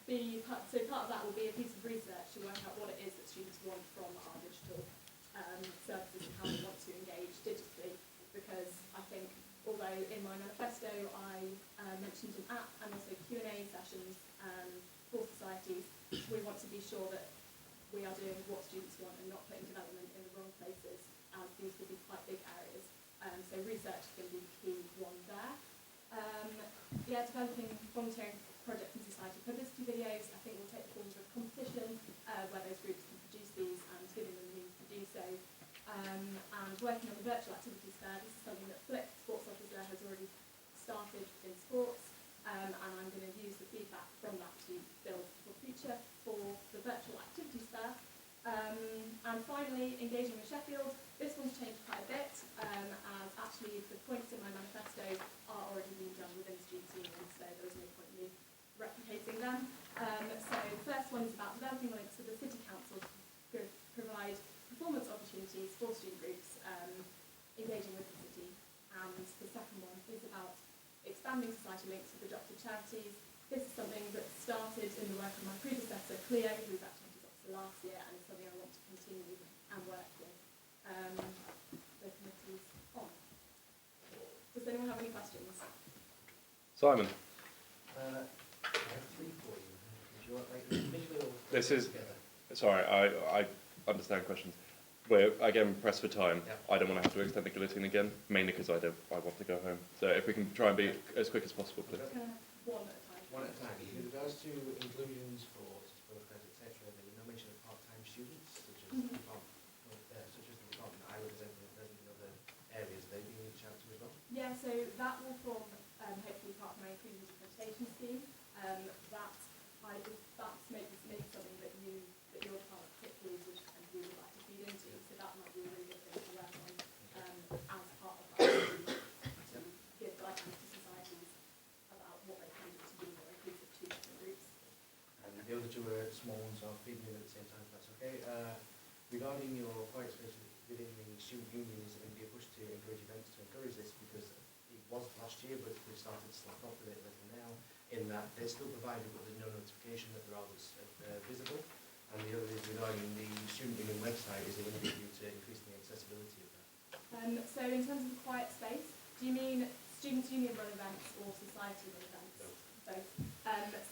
S7: be part of that will be a piece of research to work out what it is that students want from our digital services and how they want to engage digitally, because I think although in my manifesto I mentioned an app and also Q&A sessions for societies, we want to be sure that we are doing what students want and not putting development in the wrong places, as these will be quite big areas. So research is going to be the key one there. Developing volunteering projects and society publicity videos, I think will take the form of a competition where those groups can produce these and giving them the means to do so. And working on the virtual activities fair, this is something that Flick, Sports Officer, has already started in sports, and I'm going to use the feedback from that to build for future for the virtual activities fair. And finally, engaging with Sheffield. This one's changed quite a bit, as actually the points in my manifesto are already being done within the students' union, so there is no point in me replicating them. So the first one is about developing links with the City Council to provide performance opportunities for student groups engaging with the city. And the second one is about expanding society links with adopted charities. This is something that started in the work of my predecessor, Cleo, who was activities officer last year, and is something I want to continue and work with the committees on. Does anyone have any questions?
S18: Simon.
S15: I have three for you. Would you want like individually or
S18: This is
S15: together?
S18: sorry. I understand questions. We're again pressed for time.
S15: Yeah.
S18: I don't want to have to extend the guillotine again, mainly because I want to go home. So if we can try and be as quick as possible, please.
S7: One at a time.
S15: One at a time. With regards to inclusions for postgraduate, etc., there was no mention of part-time students, such as the department I represent in other areas. Are they being reached out to as well?
S7: Yeah, so that will form hopefully part of my inclusion accreditation scheme. That's maybe something that your department particularly would like to feed into. So that might be a really good thing to work on as part of that to give guidance to societies about what they can do to be more inclusive to different groups.
S15: And the other two are small ones, so I'll feed them in at the same time, if that's okay. Regarding your quiet space within the student union, is there going to be a push to encourage events to encourage this? Because it was last year, but we've started to slack off with it a little now, in that they're still provided, but there's no notification that they're always visible. And the other is regarding the student union website, is there going to be a view to increasing the accessibility of that?
S7: So in terms of the quiet space, do you mean students' union run events or society run events? Both.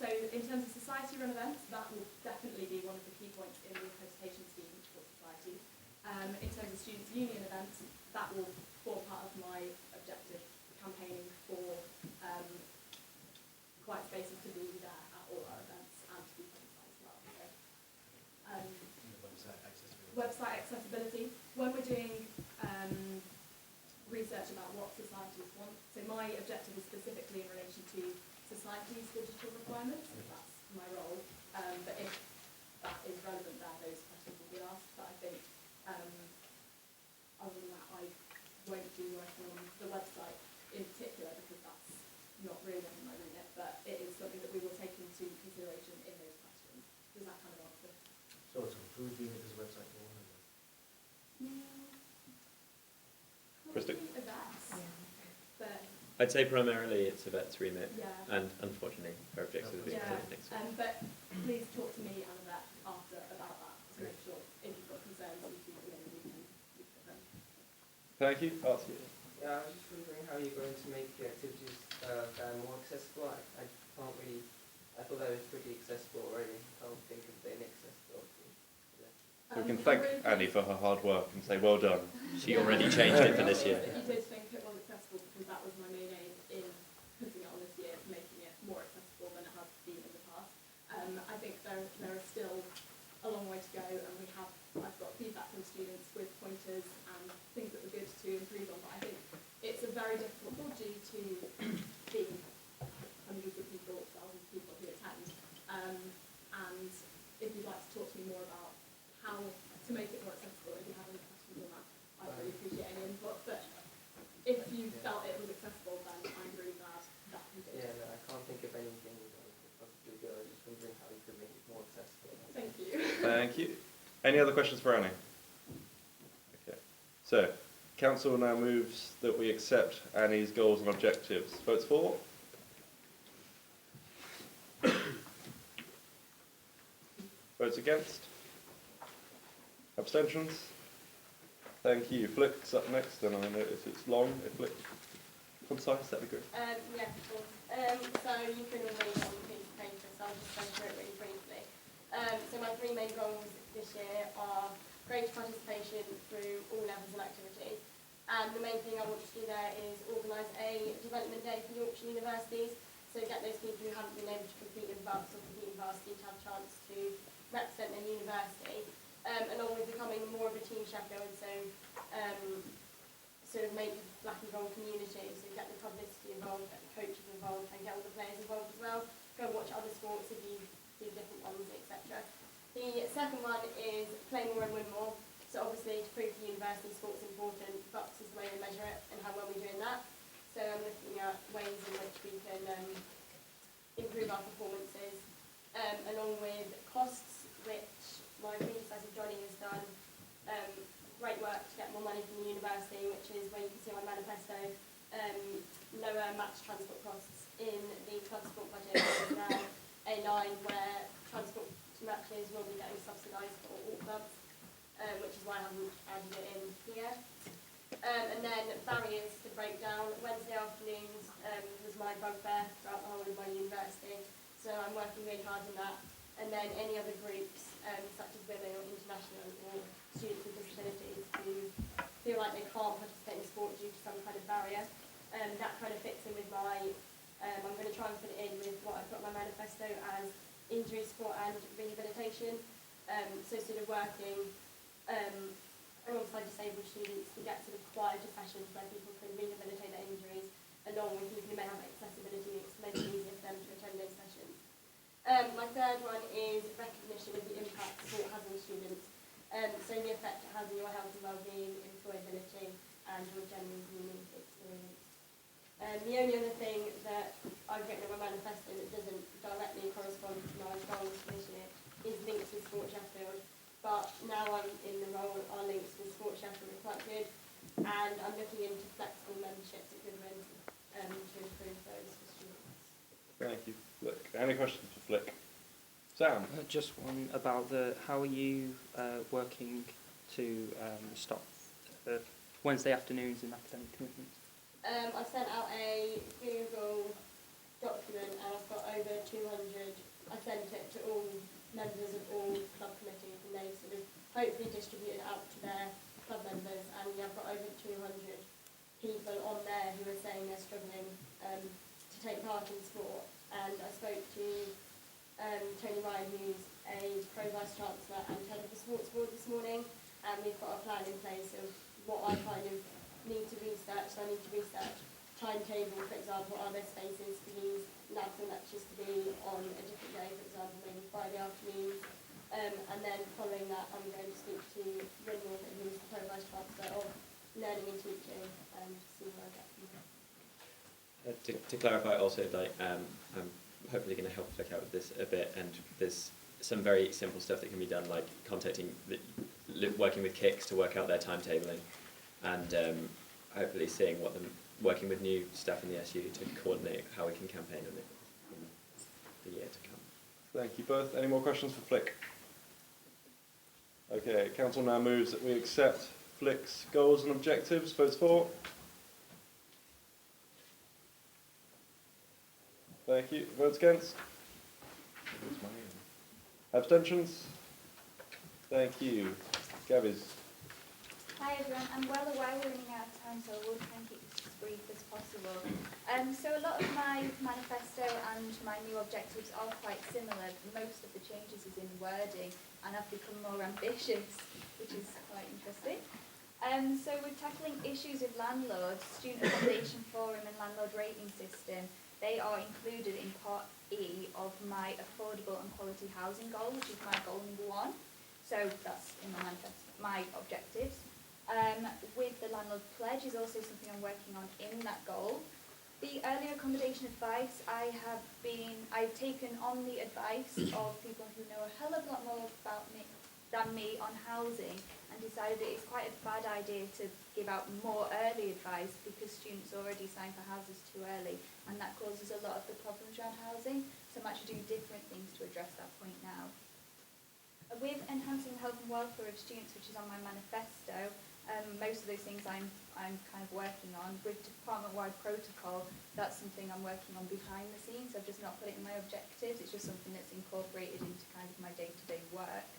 S7: So in terms of society run events, that will definitely be one of the key points in the accreditation scheme for society. In terms of students' union events, that will form part of my objective campaigning for quiet spaces to be there at all our events and to be publicised website accessibility. When we're doing research about what societies want, so my objective is specifically in relation to society's digital requirements, because that's my role. But if that is relevant there, those questions will be asked. But I think other than that, I won't be working on the website in particular because that's not really in my remit, but it is something that we will take into consideration in those questions. Does that kind of answer?
S15: So it's improving it as a website for one of them.
S18: Christy?
S7: Events. But
S1: I'd say primarily it's Yvette's remit,
S7: yeah.
S1: and unfortunately her objectives will be
S7: Yeah.
S1: presented next week.
S7: But please talk to me and Yvette after about that to make sure if you've got concerns you can put them.
S18: Thank you. Archie.
S13: Yeah, I was just wondering how you're going to make the activities more accessible. I can't really. I thought that was pretty accessible already. I can't think of the inaccessible.
S18: So we can thank Annie for her hard work and say well done.
S1: She already changed it for this year.
S7: You did think it was accessible because that was my main aim in putting it on this year, making it more accessible than it has been in the past. I think there is still a long way to go, and I've got feedback from students with pointers and things that were good to improve on. But I think it's a very difficult role due to the hundreds of people, thousands of people who attend. And if you'd like to talk to me more about how to make it more accessible, if you have any questions on that, I'd really appreciate any input. But if you felt it was accessible, then I'm really glad that you did.
S13: Yeah, no, I can't think of anything that I could possibly do. I was just wondering how you could make it more accessible.
S7: Thank you.
S18: Thank you. Any other questions for Annie? Okay. So, Council now moves that we accept Annie's goals and objectives. Votes for? Votes against? Abstentions? Thank you. Flick's up next, and I notice it's long. If Flick concise, that'd be great.
S9: Yeah, of course. So you can all read on the piece of paper, so I'll just go through it really briefly. So my three main goals this year are greater participation through all levels of activities. And the main thing I want to do there is organise a development day for Yorkshire universities. So get those people who haven't been able to compete in VUCs or compete in varsity to have a chance to represent their university. Along with becoming more of a team chaperone, so sort of make the black and gold community, so get the publicity involved, get the coaches involved, and get all the players involved as well. Go and watch other sports if you do different ones, etc. The second one is play more and win more. So obviously to prove to university sport's important, VUCs is the way they measure it and how well we're doing that. So I'm looking at ways in which we can improve our performances, along with costs, which my predecessor Johnny has done great work to get more money from the university, which is where you can see my manifesto, lower match transport costs in the transport budget. There's now a line where transport to matches will be getting subsidised for all clubs, which is why I haven't added it in here. And then barriers to break down. Wednesday afternoons was my bugbear throughout the whole of my university, so I'm working really hard on that. And then any other groups, such as women or international or students with disabilities who feel like they can't participate in sport due to some kind of barrier. That kind of fits in with my, I'm going to try and fit it in with what I've got in my manifesto as injury support and rehabilitation. So sort of working alongside disabled students to get sort of quieter sessions where people can rehabilitate their injuries, along with people who may have accessibility, it's making it easier for them to attend those sessions. My third one is recognition of the impact sport has on students. So the effect it has on your health and well-being, employability, and your general community experience. The only other thing that I've written in my manifesto that doesn't directly correspond to my goals this year is links with Sport Sheffield. But now I'm in the role, our links with Sport Sheffield are quite good, and I'm looking into flexible memberships at Goodwin to improve those for students.
S18: Thank you, Flick. Any questions for Flick? Sam?
S20: Just one about how are you working to stop Wednesday afternoons in academic commitments?
S9: I sent out a Google document and I've got over 200. I sent it to all members of all club committees and they sort of hopefully distributed out to their club members, and I've got over 200 people on there who are saying they're struggling to take part in sport. And I spoke to Tony Ryan, who's a pro vice chancellor and head of the sports board this morning, and we've got a plan in place of what I kind of need to research. So I need to research timetable, for example, are there spaces for these labs and lectures to be on a different day, for example, maybe Friday afternoons. And then following that, I'm going to speak to Windmill, who's the Pro-Vice Chancellor of Learning and Teaching, and see where I get from there.
S1: To clarify also, like, I'm hopefully going to help Flick out with this a bit, and there's some very simple stuff that can be done, like working with KICS to work out their timetabling, and hopefully seeing working with new staff in the SU to coordinate how we can campaign on it in the year to come.
S18: Thank you both. Any more questions for Flick? Okay, Council now moves that we accept Flick's goals and objectives. Votes for? Thank you. Votes against? Abstentions? Thank you. Gavies.
S6: Hi everyone, I'm well aware we're running out of time, so I will try and keep this as brief as possible. So a lot of my manifesto and my new objectives are quite similar. Most of the changes is in wording, and I've become more ambitious, which is quite interesting. So we're tackling issues with landlords, student accommodation forum and landlord rating system. They are included in part E of my affordable and quality housing goal, which is my goal number 1. So that's in my manifesto, my objectives. With the landlord pledge is also something I'm working on in that goal. The early accommodation advice, I've taken on the advice of people who know a hell of a lot more about me than me on housing, and decided that it's quite a bad idea to give out more early advice because students already sign for houses too early, and that causes a lot of the problems around housing. So I'm actually doing different things to address that point now. With enhancing the health and welfare of students, which is on my manifesto, most of those things I'm kind of working on. With department-wide protocol, that's something I'm working on behind the scenes. I've just not put it in my objectives. It's just something that's incorporated into kind of my day-to-day work.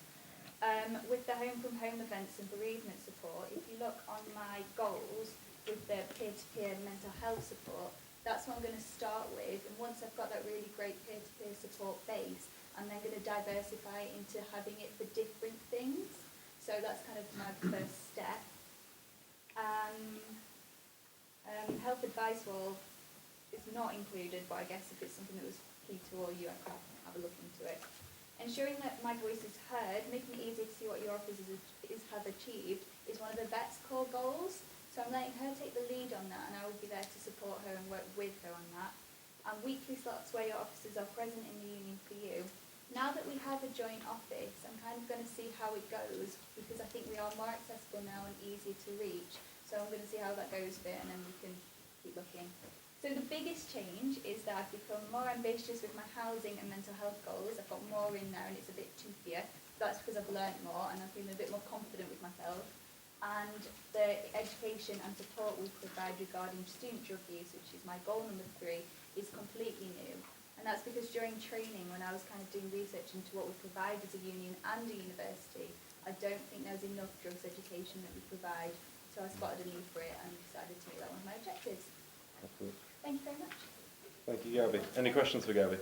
S6: With the home-from-home events and bereavement support, if you look on my goals with the peer-to-peer mental health support, that's what I'm going to start with. And once I've got that really great peer-to-peer support base, I'm then going to diversify into having it for different things. So that's kind of my first step. Health advice wall is not included, but I guess if it's something that was key to all you, I could have a look into it. Ensuring that my voice is heard, making it easier to see what your officers have achieved, is one of the vet's core goals. So I'm letting her take the lead on that, and I will be there to support her and work with her on that. And weekly slots where your officers are present in the union for you. Now that we have a joint office, I'm kind of going to see how it goes, because I think we are more accessible now and easier to reach. So I'm going to see how that goes a bit, and then we can keep looking. So the biggest change is that I've become more ambitious with my housing and mental health goals. I've got more in there and it's a bit toothier. That's because I've learnt more and I'm feeling a bit more confident with myself. And the education and support we provide regarding student drug use, which is my goal number 3, is completely new. And that's because during training, when I was kind of doing research into what we provide as a union and a university, I don't think there's enough drugs education that we provide. So I spotted a need for it and decided to make that one of my objectives.
S18: Absolutely.
S6: Thank you very much.
S18: Thank you, Gabby. Any questions for Gabby?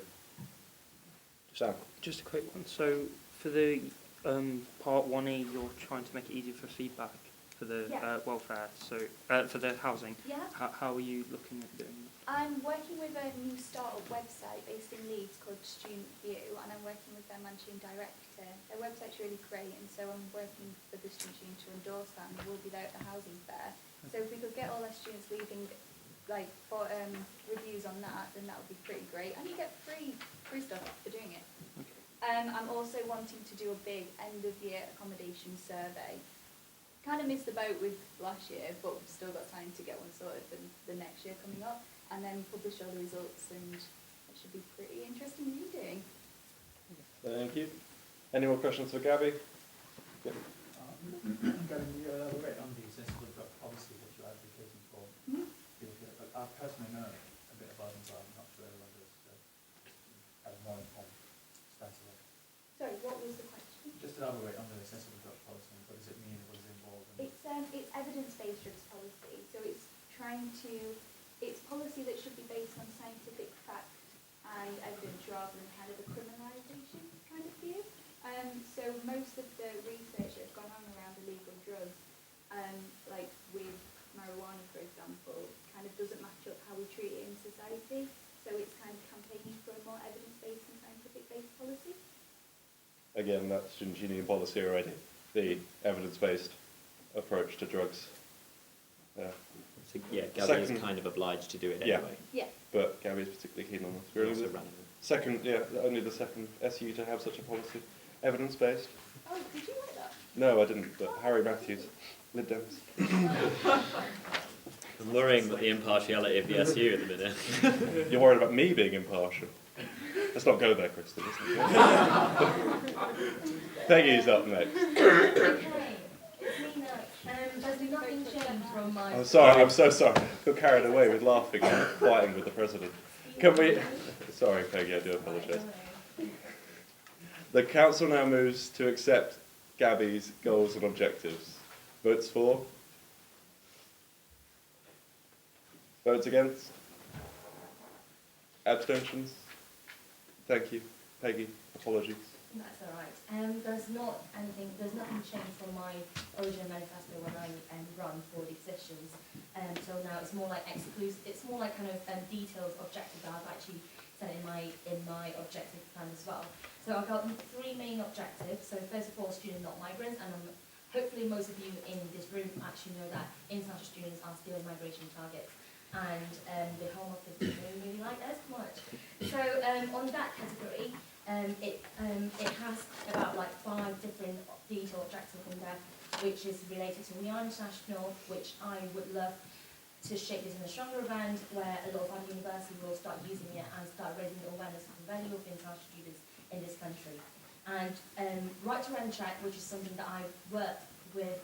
S18: Sam?
S20: Just a quick one. So for the part 1E, you're trying to make it easier for feedback for the welfare, so for the housing.
S6: Yeah.
S20: How are you looking at doing that?
S6: I'm working with a new startup website based in Leeds called Student View, and I'm working with their managing director. Their website's really great, and so I'm working for the student union to endorse that, and we'll be there at the housing fair. So if we could get all our students leaving reviews on that, then that would be pretty great, and you get free stuff for doing it. Okay. I'm also wanting to do a big end of year accommodation survey. Kind of missed the boat with last year, but we've still got time to get one sorted for the next year coming up, and then publish all the results, and it should be pretty interesting reading.
S18: Thank you. Any more questions for Gabby? Yeah.
S19: Can you elaborate on the sensible drug policy that you're advocating for? I personally know a bit about it, but I'm not sure everyone does. Have more informed stance of it.
S6: Sorry, what was the question?
S19: Just elaborate on the sensible drug policy. What does it mean? What does it involve?
S6: It's evidence-based drugs policy, so it's policy that should be based on scientific fact and evidence rather than kind of a criminalisation kind of view. So most of the research that's gone on around illegal
S18: again, that student union policy already, the evidence-based approach to drugs. Yeah.
S1: So, yeah, Gabby is kind of obliged to do it anyway.
S3: Yeah.
S18: But Gabby is particularly keen on this.
S1: We're
S18: Really
S1: also
S18: the
S1: running
S18: second, yeah, only the second SU to have such a policy. Evidence-based.
S3: Oh, did you like that?
S18: No, I didn't, but Harry Matthews, Lib Dems.
S1: I'm worrying about the impartiality of the SU at the minute.
S18: You're worried about me being impartial. Let's not go there, Kristen. Peggy's up next.
S14: Okay, it's me now. There's nothing changed from my...
S18: I'm sorry, I'm so sorry. I got carried away with laughing and fighting with the president. Can we... Sorry, Peggy, I do apologise. The council now moves to accept Gabby's goals and objectives. Votes for? Votes against? Abstentions? Thank you. Peggy, apologies.
S14: That's all right. There's nothing changed from my original manifesto when I run for the positions. So now it's more like it's more like kind of detailed objectives that I've actually set in my objective plan as well. So I've got 3 main objectives. So first of all, student not migrants, and hopefully most of you in this room actually know that international students are still a migration target. And the Home Office doesn't really like us much. So on that category, it has about like 5 different detailed objectives in there, which is related to We Are International, which I would love to shape this in a stronger band, where a lot of our universities will start using it and start raising the awareness of the value of international students in this country. And Right to Rent Check, which is something that I work with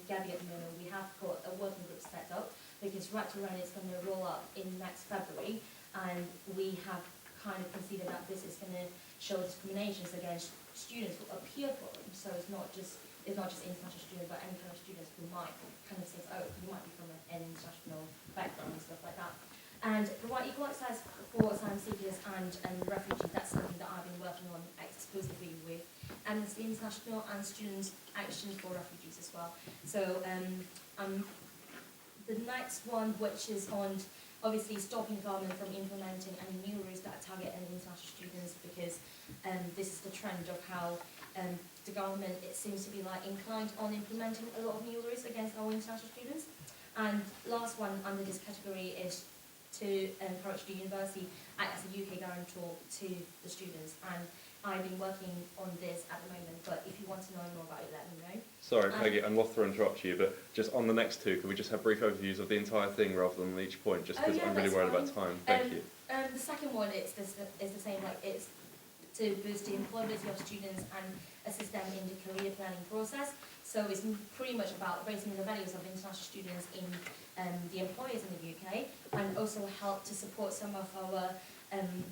S14: Gabby at the moment. We have got a working group set up, because Right to Rent is going to roll up in next February, and we have kind of considered that this is going to show discriminations against students who appear for them. So it's not just international students, but any kind of students who might kind of say, oh, you might be from an international background and stuff like that. And provide equal access for asylum seekers and refugees. That's something that I've been working on exclusively with Amnesty International and Students Action for Refugees as well. So the next one, which is on obviously stopping government from implementing any new rules that target any international students, because this is the trend of how the government, it seems to be like inclined on implementing a lot of new rules against our international students. And last one under this category is to encourage the university act as a UK guarantor to the students. And I've been working on this at the moment, but if you want to know more about it, let me know.
S18: Sorry, Peggy, I'm loth to interrupt you, but just on the next 2, could we just have brief overviews of the entire thing rather than on each point, just because I'm really worried about time. Thank you.
S14: The second one is the same, like it's to boost the employability of students and assist them in the career planning process. So it's pretty much about raising the values of international students in the employers in the UK, and also help to support some of our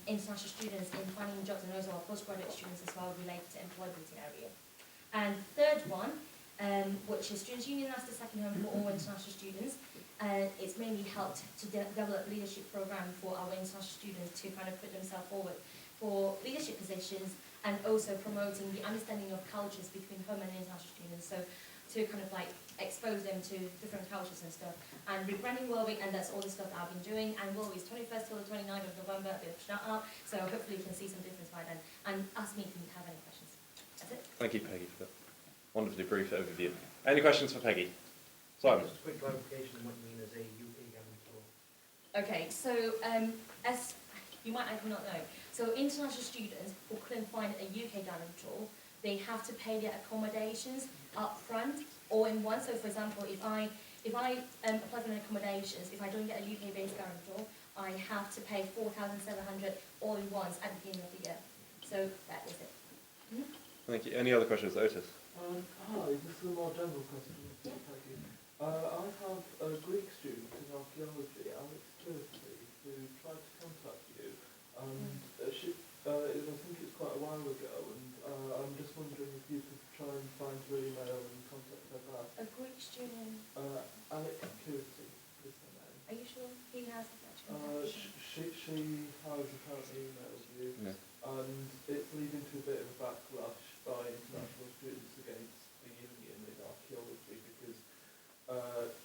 S14: international students in finding jobs, and also our postgraduate students as well, related to employability area. And third one, which is Students' Union as the second home for all international students. It's mainly helped to develop leadership program for our international students to kind of put themselves forward for leadership positions, and also promoting the understanding of cultures between home and international students. So to kind of like expose them to different cultures and stuff. And rebranding Warwick, and that's all the stuff that I've been doing. And Warwick is 21st till the 29th of November, a bit of a shout out. So hopefully you can see some difference by then. And ask me if you have any questions. That's it.
S18: Thank you, Peggy, for that wonderfully brief overview. Any questions for Peggy? Simon?
S15: Just a quick clarification on what you mean as a UK guarantor.
S14: Okay, so as you might actually not know, so international students who couldn't find a UK guarantor, they have to pay their accommodations up front or in one. So for example, if I apply for an accommodations, if I don't get a UK-based guarantor, I have to pay 4,700 all in once at the beginning of the year. So that is it. Mm-hmm.
S18: Thank you. Any other questions, Otis?
S5: Hi, this is a more general question. Thank you. I have a Greek student in archaeology, Alex Kirsty, who tried to contact you, and I think it's quite a while ago, and I'm just wondering if you could try and find her email and contact her back.
S14: A Greek student?
S5: Alex Kirsty is her name.
S14: Are you sure he has
S5: She has apparently emailed you, and it's leading to a bit of a backlash by international students against the union in archaeology, because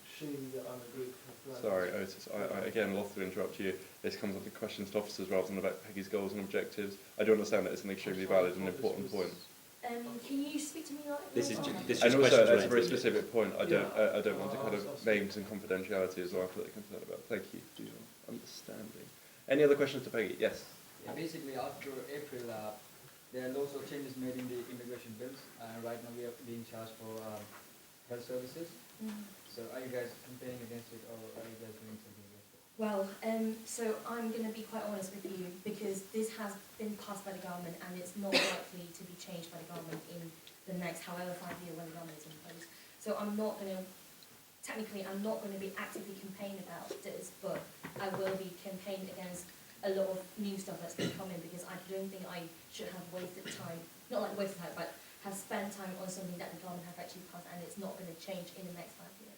S5: she and a group of friends...
S18: Sorry, Otis, I again, loth to interrupt you. This comes up to questions to officers rather than about Peggy's goals and objectives. I do understand that it's an extremely valid and important point.
S14: Can you speak to me like
S1: This is
S14: later
S1: ju-
S14: on?
S1: this is
S18: And
S1: just
S18: also,
S1: questions
S18: that's a very
S1: related to it.
S18: specific point. I don't want to kind of names and confidentiality as well. I'm completely concerned about. Thank you for your understanding. Any other questions to Peggy? Yes.
S21: Yeah, basically, after April, there are lots of changes made in the immigration bills, and right now we are being charged for health services. So are you guys campaigning against it, or are you guys doing something against it?
S14: Well, so I'm going to be quite honest with you because this has been passed by the government and it's not likely to be changed by the government in the next however 5 years when the government is imposed. So I'm not going to, technically I'm not going to be actively campaigning about this, but I will be campaigning against a lot of new stuff that's been coming because I don't think I should have wasted time, not like wasted time, but have spent time on something that the government have actually passed and it's not going to change in the next 5 years.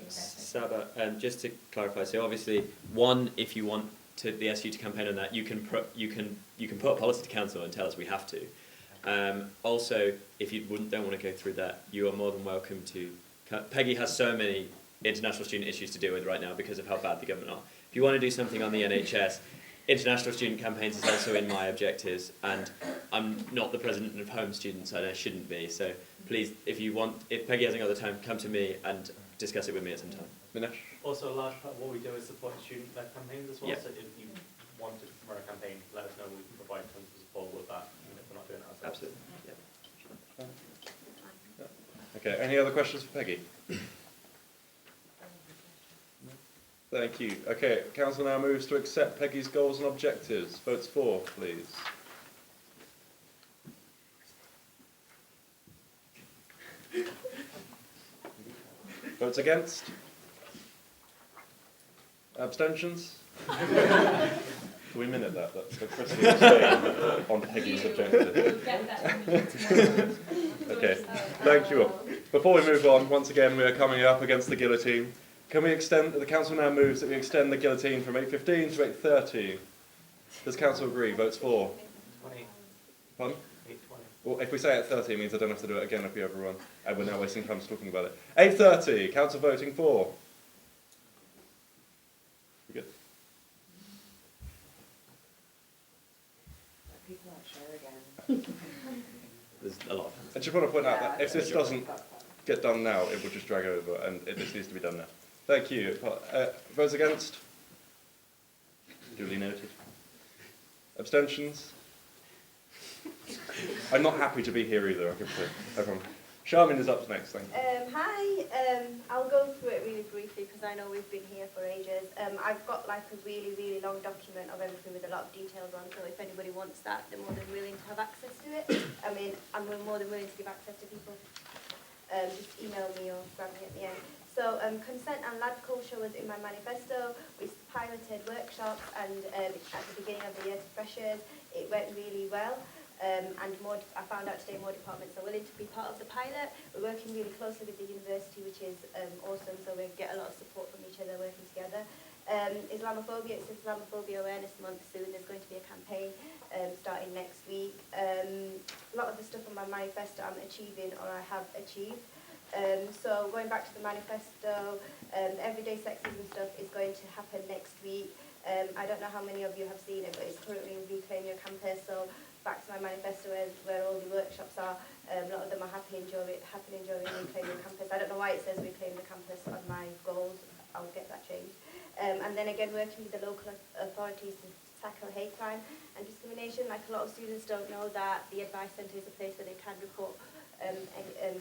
S1: Saba, just to clarify, so obviously, one, if you want the SU to campaign on that, you can put a policy to council and tell us we have to. Also, if you don't want to go through that, you are more than welcome to. Peggy has so many international student issues to deal with right now because of how bad the government are. If you want to do something on the NHS, international student campaigns is also in my objectives, and I'm not the president of Home Students, and I shouldn't be. So please, if Peggy hasn't got the time, come to me and discuss it with me at some time. Minesh?
S12: Also, a large part of what we do is support student-led campaigns as well.
S1: Yeah.
S12: So if you want to run a campaign, let us know. We can provide tons of support with that, even if we're not doing it ourselves.
S1: Absolutely. Yeah.
S18: Okay. Any other questions for Peggy? Thank you. Okay. Council now moves to accept Peggy's goals and objectives. Votes for, please. Votes against? Abstentions? Do we minute that? That's the Christie abstain on Peggy's objective. Okay, thank you all. Before we move on, once again we are coming up against the guillotine. Can we extend, the council now moves that we extend the guillotine from 8:15 to 8:30. Does council agree? Votes for?
S12: 20.
S18: Pardon?
S12: 8:20.
S18: Well, if we say 8:30 it means I don't have to do it again if we overrun. And we're now wasting time talking about it. 8:30, council voting for. Good.
S3: People aren't sure again.
S1: There's a lot.
S18: I just want to point out that if this doesn't get done now, it will just drag over, and this needs to be done now. Thank you. Votes against? Duly noted. Abstentions? I'm not happy to be here either, I can say. Everyone. Charmin is up next, thank you.
S11: Hi, I'll go through it really briefly because I know we've been here for ages. I've got like a really, really long document of everything with a lot of details on, so if anybody wants that, they're more than willing to have access to it. I mean, I'm more than willing to give access to people. Just email me or grab me at the end. So consent and lad culture was in my manifesto. We piloted workshops and at the beginning of the year to freshers, it went really well. And I found out today more departments are willing to be part of the pilot. We're working really closely with the university, which is awesome, so we get a lot of support from each other working together. Islamophobia, it's Islamophobia Awareness Month soon. There's going to be a campaign starting next week. A lot of the stuff on my manifesto I'm achieving or I have achieved. So going back to the manifesto, everyday sexism stuff is going to happen next week. I don't know how many of you have seen it, but it's currently in Reclaim Your Campus, so back to my manifesto where all the workshops are. A lot of them are happening during Reclaim Your Campus. I don't know why it says Reclaim the Campus on my goals. I'll get that changed. And then again, working with the local authorities to tackle hate crime and discrimination. Like a lot of students don't know that the Advice Centre is a place where they can report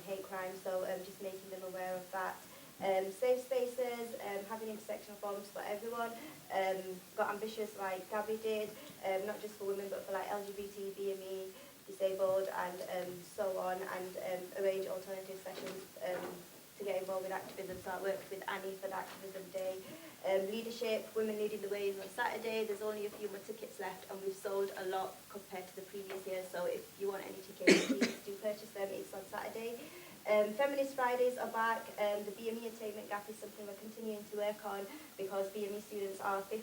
S11: hate crime, so just making them aware of that. Safe spaces, having intersectional forums for everyone. Got ambitious like Gabby did, not just for women but for like LGBT, BME, disabled and so on, and arrange alternative sessions to get involved with activism. So I worked with Annie for the Activism Day. Leadership, Women Leading the Way is on Saturday. There's only a few more tickets left and we've sold a lot compared to the previous year, so if you want any tickets, please do purchase them. It's on Saturday. Feminist Fridays are back. The BME attainment gap is something we're continuing to work on because BME students are 56%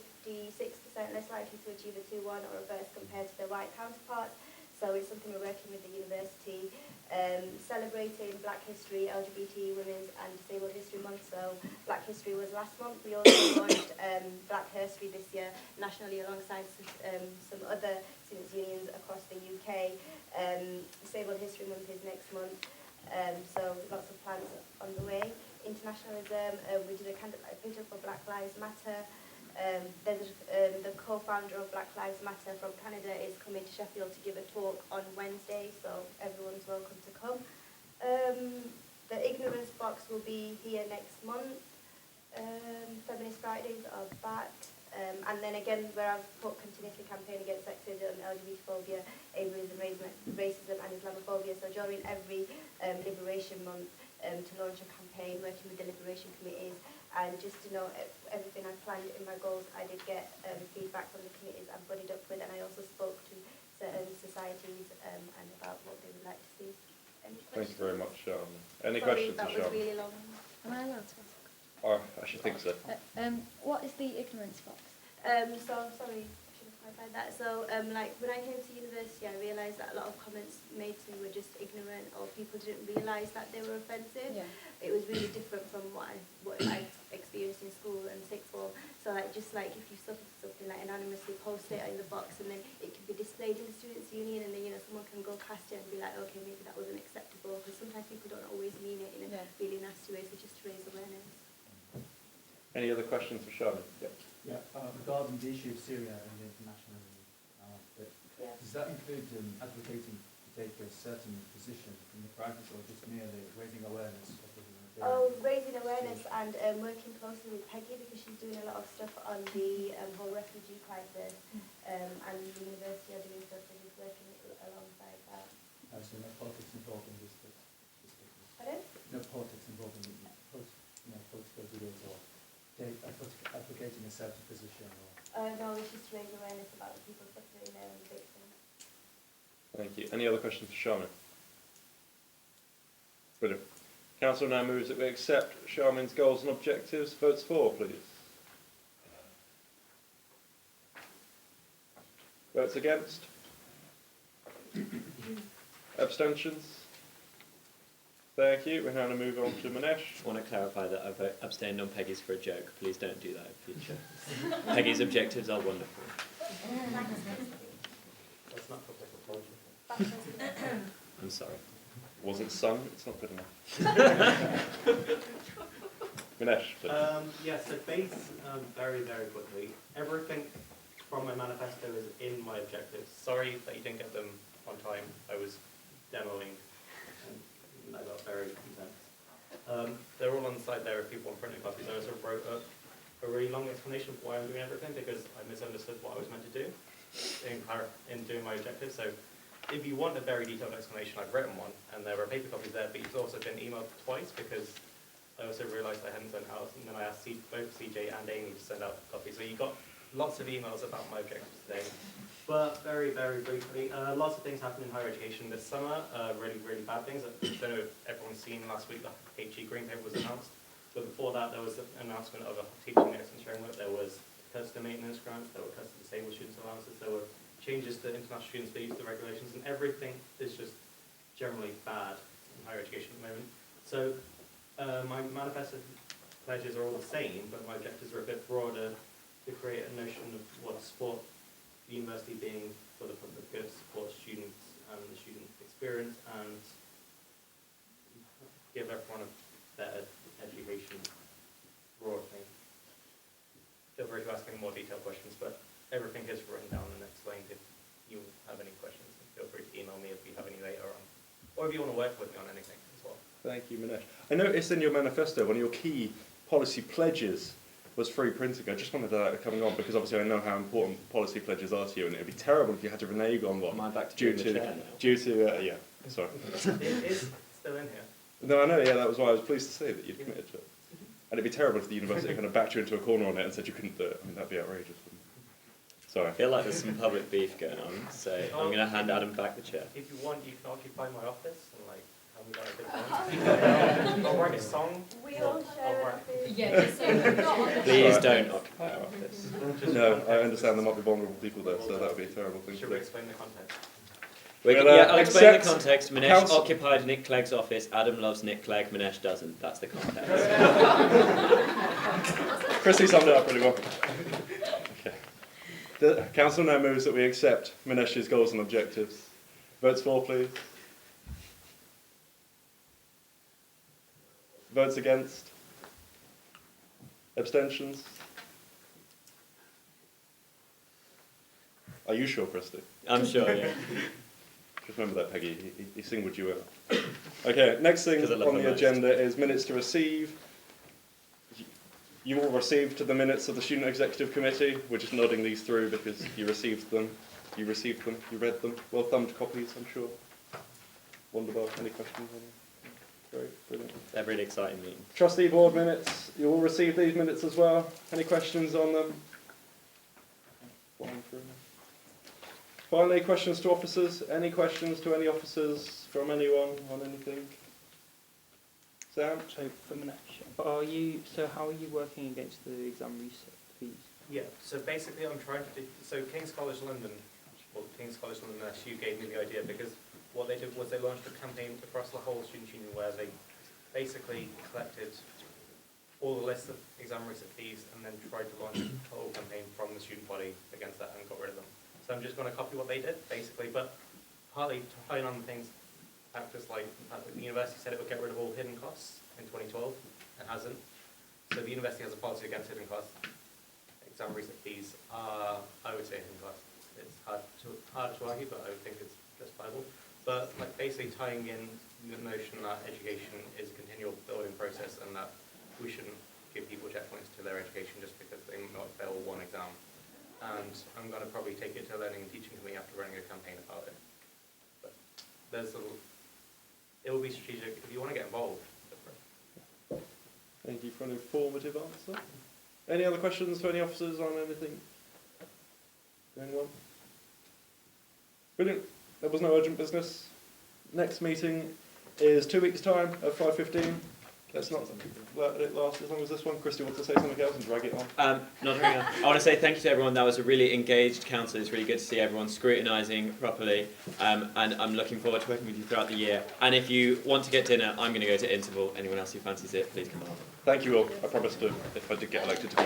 S11: less likely to achieve a 2-1 or a first compared to their white counterparts. So it's something we're working with the university. celebrating Black History, LGBT, Women's and Disabled History Month. So Black History was last month. We also launched Black History this year nationally alongside some other students' unions across the UK. Disabled History Month is next month. So lots of plans on the way. Internationalism, we did a candlelight vigil for Black Lives Matter. There's the co-founder of Black Lives Matter from Canada is coming to Sheffield to give a talk on Wednesday, so everyone's welcome to come. The Ignorance Box will be here next month. Feminist Fridays are back. And then again, where I've put continuously campaign against sexism, LGBT phobia, ableism, racism and Islamophobia. So during every Liberation Month, to launch a campaign working with the Liberation Committees, and just to know everything I planned in my goals, I did get feedback from the committees I've buddied up with, and I also spoke to certain societies and about what they would like to see.
S18: Thank you very much, Sharon. Any
S11: Sorry,
S18: questions
S11: that
S18: for
S11: was
S18: Sharon?
S11: really long.
S17: Am I allowed to ask?
S18: Oh, I should think so.
S17: What is the ignorance box?
S11: So sorry, I should have clarified that. So like when I came to university, I realised that a lot of comments made to me were just ignorant, or people didn't realise that they were offensive.
S17: Yeah.
S11: It was really different from what I experienced in school and sixth form. So like just like if you suffer something, like anonymously post it in the box, and then it can be displayed in the students' union, and then someone can go cast it and be like, okay, maybe that wasn't acceptable, because sometimes people don't always mean it in a really nasty way. So just to raise awareness.
S18: Any other questions for Sharon? Yep.
S19: Yeah, regarding the issue of Syria and the international bit, does that include advocating to take a certain position in the practice, or just merely raising awareness of the
S11: Raising awareness and working closely with Peggy, because she's doing a lot of stuff on the whole refugee crisis, and the university are doing stuff, and just working alongside that.
S19: So no politics involved in this bit?
S11: Pardon?
S19: No politics involved in political debates or advocating a certain position? Or
S11: no, it's just to raise awareness about the people suffering there and the victims.
S18: Thank you. Any other questions for Charmin? Brilliant. Council now moves that we accept Charmin's goals and objectives. Votes for, please. Votes against? Abstentions? Thank you. We're now going to move on to Manesh.
S1: I want to clarify that I've abstained on Peggy's for a joke. Please don't do that in future. Peggy's objectives are wonderful.
S12: That's not public apology.
S1: I'm sorry.
S18: Wasn't sung, it's not good enough. Manesh, please.
S12: Yeah, so base, very, very quickly. Everything from my manifesto is in my objectives. Sorry that you didn't get them on time. I was demoing and I got very intense. They're all on the side there if people want printed copies. I also wrote up a really long explanation of why I'm doing everything, because I misunderstood what I was meant to do in doing my objectives. So if you want a very detailed explanation, I've written one, and there are paper copies there, but it's also been emailed twice, because I also realised I hadn't sent out, and then I asked both CJ and Amy to send out copies. So you got lots of emails about my objectives today. But very, very briefly, lots of things happened in higher education this summer, really, really bad things. I don't know if everyone's seen last week the HE Green Paper was announced, but before that there was an announcement of a teaching excellence framework. There was cuts to maintenance grants, there were cuts to disabled students' allowances, there were changes to international students' fees, the regulations, and everything is just generally bad in higher education at the moment. So my manifesto pledges are all the same, but my objectives are a bit broader to create a notion of what sport, the university being for the public good, support students and the student experience, and give everyone a better education broadly. Feel free to ask any more detailed questions, but everything is written down and explained. If you have any questions, feel free to email me if you have any later on, or if you want to work with me on anything as well.
S18: Thank you, Manesh. I noticed in your manifesto, one of your key policy pledges was free printing. I just wanted that coming on, because obviously I know how important policy pledges are to you, and it would be terrible if you had to renege on one.
S1: Am I back to
S18: due
S1: doing the
S18: to,
S1: chair now?
S18: due to yeah, sorry.
S12: It is still in here.
S18: No, I know, yeah, that was why I was pleased to say that you'd committed to it. And it'd be terrible if the university kind of backed you into a corner on it and said you couldn't do it. I mean, that'd be outrageous. Sorry.
S1: I feel like there's some public beef going on, so I'm going to hand Adam back the chair.
S12: If you want, you can occupy my office and like have me got a good one. I'll write a song.
S11: We all share
S12: I'll
S11: an office.
S14: Yeah, just so not on the
S1: Please don't occupy our office.
S18: No, I understand there might be vulnerable people there, so that would be a terrible thing
S12: Should
S18: to
S12: we
S18: do.
S12: explain the context?
S1: I'll explain the
S18: accept
S1: context. Minesh
S18: council-
S1: occupied Nick Clegg's office. Adam loves Nick Clegg. Minesh doesn't. That's the context.
S18: Christy summed it up really well. Okay. The council now moves that we accept Minesh's goals and objectives. Votes for, please. Votes against? Abstentions? Are you sure, Christy?
S1: I'm sure, yeah.
S18: Just remember that, Peggy. He singled you out. Okay, next thing on the agenda is minutes to receive. You all received the minutes of the Student Executive Committee. We're just nodding these through because you received them. You read them. Well-thumbed copies, I'm sure. Wonderful. Any questions on them? Great, brilliant.
S1: They're really exciting meetings.
S18: Trustee board minutes. You all received these minutes as well. Any questions on them? Flying through them. Finally, questions to officers. Any questions to any officers from anyone on anything? Sam?
S20: So for Minesh, how are you working against the exam reset fees?
S12: Yeah, so basically I'm trying to do, so King's College London SU gave me the idea because what they did was they launched a campaign across the whole student union where they basically collected all the lists of exam reset fees and then tried to launch a whole campaign from the student body against that and got rid of them. So I'm just going to copy what they did, basically, but partly to hone on things, factors like the university said it would get rid of all hidden costs in 2012, it hasn't. So the university has a policy against hidden costs. Exam reset fees are, I would say, hidden costs. It's hard to argue, but I would think it's justifiable. But like basically tying in the notion that education is a continual building process and that we shouldn't give people checkpoints to their education just because they might fail one exam. And I'm going to probably take it to learning and teaching committee after running a campaign about it. But it will be strategic if you want to get involved.
S18: Thank you for an informative answer. Any other questions for any officers on anything? Anyone? Brilliant. There was no urgent business. Next meeting is 2 weeks' time at 5:15. Let's not let it last as long as this one. Christy wants to say something else and drag it on.
S1: Not hang on. I want to say thank you to everyone. That was a really engaged council. It's really good to see everyone scrutinising properly. And I'm looking forward to working with you throughout the year. And if you want to get dinner, I'm going to go to Interval. Anyone else who fancies it, please come along.
S18: Thank you all. I promise to, if I did get elected, to be